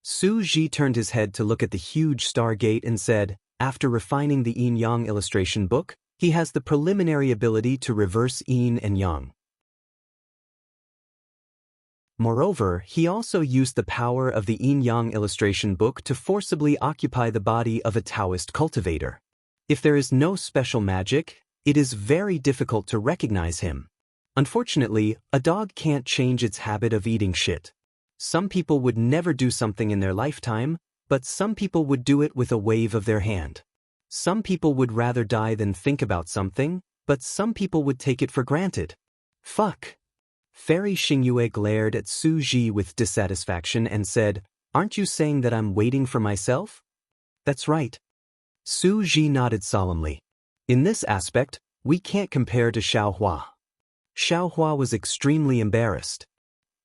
Su Ji turned his head to look at the huge stargate and said, "After refining the yin-yang illustration book, he has the preliminary ability to reverse yin and yang. Moreover, he also used the power of the yin-yang illustration book to forcibly occupy the body of a Daoist cultivator. If there is no special magic, it is very difficult to recognize him. Unfortunately, a dog can't change its habit of eating shit. Some people would never do something in their lifetime, but some people would do it with a wave of their hand. Some people would rather die than think about something, but some people would take it for granted. Fuck. Fairy Xingyue glared at Su Ji with dissatisfaction and said, "Aren't you saying that I'm waiting for myself?" "That's right." Su Ji nodded solemnly. "In this aspect, we can't compare to Xiaohua." Xiaohua was extremely embarrassed.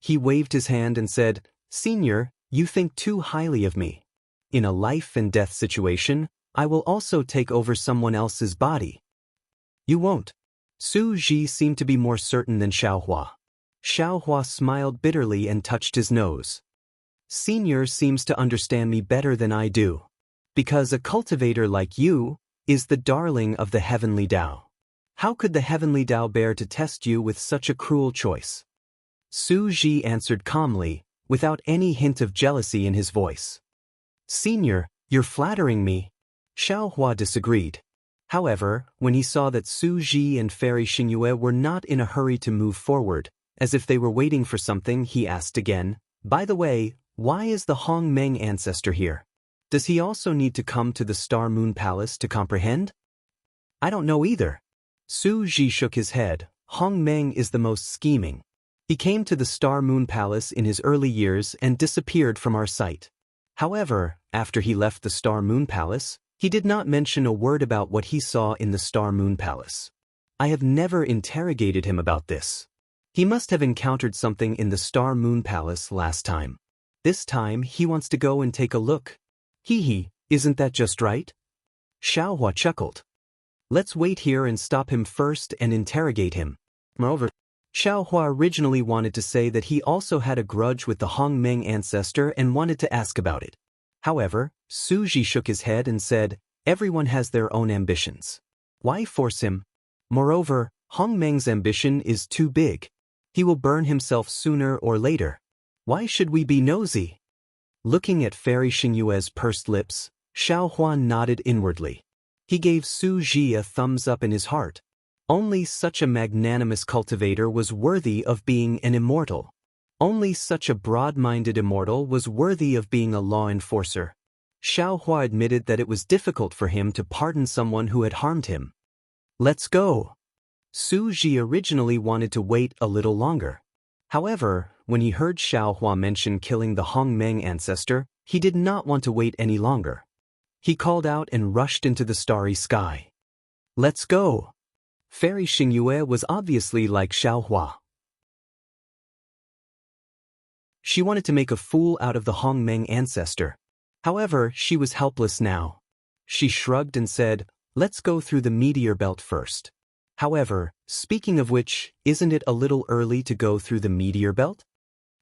He waved his hand and said, "Senior, you think too highly of me. In a life and death situation, I will also take over someone else's body." "You won't." Su Ji seemed to be more certain than Xiaohua. Xiaohua smiled bitterly and touched his nose. "Senior seems to understand me better than I do. Because a cultivator like you is the darling of the heavenly Tao. How could the heavenly Tao bear to test you with such a cruel choice?" Su Ji answered calmly, without any hint of jealousy in his voice. "Senior, you're flattering me. Xiaohua disagreed. However, when he saw that Su Ji and Fairy Xingyue were not in a hurry to move forward, as if they were waiting for something, he asked again, "By the way, why is the Hong Meng ancestor here? Does he also need to come to the Star Moon Palace to comprehend?" "I don't know either." Su Ji shook his head. "Hong Meng is the most scheming. He came to the Star Moon Palace in his early years and disappeared from our sight. However, after he left the Star Moon Palace, he did not mention a word about what he saw in the Star Moon Palace. I have never interrogated him about this. He must have encountered something in the Star Moon Palace last time. This time he wants to go and take a look. Hee, isn't that just right?" Xiaohua chuckled. "Let's wait here and stop him first and interrogate him." Moreover, Xiaohua originally wanted to say that he also had a grudge with the Hong Meng ancestor and wanted to ask about it. However, Su Ji shook his head and said, "Everyone has their own ambitions. Why force him? Moreover, Hong Meng's ambition is too big. He will burn himself sooner or later. Why should we be nosy?" Looking at Fairy Xingyue's pursed lips, Xiaohua nodded inwardly. He gave Su Ji a thumbs up in his heart. Only such a magnanimous cultivator was worthy of being an immortal. Only such a broad-minded immortal was worthy of being a law enforcer. Xiaohua admitted that it was difficult for him to pardon someone who had harmed him. "Let's go." Su Ji originally wanted to wait a little longer. However, when he heard Xiaohua mention killing the Hong Meng ancestor, he did not want to wait any longer. He called out and rushed into the starry sky. "Let's go." Fairy Xingyue was obviously like Xiaohua. She wanted to make a fool out of the Hong Meng ancestor. However, she was helpless now. She shrugged and said, "Let's go through the meteor belt first." However, speaking of which, isn't it a little early to go through the meteor belt?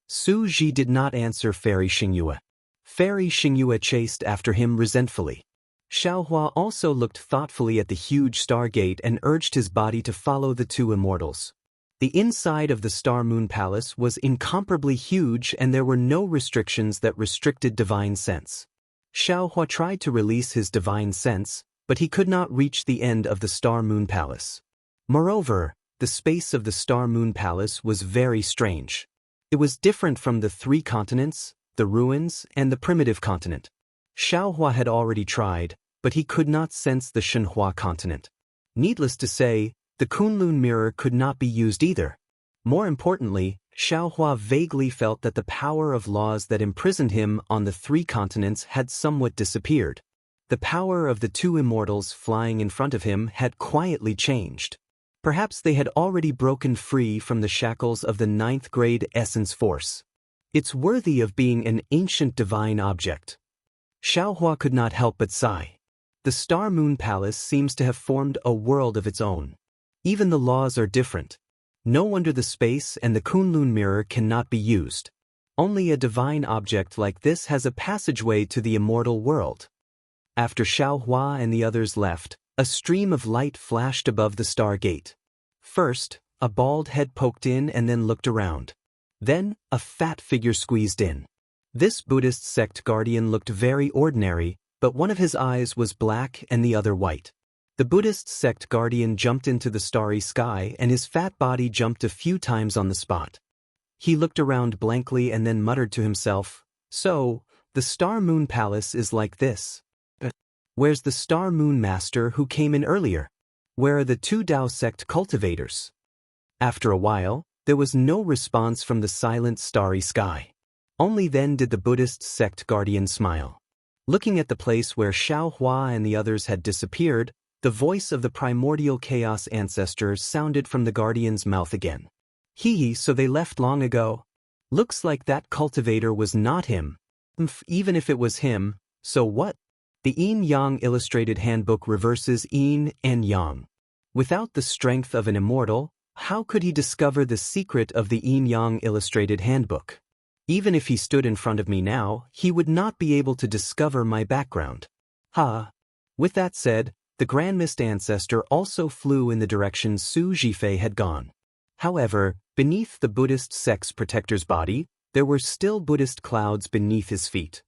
Su Ji did not answer Fairy Xingyue. Fairy Xingyue chased after him resentfully. Xiaohua also looked thoughtfully at the huge stargate and urged his body to follow the two immortals. The inside of the Star Moon Palace was incomparably huge and there were no restrictions that restricted divine sense. Xiaohua tried to release his divine sense, but he could not reach the end of the Star Moon Palace. Moreover, the space of the Star Moon Palace was very strange. It was different from the three continents, the ruins, and the primitive continent. Xiaohua had already tried, but he could not sense the Shenhua continent. Needless to say, the Kunlun mirror could not be used either. More importantly, Xiaohua vaguely felt that the power of laws that imprisoned him on the three continents had somewhat disappeared. The power of the two immortals flying in front of him had quietly changed. Perhaps they had already broken free from the shackles of the ninth grade essence force. It's worthy of being an ancient divine object. Xiaohua could not help but sigh. The Star Moon Palace seems to have formed a world of its own. Even the laws are different. No wonder the space and the Kunlun mirror cannot be used. Only a divine object like this has a passageway to the immortal world. After Xiaohua and the others left, a stream of light flashed above the stargate. First, a bald head poked in and then looked around. Then, a fat figure squeezed in. This Buddhist sect guardian looked very ordinary, but one of his eyes was black and the other white. The Buddhist sect guardian jumped into the starry sky and his fat body jumped a few times on the spot. He looked around blankly and then muttered to himself, "So, the Star Moon Palace is like this. Where's the Star Moon Master who came in earlier? Where are the two Dao sect cultivators?" After a while, there was no response from the silent starry sky. Only then did the Buddhist sect guardian smile. Looking at the place where Xiaohua and the others had disappeared, the voice of the primordial chaos ancestor sounded from the guardian's mouth again. So they left long ago. Looks like that cultivator was not him. Even if it was him, so what? The Yin-Yang Illustrated Handbook reverses Yin and Yang. Without the strength of an immortal, how could he discover the secret of the Yin-Yang Illustrated Handbook? Even if he stood in front of me now, he would not be able to discover my background. With that said, the Grand Mist ancestor also flew in the direction Su Jifei had gone. However, beneath the Buddhist sect's protector's body, there were still Buddhist clouds beneath his feet.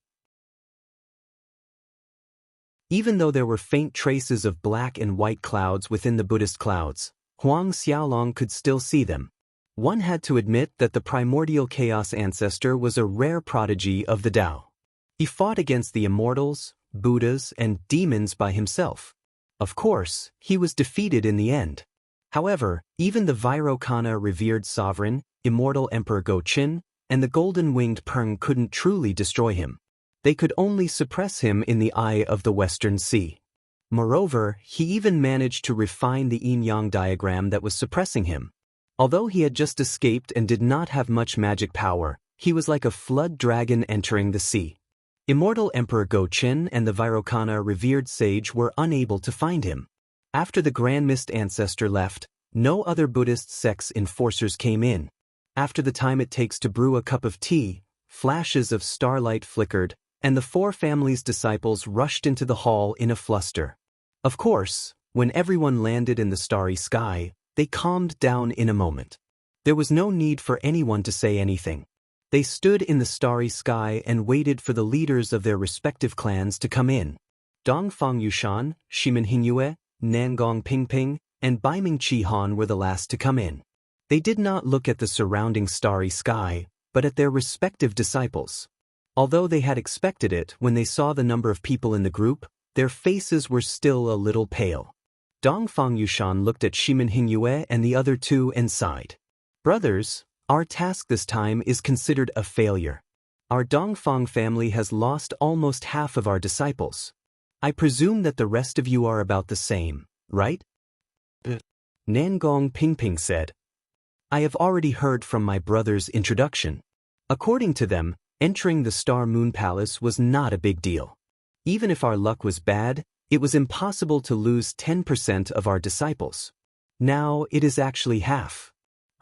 Even though there were faint traces of black and white clouds within the Buddhist clouds, Huang Xiaolong could still see them. One had to admit that the primordial chaos ancestor was a rare prodigy of the Tao. He fought against the immortals, Buddhas, and demons by himself. Of course, he was defeated in the end. However, even the Vairocana revered sovereign, immortal Emperor Go-Chin, and the golden-winged Peng couldn't truly destroy him. They could only suppress him in the eye of the Western Sea. Moreover, he even managed to refine the yin-yang diagram that was suppressing him. Although he had just escaped and did not have much magic power, he was like a flood dragon entering the sea. Immortal Emperor Go-Chin and the Vairocana revered sage were unable to find him. After the Grand Mist ancestor left, no other Buddhist sect's enforcers came in. After the time it takes to brew a cup of tea, flashes of starlight flickered, and the four families' disciples rushed into the hall in a fluster. Of course, when everyone landed in the starry sky, they calmed down in a moment. There was no need for anyone to say anything. They stood in the starry sky and waited for the leaders of their respective clans to come in. Dongfang Yushan, Shimin Hingyue, Nangong Pingping, and Baiming Chihan were the last to come in. They did not look at the surrounding starry sky, but at their respective disciples. Although they had expected it when they saw the number of people in the group, their faces were still a little pale. Dongfang Yushan looked at Shimin Hingyue and the other two and sighed. Brothers, our task this time is considered a failure. Our Dongfang family has lost almost half of our disciples. I presume that the rest of you are about the same, right? Nangong Pingping said. I have already heard from my brother's introduction. According to them, entering the Star Moon Palace was not a big deal. Even if our luck was bad, it was impossible to lose 10% of our disciples. Now it is actually half.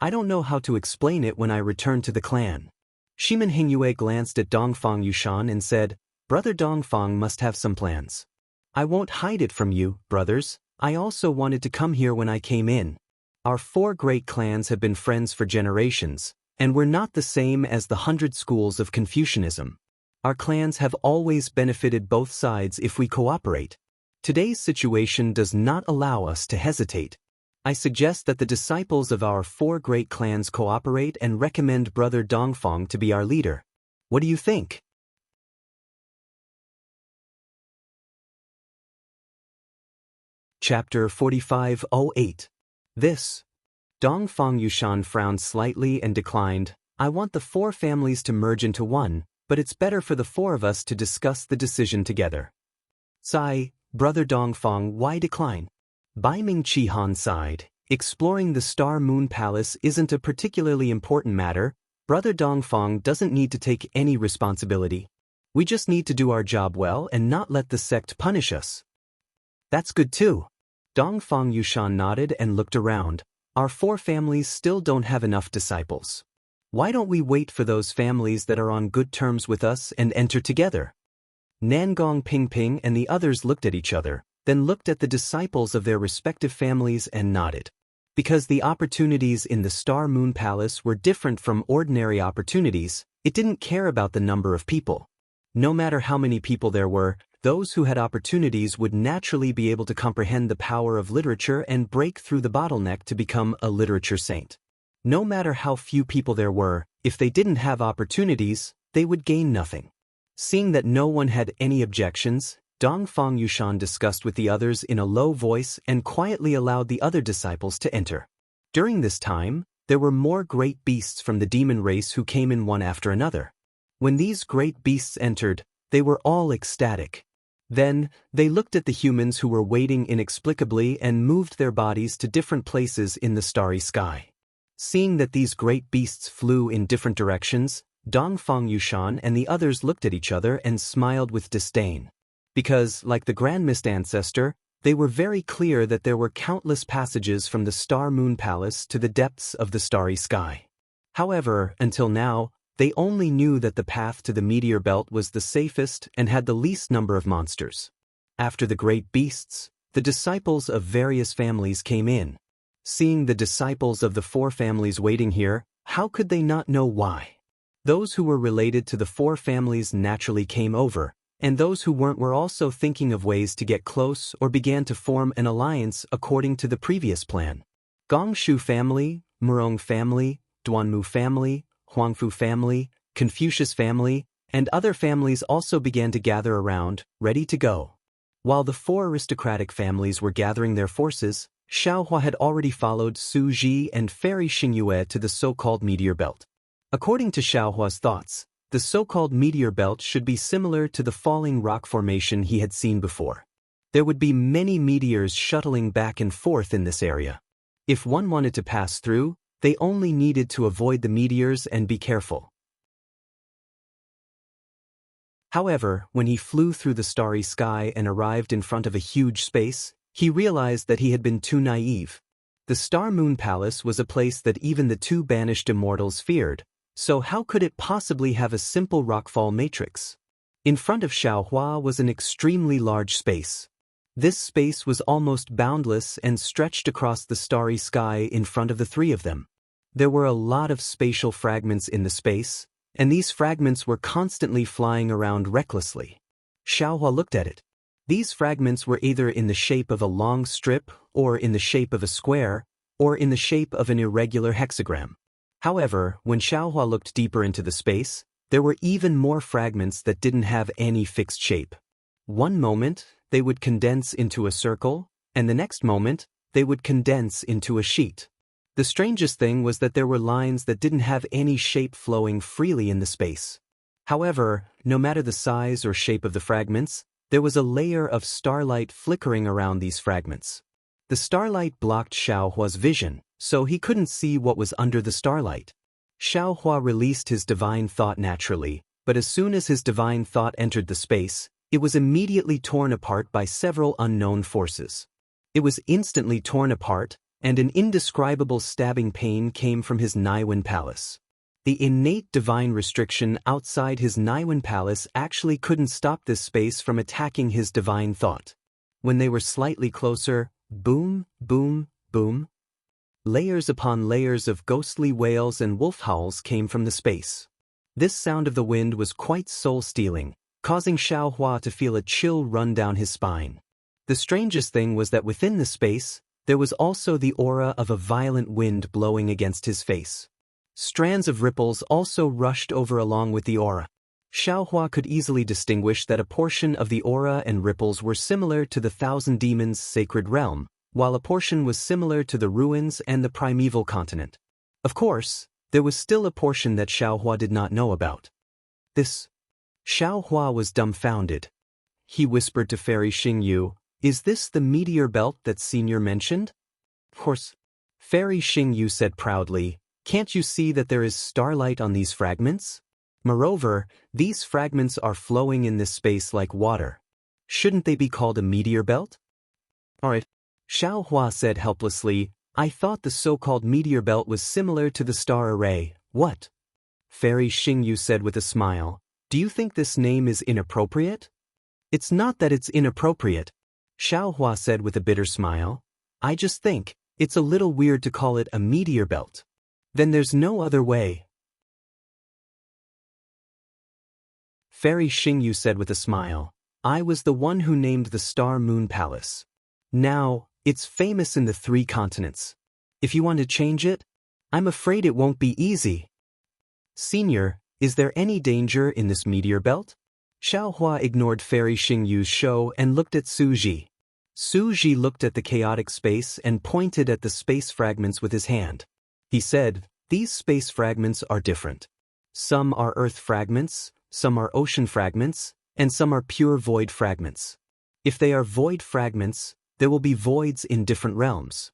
I don't know how to explain it when I return to the clan. Shimin Hingyue glanced at Dongfang Yushan and said, Brother Dongfang must have some plans. I won't hide it from you, brothers. I also wanted to come here when I came in. Our four great clans have been friends for generations, and we're not the same as the 100 schools of Confucianism. Our clans have always benefited both sides if we cooperate. Today's situation does not allow us to hesitate. I suggest that the disciples of our four great clans cooperate and recommend Brother Dongfang to be our leader. What do you think? Chapter 4508. This. Dongfang Yushan frowned slightly and declined. I want the four families to merge into one, but it's better for the four of us to discuss the decision together. Sigh, Brother Dongfang, why decline? Baiming Chihan sighed. Exploring the Star Moon Palace isn't a particularly important matter. Brother Dongfang doesn't need to take any responsibility. We just need to do our job well and not let the sect punish us. That's good too. Dongfang Yushan nodded and looked around. Our four families still don't have enough disciples. Why don't we wait for those families that are on good terms with us and enter together? Nangong Pingping and the others looked at each other, then looked at the disciples of their respective families and nodded. Because the opportunities in the Star Moon Palace were different from ordinary opportunities, it didn't care about the number of people. No matter how many people there were, those who had opportunities would naturally be able to comprehend the power of literature and break through the bottleneck to become a literature saint. No matter how few people there were, if they didn't have opportunities, they would gain nothing. Seeing that no one had any objections, Dongfang Yushan discussed with the others in a low voice and quietly allowed the other disciples to enter. During this time, there were more great beasts from the demon race who came in one after another. When these great beasts entered, they were all ecstatic. Then, they looked at the humans who were waiting inexplicably and moved their bodies to different places in the starry sky. Seeing that these great beasts flew in different directions, Dongfang Yushan and the others looked at each other and smiled with disdain. Because, like the Grand Mist ancestor, they were very clear that there were countless passages from the Star Moon Palace to the depths of the starry sky. However, until now, they only knew that the path to the meteor belt was the safest and had the least number of monsters. After the great beasts, the disciples of various families came in. Seeing the disciples of the four families waiting here, how could they not know why? Those who were related to the four families naturally came over, and those who weren't were also thinking of ways to get close or began to form an alliance according to the previous plan. Gongshu family, Murong family, Duanmu family, Huangfu family, Confucius family, and other families also began to gather around, ready to go. While the four aristocratic families were gathering their forces, Xiaohua had already followed Su Ji and Fairy Xingyue to the so-called meteor belt. According to Xiaohua's thoughts, the so-called meteor belt should be similar to the falling rock formation he had seen before. There would be many meteors shuttling back and forth in this area. If one wanted to pass through, they only needed to avoid the meteors and be careful. However, when he flew through the starry sky and arrived in front of a huge space, he realized that he had been too naive. The Star Moon Palace was a place that even the two banished immortals feared, so how could it possibly have a simple rockfall matrix? In front of Xiaohua was an extremely large space. This space was almost boundless and stretched across the starry sky in front of the three of them. There were a lot of spatial fragments in the space, and these fragments were constantly flying around recklessly. Xiaohua looked at it. These fragments were either in the shape of a long strip, or in the shape of a square, or in the shape of an irregular hexagram. However, when Xiaohua looked deeper into the space, there were even more fragments that didn't have any fixed shape. One moment, they would condense into a circle, and the next moment, they would condense into a sheet. The strangest thing was that there were lines that didn't have any shape flowing freely in the space. However, no matter the size or shape of the fragments, there was a layer of starlight flickering around these fragments. The starlight blocked Xiaohua's vision, so he couldn't see what was under the starlight. Xiaohua released his divine thought naturally, but as soon as his divine thought entered the space, it was immediately torn apart by several unknown forces. It was instantly torn apart, and an indescribable stabbing pain came from his Naiwen palace. The innate divine restriction outside his Naiwen palace actually couldn't stop this space from attacking his divine thought. When they were slightly closer, boom, boom, boom. Layers upon layers of ghostly wails and wolf howls came from the space. This sound of the wind was quite soul-stealing, causing Xiaohua to feel a chill run down his spine. The strangest thing was that within the space, there was also the aura of a violent wind blowing against his face. Strands of ripples also rushed over along with the aura. Xiaohua could easily distinguish that a portion of the aura and ripples were similar to the Thousand Demons' sacred realm, while a portion was similar to the ruins and the primeval continent. Of course, there was still a portion that Xiaohua did not know about. Xiaohua was dumbfounded. He whispered to Fairy Xingyu, "Is this the meteor belt that Senior mentioned?" "Of course." Fairy Xingyu said proudly, "Can't you see that there is starlight on these fragments? Moreover, these fragments are flowing in this space like water. Shouldn't they be called a meteor belt?" "Alright." Xiaohua said helplessly, "I thought the so-called meteor belt was similar to the star array." "What?" Fairy Xingyu said with a smile, "Do you think this name is inappropriate?" "It's not that it's inappropriate," Xiaohua said with a bitter smile. "I just think it's a little weird to call it a meteor belt. Then there's no other way." Fairy Xingyu said with a smile, "I was the one who named the Star Moon Palace. Now, it's famous in the 3 continents. If you want to change it, I'm afraid it won't be easy." "Senior, is there any danger in this meteor belt?" Xiaohua ignored Fairy Xingyu's show and looked at Su Ji. Su Ji looked at the chaotic space and pointed at the space fragments with his hand. He said, "These space fragments are different. Some are earth fragments, some are ocean fragments, and some are pure void fragments. If they are void fragments, there will be voids in different realms.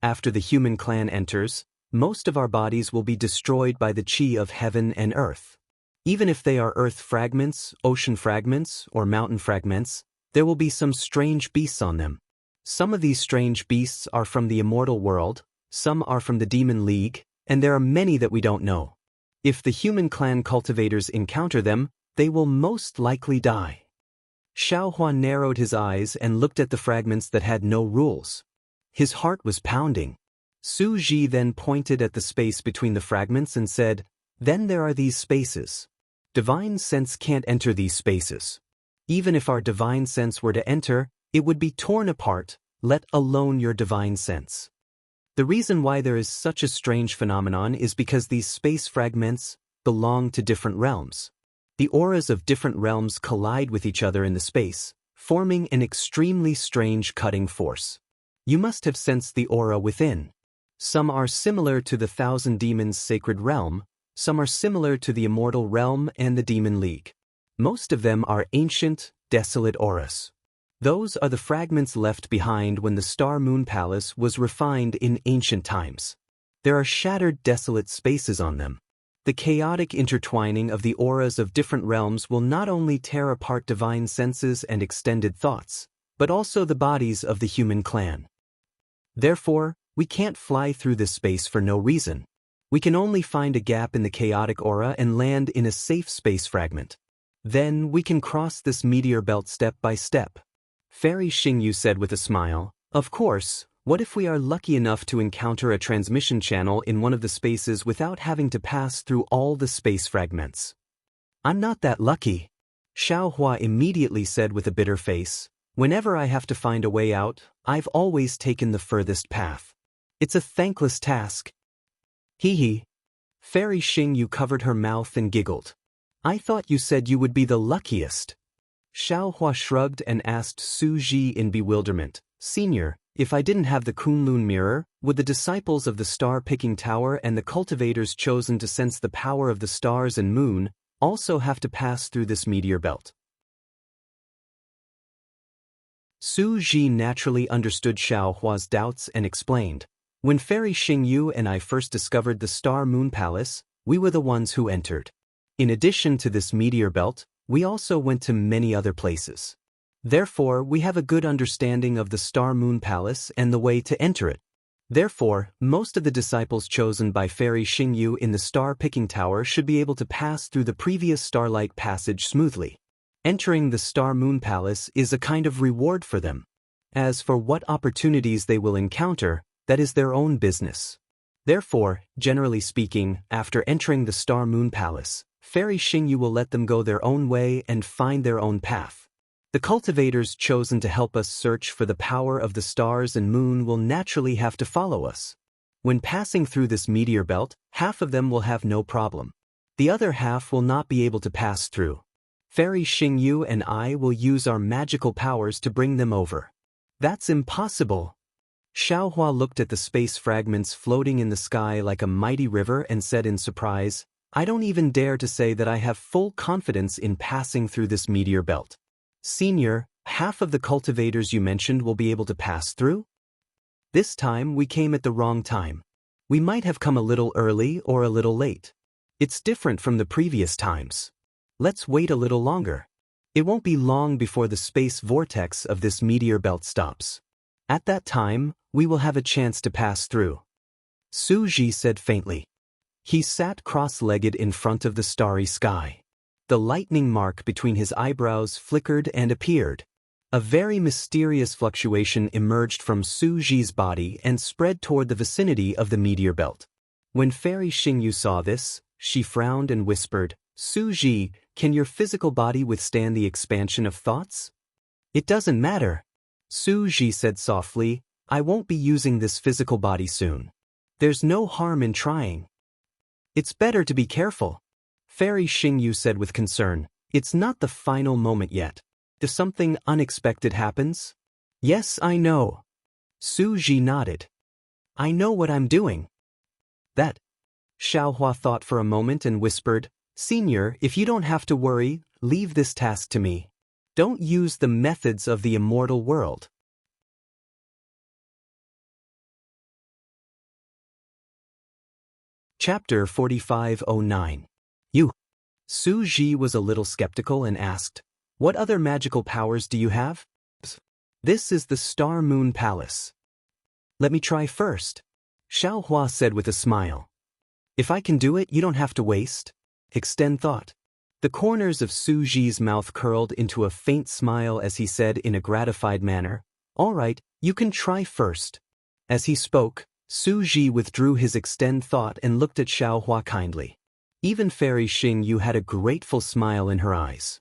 After the human clan enters, most of our bodies will be destroyed by the chi of heaven and earth. Even if they are earth fragments, ocean fragments, or mountain fragments, there will be some strange beasts on them. Some of these strange beasts are from the immortal world, some are from the Demon League, and there are many that we don't know. If the human clan cultivators encounter them, they will most likely die." Xiaohua narrowed his eyes and looked at the fragments that had no rules. His heart was pounding. Su Ji then pointed at the space between the fragments and said, "Then there are these spaces. Divine sense can't enter these spaces. Even if our divine sense were to enter, it would be torn apart, let alone your divine sense. The reason why there is such a strange phenomenon is because these space fragments belong to different realms. The auras of different realms collide with each other in the space, forming an extremely strange cutting force. You must have sensed the aura within. Some are similar to the Thousand Demons' sacred realm, some are similar to the Immortal realm and the Demon League. Most of them are ancient, desolate auras. Those are the fragments left behind when the Star-Moon Palace was refined in ancient times. There are shattered, desolate spaces on them. The chaotic intertwining of the auras of different realms will not only tear apart divine senses and extended thoughts, but also the bodies of the human clan. Therefore, we can't fly through this space for no reason. We can only find a gap in the chaotic aura and land in a safe space fragment. Then we can cross this meteor belt step by step. Fairy Xingyu said with a smile, "Of course, what if we are lucky enough to encounter a transmission channel in one of the spaces without having to pass through all the space fragments?" "I'm not that lucky," Xiaohua immediately said with a bitter face. "Whenever I have to find a way out, I've always taken the furthest path. It's a thankless task." "Hee hee." Fairy Xingyu covered her mouth and giggled. "I thought you said you would be the luckiest." Xiaohua shrugged and asked Su Ji in bewilderment, "Senior, if I didn't have the Kunlun mirror, would the disciples of the star-picking tower and the cultivators chosen to sense the power of the stars and moon also have to pass through this meteor belt?" Su Ji naturally understood Xiaohua's doubts and explained, "When Fairy Xingyu and I first discovered the Star-Moon Palace, we were the ones who entered. In addition to this meteor belt, we also went to many other places. Therefore, we have a good understanding of the Star-Moon Palace and the way to enter it. Therefore, most of the disciples chosen by Fairy Xingyu in the Star-Picking Tower should be able to pass through the previous Starlight Passage smoothly. Entering the Star-Moon Palace is a kind of reward for them. As for what opportunities they will encounter, that is their own business. Therefore, generally speaking, after entering the Star-Moon Palace, Fairy Xingyu will let them go their own way and find their own path. The cultivators chosen to help us search for the power of the stars and moon will naturally have to follow us. When passing through this meteor belt, half of them will have no problem. The other half will not be able to pass through. Fairy Xingyu and I will use our magical powers to bring them over." "That's impossible." Xiaohua looked at the space fragments floating in the sky like a mighty river and said in surprise, "I don't even dare to say that I have full confidence in passing through this meteor belt." "Senior, half of the cultivators you mentioned will be able to pass through?" "This time we came at the wrong time. We might have come a little early or a little late. It's different from the previous times. Let's wait a little longer. It won't be long before the space vortex of this meteor belt stops. At that time, we will have a chance to pass through." Su Ji said faintly. He sat cross-legged in front of the starry sky. The lightning mark between his eyebrows flickered and appeared. A very mysterious fluctuation emerged from Su Ji's body and spread toward the vicinity of the meteor belt. When Fairy Xingyu saw this, she frowned and whispered, "Su Ji, can your physical body withstand the expansion of thoughts?" "It doesn't matter." Su Ji said softly, "I won't be using this physical body soon. There's no harm in trying." "It's better to be careful." Fairy Xingyu said with concern, "It's not the final moment yet. If something unexpected happens?" "Yes, I know." Su Ji nodded. "I know what I'm doing." "That." Xiaohua thought for a moment and whispered, "Senior, if you don't have to worry, leave this task to me. Don't use the methods of the immortal world." Chapter 4509. You. Su Ji was a little skeptical and asked, "What other magical powers do you have?" "This is the Star-Moon Palace." "Let me try first," Xiaohua said with a smile. "If I can do it, you don't have to waste. Extend thought." The corners of Su Ji's mouth curled into a faint smile as he said in a gratified manner, "All right, you can try first." As he spoke, Su Ji withdrew his extend thought and looked at Xiaohua kindly. Even Fairy Xingyu had a grateful smile in her eyes.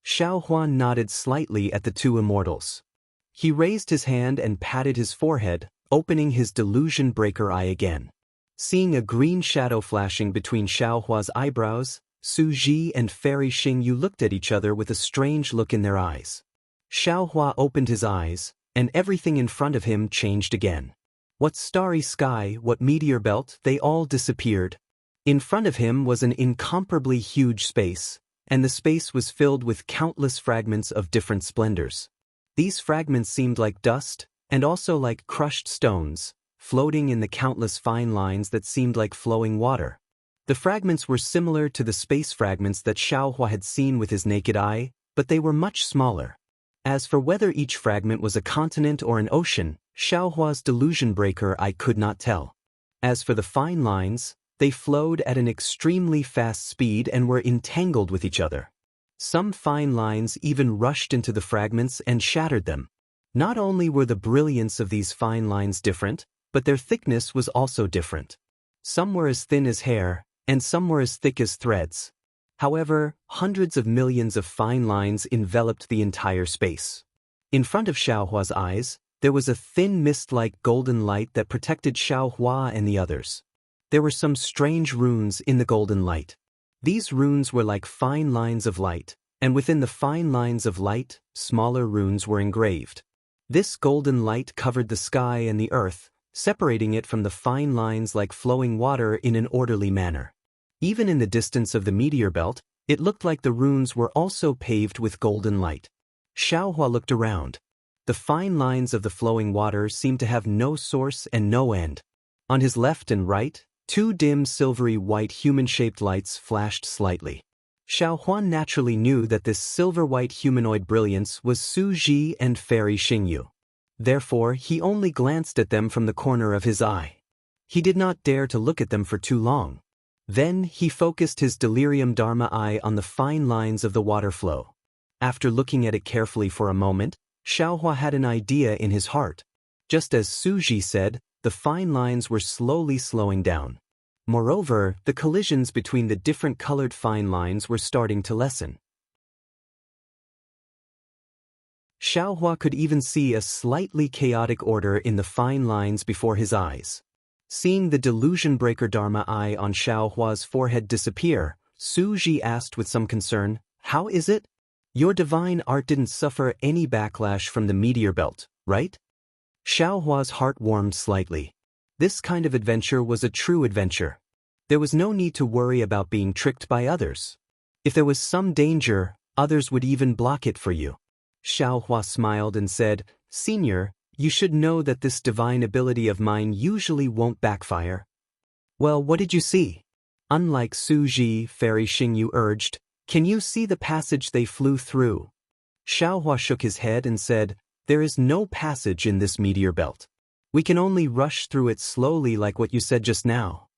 Xiaohua nodded slightly at the two immortals. He raised his hand and patted his forehead, opening his delusion breaker eye again. Seeing a green shadow flashing between Xiaohua's eyebrows, Su Ji and Fairy Xingyu looked at each other with a strange look in their eyes. Xiaohua opened his eyes, and everything in front of him changed again. What starry sky, what meteor belt, they all disappeared. In front of him was an incomparably huge space, and the space was filled with countless fragments of different splendors. These fragments seemed like dust, and also like crushed stones, floating in the countless fine lines that seemed like flowing water. The fragments were similar to the space fragments that Xiaohua had seen with his naked eye, but they were much smaller. As for whether each fragment was a continent or an ocean, Xiaohua's delusion breaker eye could not tell. As for the fine lines, they flowed at an extremely fast speed and were entangled with each other. Some fine lines even rushed into the fragments and shattered them. Not only were the brilliance of these fine lines different, but their thickness was also different. Some were as thin as hair, and some were as thick as threads. However, hundreds of millions of fine lines enveloped the entire space. In front of Xiaohua's eyes, there was a thin mist-like golden light that protected Xiaohua and the others. There were some strange runes in the golden light. These runes were like fine lines of light, and within the fine lines of light, smaller runes were engraved. This golden light covered the sky and the earth, separating it from the fine lines like flowing water in an orderly manner. Even in the distance of the meteor belt, it looked like the runes were also paved with golden light. Xiaohua looked around. The fine lines of the flowing water seemed to have no source and no end. On his left and right, two dim silvery white human-shaped lights flashed slightly. Xiaohua naturally knew that this silver-white humanoid brilliance was Su Ji and Fairy Xingyu. Therefore, he only glanced at them from the corner of his eye. He did not dare to look at them for too long. Then he focused his delirium dharma eye on the fine lines of the water flow. After looking at it carefully for a moment, Xiaohua had an idea in his heart. Just as Su Ji said, the fine lines were slowly slowing down. Moreover, the collisions between the different colored fine lines were starting to lessen. Xiaohua could even see a slightly chaotic order in the fine lines before his eyes. Seeing the delusion breaker dharma eye on Xiaohua's forehead disappear, Su Ji asked with some concern, "How is it? Your divine art didn't suffer any backlash from the meteor belt, right?" Xiaohua's heart warmed slightly. This kind of adventure was a true adventure. There was no need to worry about being tricked by others. If there was some danger, others would even block it for you. Xiaohua smiled and said, "Senior, you should know that this divine ability of mine usually won't backfire." "Well, what did you see?" Unlike Su Ji, Fairy Xingyu urged, "Can you see the passage they flew through?" Xiaohua shook his head and said, "There is no passage in this meteor belt. We can only rush through it slowly like what you said just now."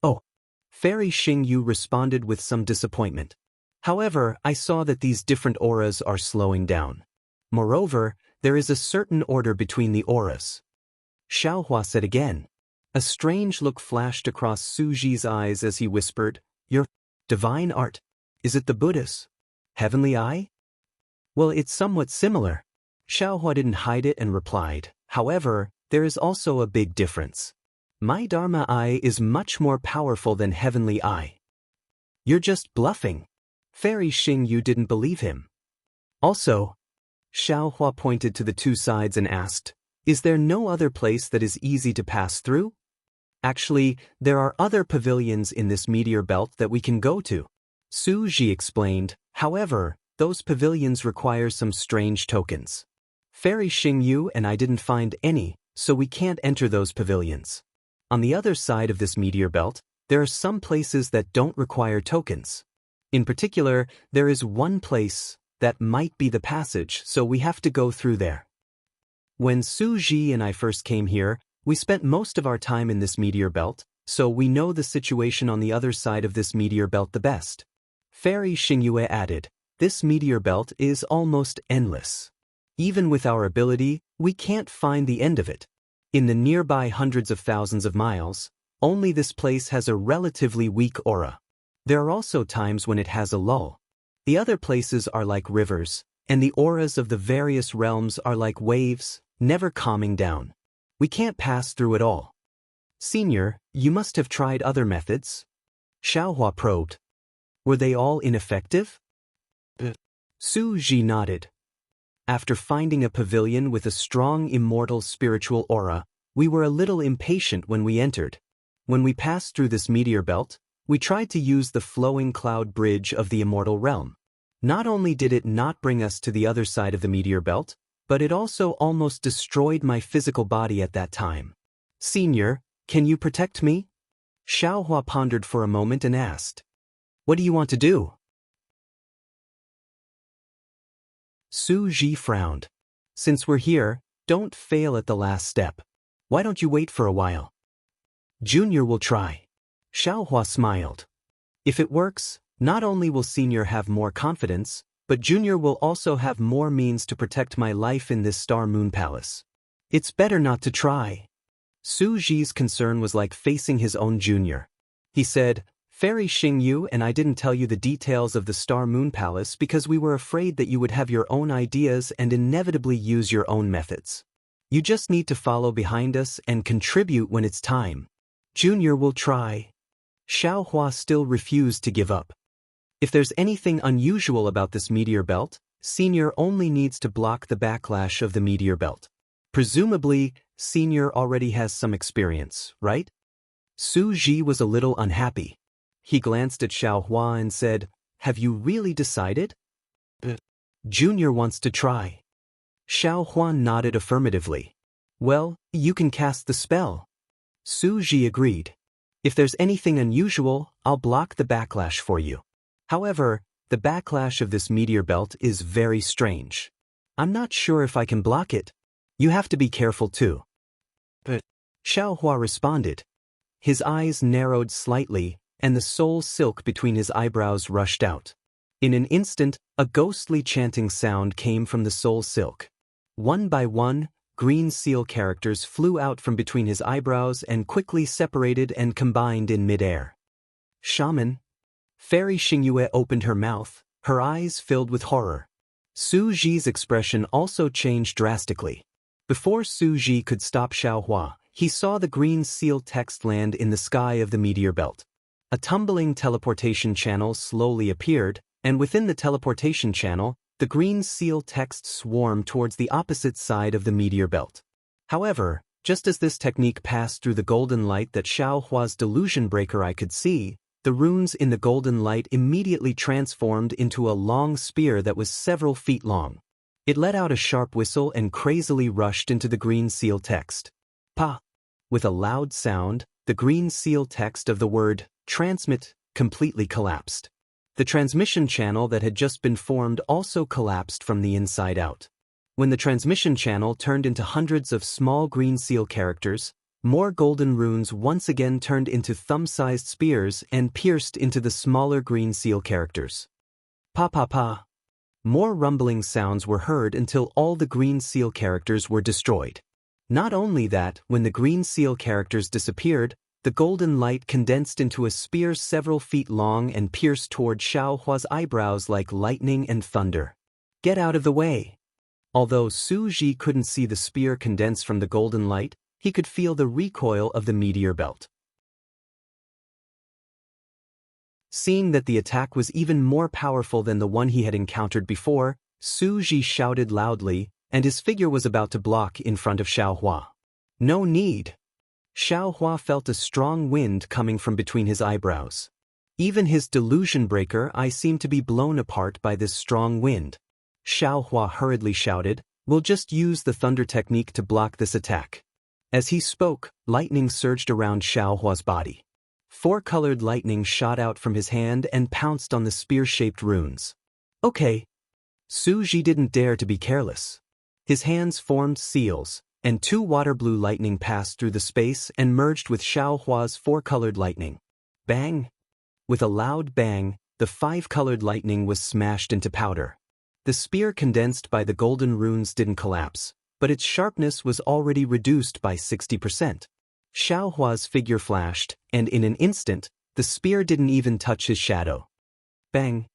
"Oh." Fairy Xingyu responded with some disappointment. "However, I saw that these different auras are slowing down. Moreover, there is a certain order between the auras." Xiaohua said again. A strange look flashed across Su Ji's eyes as he whispered, "Your divine art, is it the Buddha's heavenly eye?" "Well, it's somewhat similar." Xiaohua didn't hide it and replied, "However, there is also a big difference. My Dharma eye is much more powerful than heavenly eye." "You're just bluffing." Fairy Xingyu didn't believe him. "Also," Xiaohua pointed to the two sides and asked, "Is there no other place that is easy to pass through?" "Actually, there are other pavilions in this meteor belt that we can go to," Su Ji explained. "However, those pavilions require some strange tokens. Fairy Xingyu and I didn't find any, so we can't enter those pavilions. On the other side of this meteor belt, there are some places that don't require tokens. In particular, there is one place that might be the passage, so we have to go through there. When Su Ji and I first came here, we spent most of our time in this meteor belt, so we know the situation on the other side of this meteor belt the best." Fairy Xingyu added, "This meteor belt is almost endless. Even with our ability, we can't find the end of it. In the nearby hundreds of thousands of miles, only this place has a relatively weak aura. There are also times when it has a lull. The other places are like rivers, and the auras of the various realms are like waves, never calming down. We can't pass through it all. Senior, you must have tried other methods. Xiaohua probed. Were they all ineffective? Su Ji nodded. After finding a pavilion with a strong immortal spiritual aura, we were a little impatient when we entered. When we passed through this meteor belt, we tried to use the flowing cloud bridge of the immortal realm. Not only did it not bring us to the other side of the meteor belt, but it also almost destroyed my physical body at that time. Senior, can you protect me? Xiaohua pondered for a moment and asked. What do you want to do? Su Ji frowned. Since we're here, don't fail at the last step. Why don't you wait for a while? Junior will try. Xiaohua smiled. If it works, not only will Senior have more confidence, but Junior will also have more means to protect my life in this Star Moon Palace. It's better not to try. Su Ji's concern was like facing his own junior. He said, Fairy Xingyu and I didn't tell you the details of the Star Moon Palace because we were afraid that you would have your own ideas and inevitably use your own methods. You just need to follow behind us and contribute when it's time. Junior will try. Xiaohua still refused to give up. If there's anything unusual about this meteor belt, Senior only needs to block the backlash of the meteor belt. Presumably, Senior already has some experience, right? Su Ji was a little unhappy. He glanced at Xiaohua and said, Have you really decided? Junior wants to try. Xiaohua nodded affirmatively. Well, you can cast the spell. Su Ji agreed. If there's anything unusual, I'll block the backlash for you. However, the backlash of this meteor belt is very strange. I'm not sure if I can block it. You have to be careful too. But Xiaohua responded. His eyes narrowed slightly, and the soul silk between his eyebrows rushed out. In an instant, a ghostly chanting sound came from the soul silk. One by one, green seal characters flew out from between his eyebrows and quickly separated and combined in midair. Shaman. Fairy Xingyue opened her mouth, her eyes filled with horror. Su Ji's expression also changed drastically. Before Su Ji could stop Xiaohua, he saw the green seal text land in the sky of the meteor belt. A tumbling teleportation channel slowly appeared, and within the teleportation channel, the green seal text swarmed towards the opposite side of the meteor belt. However, just as this technique passed through the golden light that Xiaohua's delusion breaker eye could see, the runes in the golden light immediately transformed into a long spear that was several feet long. It let out a sharp whistle and crazily rushed into the green seal text. Pa! With a loud sound, the green seal text of the word, transmit, completely collapsed. The transmission channel that had just been formed also collapsed from the inside out. When the transmission channel turned into hundreds of small green seal characters, more golden runes once again turned into thumb-sized spears and pierced into the smaller green seal characters. Pa pa pa. More rumbling sounds were heard until all the green seal characters were destroyed. Not only that, when the green seal characters disappeared, the golden light condensed into a spear several feet long and pierced toward Xiaohua's eyebrows like lightning and thunder. Get out of the way! Although Su Ji couldn't see the spear condense from the golden light, he could feel the recoil of the meteor belt. Seeing that the attack was even more powerful than the one he had encountered before, Su Ji shouted loudly, and his figure was about to block in front of Xiaohua. No need. Xiaohua felt a strong wind coming from between his eyebrows. Even his delusion breaker eye seemed to be blown apart by this strong wind. Xiaohua hurriedly shouted, We'll just use the thunder technique to block this attack. As he spoke, lightning surged around Xiaohua's body. Four-colored lightning shot out from his hand and pounced on the spear-shaped runes. Okay. Su Ji didn't dare to be careless. His hands formed seals, and two water-blue lightning passed through the space and merged with Xiaohua's four-colored lightning. Bang! With a loud bang, the five-colored lightning was smashed into powder. The spear condensed by the golden runes didn't collapse, but its sharpness was already reduced by 60%. Xiaohua's figure flashed, and in an instant, the spear didn't even touch his shadow. Bang!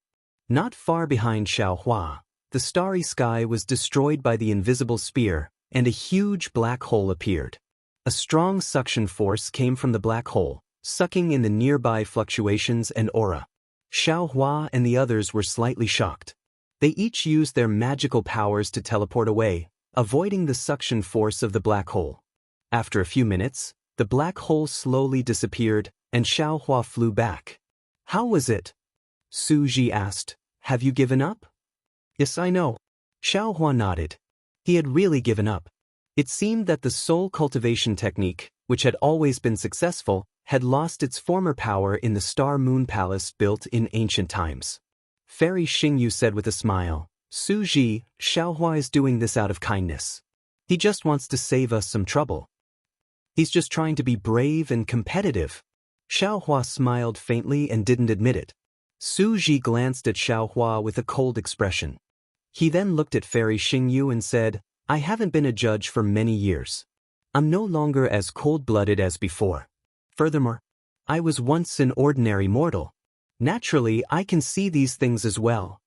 Not far behind Xiaohua, the starry sky was destroyed by the invisible spear, and a huge black hole appeared. A strong suction force came from the black hole, sucking in the nearby fluctuations and aura. Xiaohua and the others were slightly shocked. They each used their magical powers to teleport away, avoiding the suction force of the black hole. After a few minutes, the black hole slowly disappeared, and Xiaohua flew back. "How was it?" Su Ji asked. "Have you given up?" "Yes, I know." Xiaohua nodded. He had really given up. It seemed that the soul cultivation technique, which had always been successful, had lost its former power in the Star Moon Palace built in ancient times. Fairy Xingyu said with a smile, "Su Ji, Xiaohua is doing this out of kindness. He just wants to save us some trouble. He's just trying to be brave and competitive." Xiaohua smiled faintly and didn't admit it. Su Ji glanced at Xiaohua with a cold expression. He then looked at Fairy Xingyu and said, "I haven't been a judge for many years. I'm no longer as cold-blooded as before. Furthermore, I was once an ordinary mortal. Naturally, I can see these things as well."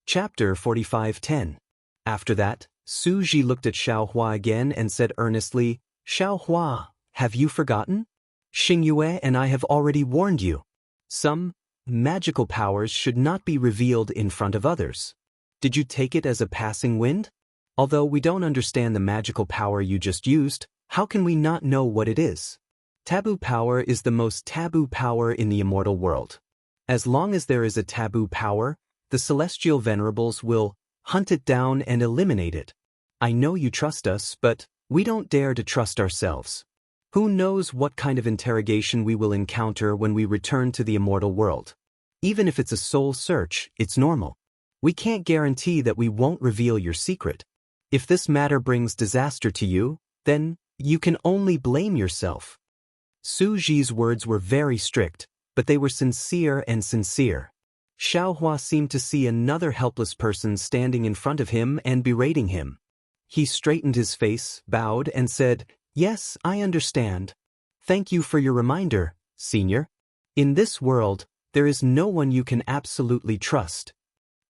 Chapter 45:10. After that, Su Ji looked at Xiaohua again and said earnestly, "Xiaohua, have you forgotten? Xingyue and I have already warned you. Some magical powers should not be revealed in front of others. Did you take it as a passing wind? Although we don't understand the magical power you just used, how can we not know what it is? Taboo power is the most taboo power in the immortal world. As long as there is a taboo power, the celestial venerables will hunt it down and eliminate it. I know you trust us, but we don't dare to trust ourselves. Who knows what kind of interrogation we will encounter when we return to the immortal world? Even if it's a soul search, it's normal. We can't guarantee that we won't reveal your secret. If this matter brings disaster to you, then you can only blame yourself." Su Ji's words were very strict, but they were sincere and sincere. Xiaohua seemed to see another helpless person standing in front of him and berating him. He straightened his face, bowed, and said, "Yes, I understand. Thank you for your reminder, Senior. In this world, there is no one you can absolutely trust."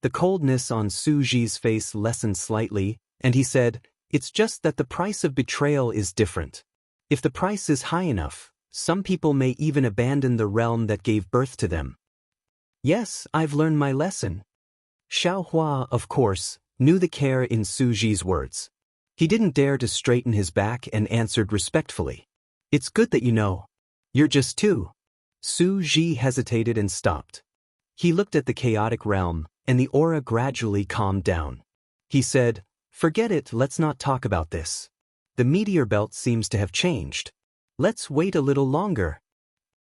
The coldness on Su Ji's face lessened slightly, and he said, "It's just that the price of betrayal is different. If the price is high enough, some people may even abandon the realm that gave birth to them." "Yes, I've learned my lesson." Xiaohua, of course, knew the care in Su Ji's words. He didn't dare to straighten his back and answered respectfully, "It's good that you know. You're just two." Su Ji hesitated and stopped. He looked at the chaotic realm, and the aura gradually calmed down. He said, "Forget it, let's not talk about this. The meteor belt seems to have changed. Let's wait a little longer."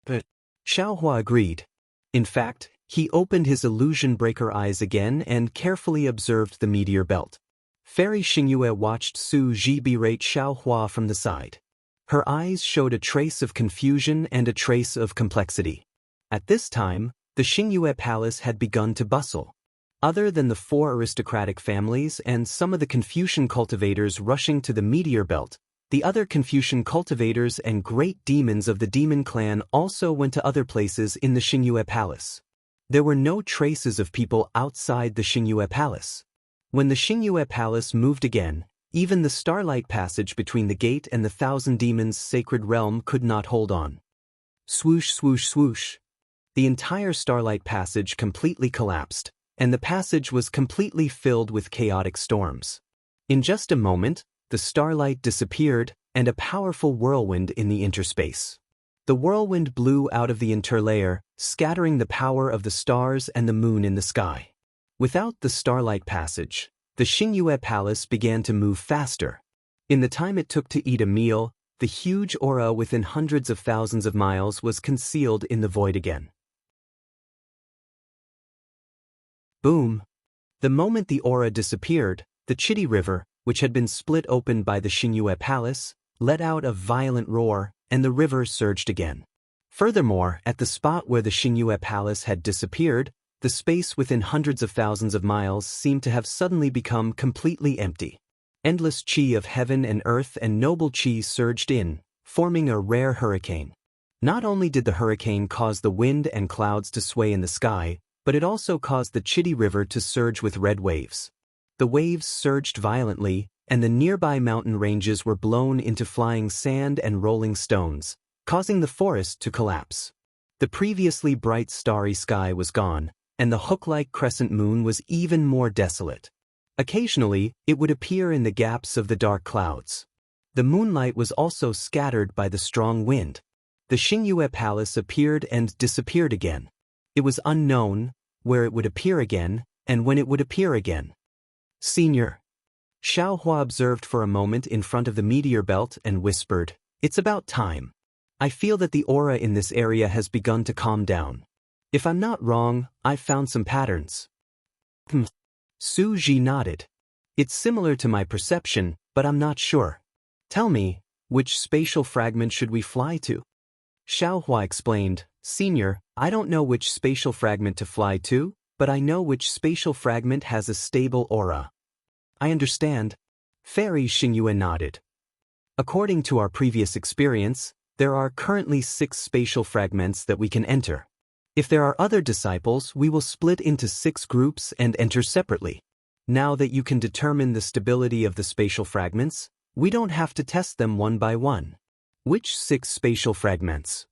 But Xiaohua agreed. In fact, he opened his illusion breaker eyes again and carefully observed the meteor belt. Fairy Xingyue watched Su Ji berate Xiaohua from the side. Her eyes showed a trace of confusion and a trace of complexity. At this time, the Xingyue Palace had begun to bustle. Other than the 4 aristocratic families and some of the Confucian cultivators rushing to the meteor belt, the other Confucian cultivators and great demons of the demon clan also went to other places in the Xingyue Palace. There were no traces of people outside the Xingyue Palace. When the Xingyue Palace moved again, even the starlight passage between the gate and the Thousand Demons' sacred realm could not hold on. Swoosh, swoosh, swoosh. The entire starlight passage completely collapsed, and the passage was completely filled with chaotic storms. In just a moment, the starlight disappeared, and a powerful whirlwind in the interspace. The whirlwind blew out of the interlayer, scattering the power of the stars and the moon in the sky. Without the starlight passage, the Xingyue Palace began to move faster. In the time it took to eat a meal, the huge aura within hundreds of thousands of miles was concealed in the void again. Boom! The moment the aura disappeared, the Chitty River, which had been split open by the Xingyue Palace, let out a violent roar, and the river surged again. Furthermore, at the spot where the Xingyue Palace had disappeared, the space within hundreds of thousands of miles seemed to have suddenly become completely empty. Endless qi of heaven and earth and noble qi surged in, forming a rare hurricane. Not only did the hurricane cause the wind and clouds to sway in the sky, but it also caused the Chitty River to surge with red waves. The waves surged violently, and the nearby mountain ranges were blown into flying sand and rolling stones, causing the forest to collapse. The previously bright starry sky was gone, and the hook-like crescent moon was even more desolate. Occasionally, it would appear in the gaps of the dark clouds. The moonlight was also scattered by the strong wind. The Xingyue Palace appeared and disappeared again. It was unknown where it would appear again and when it would appear again. Senior. Xiaohua observed for a moment in front of the meteor belt and whispered, "It's about time. I feel that the aura in this area has begun to calm down. If I'm not wrong, I've found some patterns." Su Ji nodded. "It's similar to my perception, but I'm not sure. Tell me, which spatial fragment should we fly to?" Xiaohua explained, "Senior, I don't know which spatial fragment to fly to, but I know which spatial fragment has a stable aura." "I understand." Fairy Xingyue nodded. "According to our previous experience, there are currently 6 spatial fragments that we can enter. If there are other disciples, we will split into 6 groups and enter separately. Now that you can determine the stability of the spatial fragments, we don't have to test them one by one." "Which 6 spatial fragments?"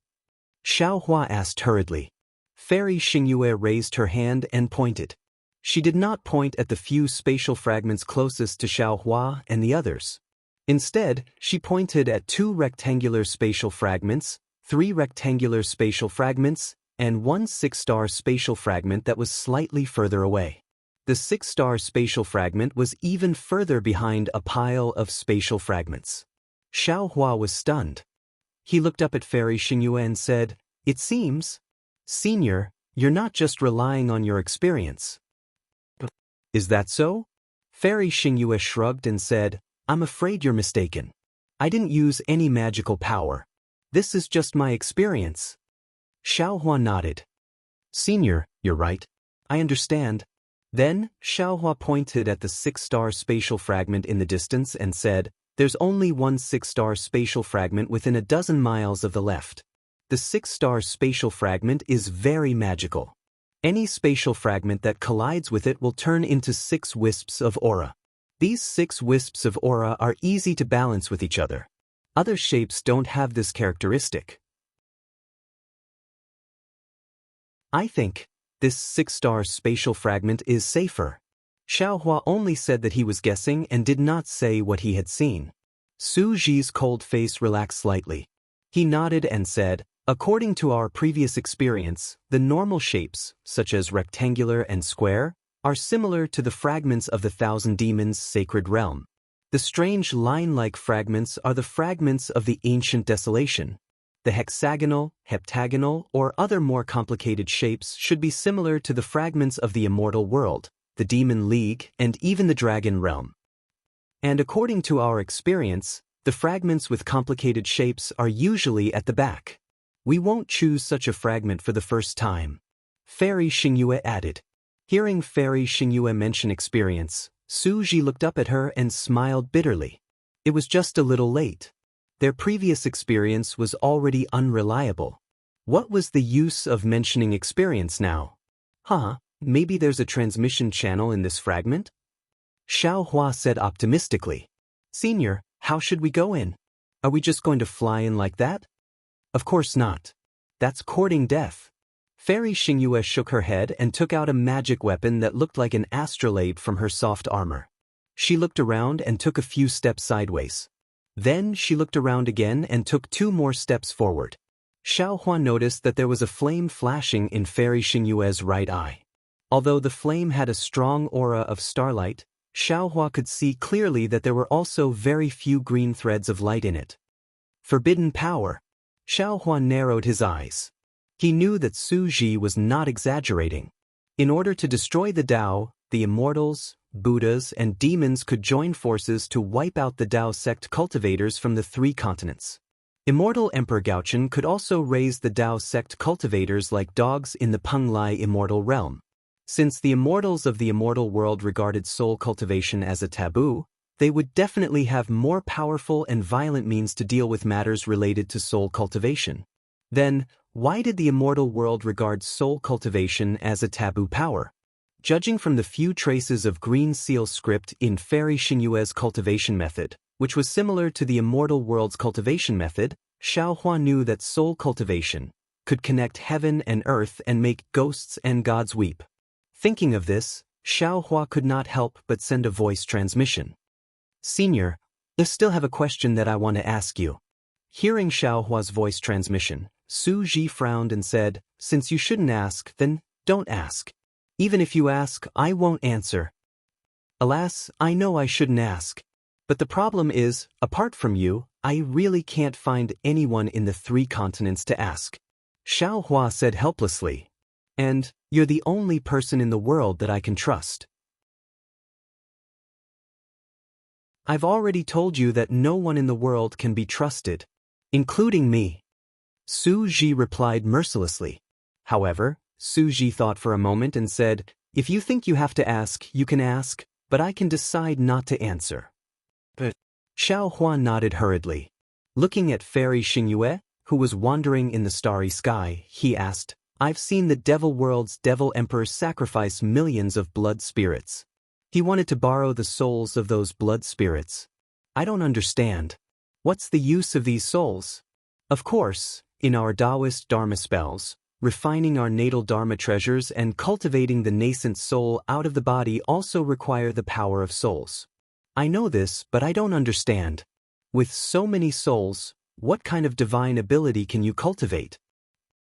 Xiaohua asked hurriedly. Fairy Xingyue raised her hand and pointed. She did not point at the few spatial fragments closest to Xiaohua and the others. Instead, she pointed at 2 rectangular spatial fragments, 3 rectangular spatial fragments, and 1 6-star spatial fragment that was slightly further away. The 6-star spatial fragment was even further behind a pile of spatial fragments. Xiaohua was stunned. He looked up at Fairy Xingyue and said, "It seems, Senior, you're not just relying on your experience." "Is that so?" Fairy Xingyue shrugged and said, "I'm afraid you're mistaken. I didn't use any magical power. This is just my experience." Xiaohua nodded. "Senior, you're right. I understand." Then, Xiaohua pointed at the 6-star spatial fragment in the distance and said, "There's only 1 6-star spatial fragment within a dozen miles of the left. The 6-star spatial fragment is very magical. Any spatial fragment that collides with it will turn into 6 wisps of aura. These 6 wisps of aura are easy to balance with each other. Other shapes don't have this characteristic. I think this 6-star spatial fragment is safer." Xiaohua only said that he was guessing and did not say what he had seen. Su Ji's cold face relaxed slightly. He nodded and said, "According to our previous experience, the normal shapes, such as rectangular and square, are similar to the fragments of the Thousand Demons' sacred realm. The strange line-like fragments are the fragments of the ancient desolation. The hexagonal, heptagonal, or other more complicated shapes should be similar to the fragments of the immortal world, the demon league, and even the dragon realm. And according to our experience, the fragments with complicated shapes are usually at the back. We won't choose such a fragment for the first time." Fairy Xingyue added. Hearing Fairy Xingyue mention experience, Su Ji looked up at her and smiled bitterly. It was just a little late. Their previous experience was already unreliable. What was the use of mentioning experience now? Maybe there's a transmission channel in this fragment? Xiaohua said optimistically. "Senior, how should we go in? Are we just going to fly in like that?" "Of course not. That's courting death." Fairy Xingyue shook her head and took out a magic weapon that looked like an astrolabe from her soft armor. She looked around and took a few steps sideways. Then she looked around again and took 2 more steps forward. Xiaohua noticed that there was a flame flashing in Fairy Xingyue's right eye. Although the flame had a strong aura of starlight, Xiaohua could see clearly that there were also very few green threads of light in it. Forbidden power. Xiaohua narrowed his eyes. He knew that Su Ji was not exaggerating. In order to destroy the Tao, the immortals, Buddhas, and demons could join forces to wipe out the Tao sect cultivators from the 3 continents. Immortal Emperor Gaochen could also raise the Tao sect cultivators like dogs in the Penglai immortal realm. Since the immortals of the immortal world regarded soul cultivation as a taboo, they would definitely have more powerful and violent means to deal with matters related to soul cultivation. Then, why did the immortal world regard soul cultivation as a taboo power? Judging from the few traces of green seal script in Fairy Xinyue's cultivation method, which was similar to the immortal world's cultivation method, Xiaohua knew that soul cultivation could connect heaven and earth and make ghosts and gods weep. Thinking of this, Xiaohua could not help but send a voice transmission. Senior, I still have a question that I want to ask you. Hearing Xiaohua's voice transmission, Su Ji frowned and said, since you shouldn't ask, then don't ask. Even if you ask, I won't answer. Alas, I know I shouldn't ask. But the problem is, apart from you, I really can't find anyone in the 3 continents to ask. Xiaohua said helplessly. And, you're the only person in the world that I can trust. I've already told you that no one in the world can be trusted, including me. Su Ji replied mercilessly. However, Su Ji thought for a moment and said, if you think you have to ask, you can ask, but I can decide not to answer. But Xiaohua nodded hurriedly. Looking at Fairy Xinyue, who was wandering in the starry sky, he asked, I've seen the devil world's devil emperor sacrifice millions of blood spirits. He wanted to borrow the souls of those blood spirits. I don't understand. What's the use of these souls? Of course, in our Daoist Dharma spells, refining our natal Dharma treasures and cultivating the nascent soul out of the body also require the power of souls. I know this, but I don't understand. With so many souls, what kind of divine ability can you cultivate?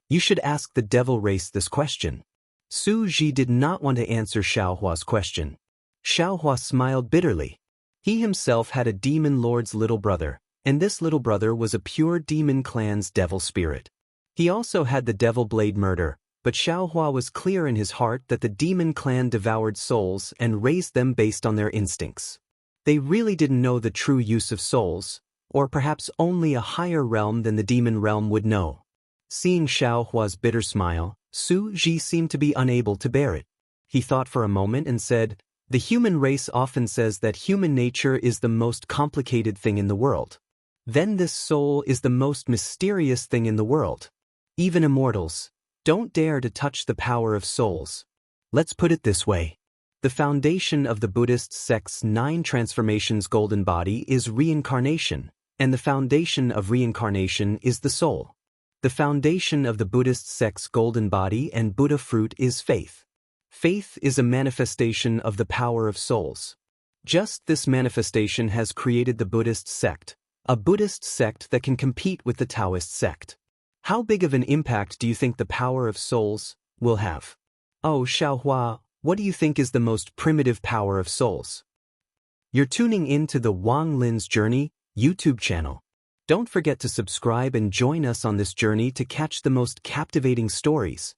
You should ask the devil race this question. Su Ji did not want to answer Xiaohua's question. Xiaohua smiled bitterly. He himself had a demon lord's little brother, and this little brother was a pure demon clan's devil spirit. He also had the devil blade murder, but Xiaohua was clear in his heart that the demon clan devoured souls and raised them based on their instincts. They really didn't know the true use of souls, or perhaps only a higher realm than the demon realm would know. Seeing Xiaohua's bitter smile, Su Ji seemed to be unable to bear it. He thought for a moment and said, the human race often says that human nature is the most complicated thing in the world. Then this soul is the most mysterious thing in the world. Even immortals don't dare to touch the power of souls. Let's put it this way. The foundation of the Buddhist sect's 9 transformations golden body is reincarnation, and the foundation of reincarnation is the soul. The foundation of the Buddhist sect's golden body and Buddha fruit is faith. Faith is a manifestation of the power of souls. Just this manifestation has created the Buddhist sect, a Buddhist sect that can compete with the Taoist sect. How big of an impact do you think the power of souls will have? Oh, Xiaohua, what do you think is the most primitive power of souls? You're tuning in to the Wang Lin's Journey YouTube channel. Don't forget to subscribe and join us on this journey to catch the most captivating stories.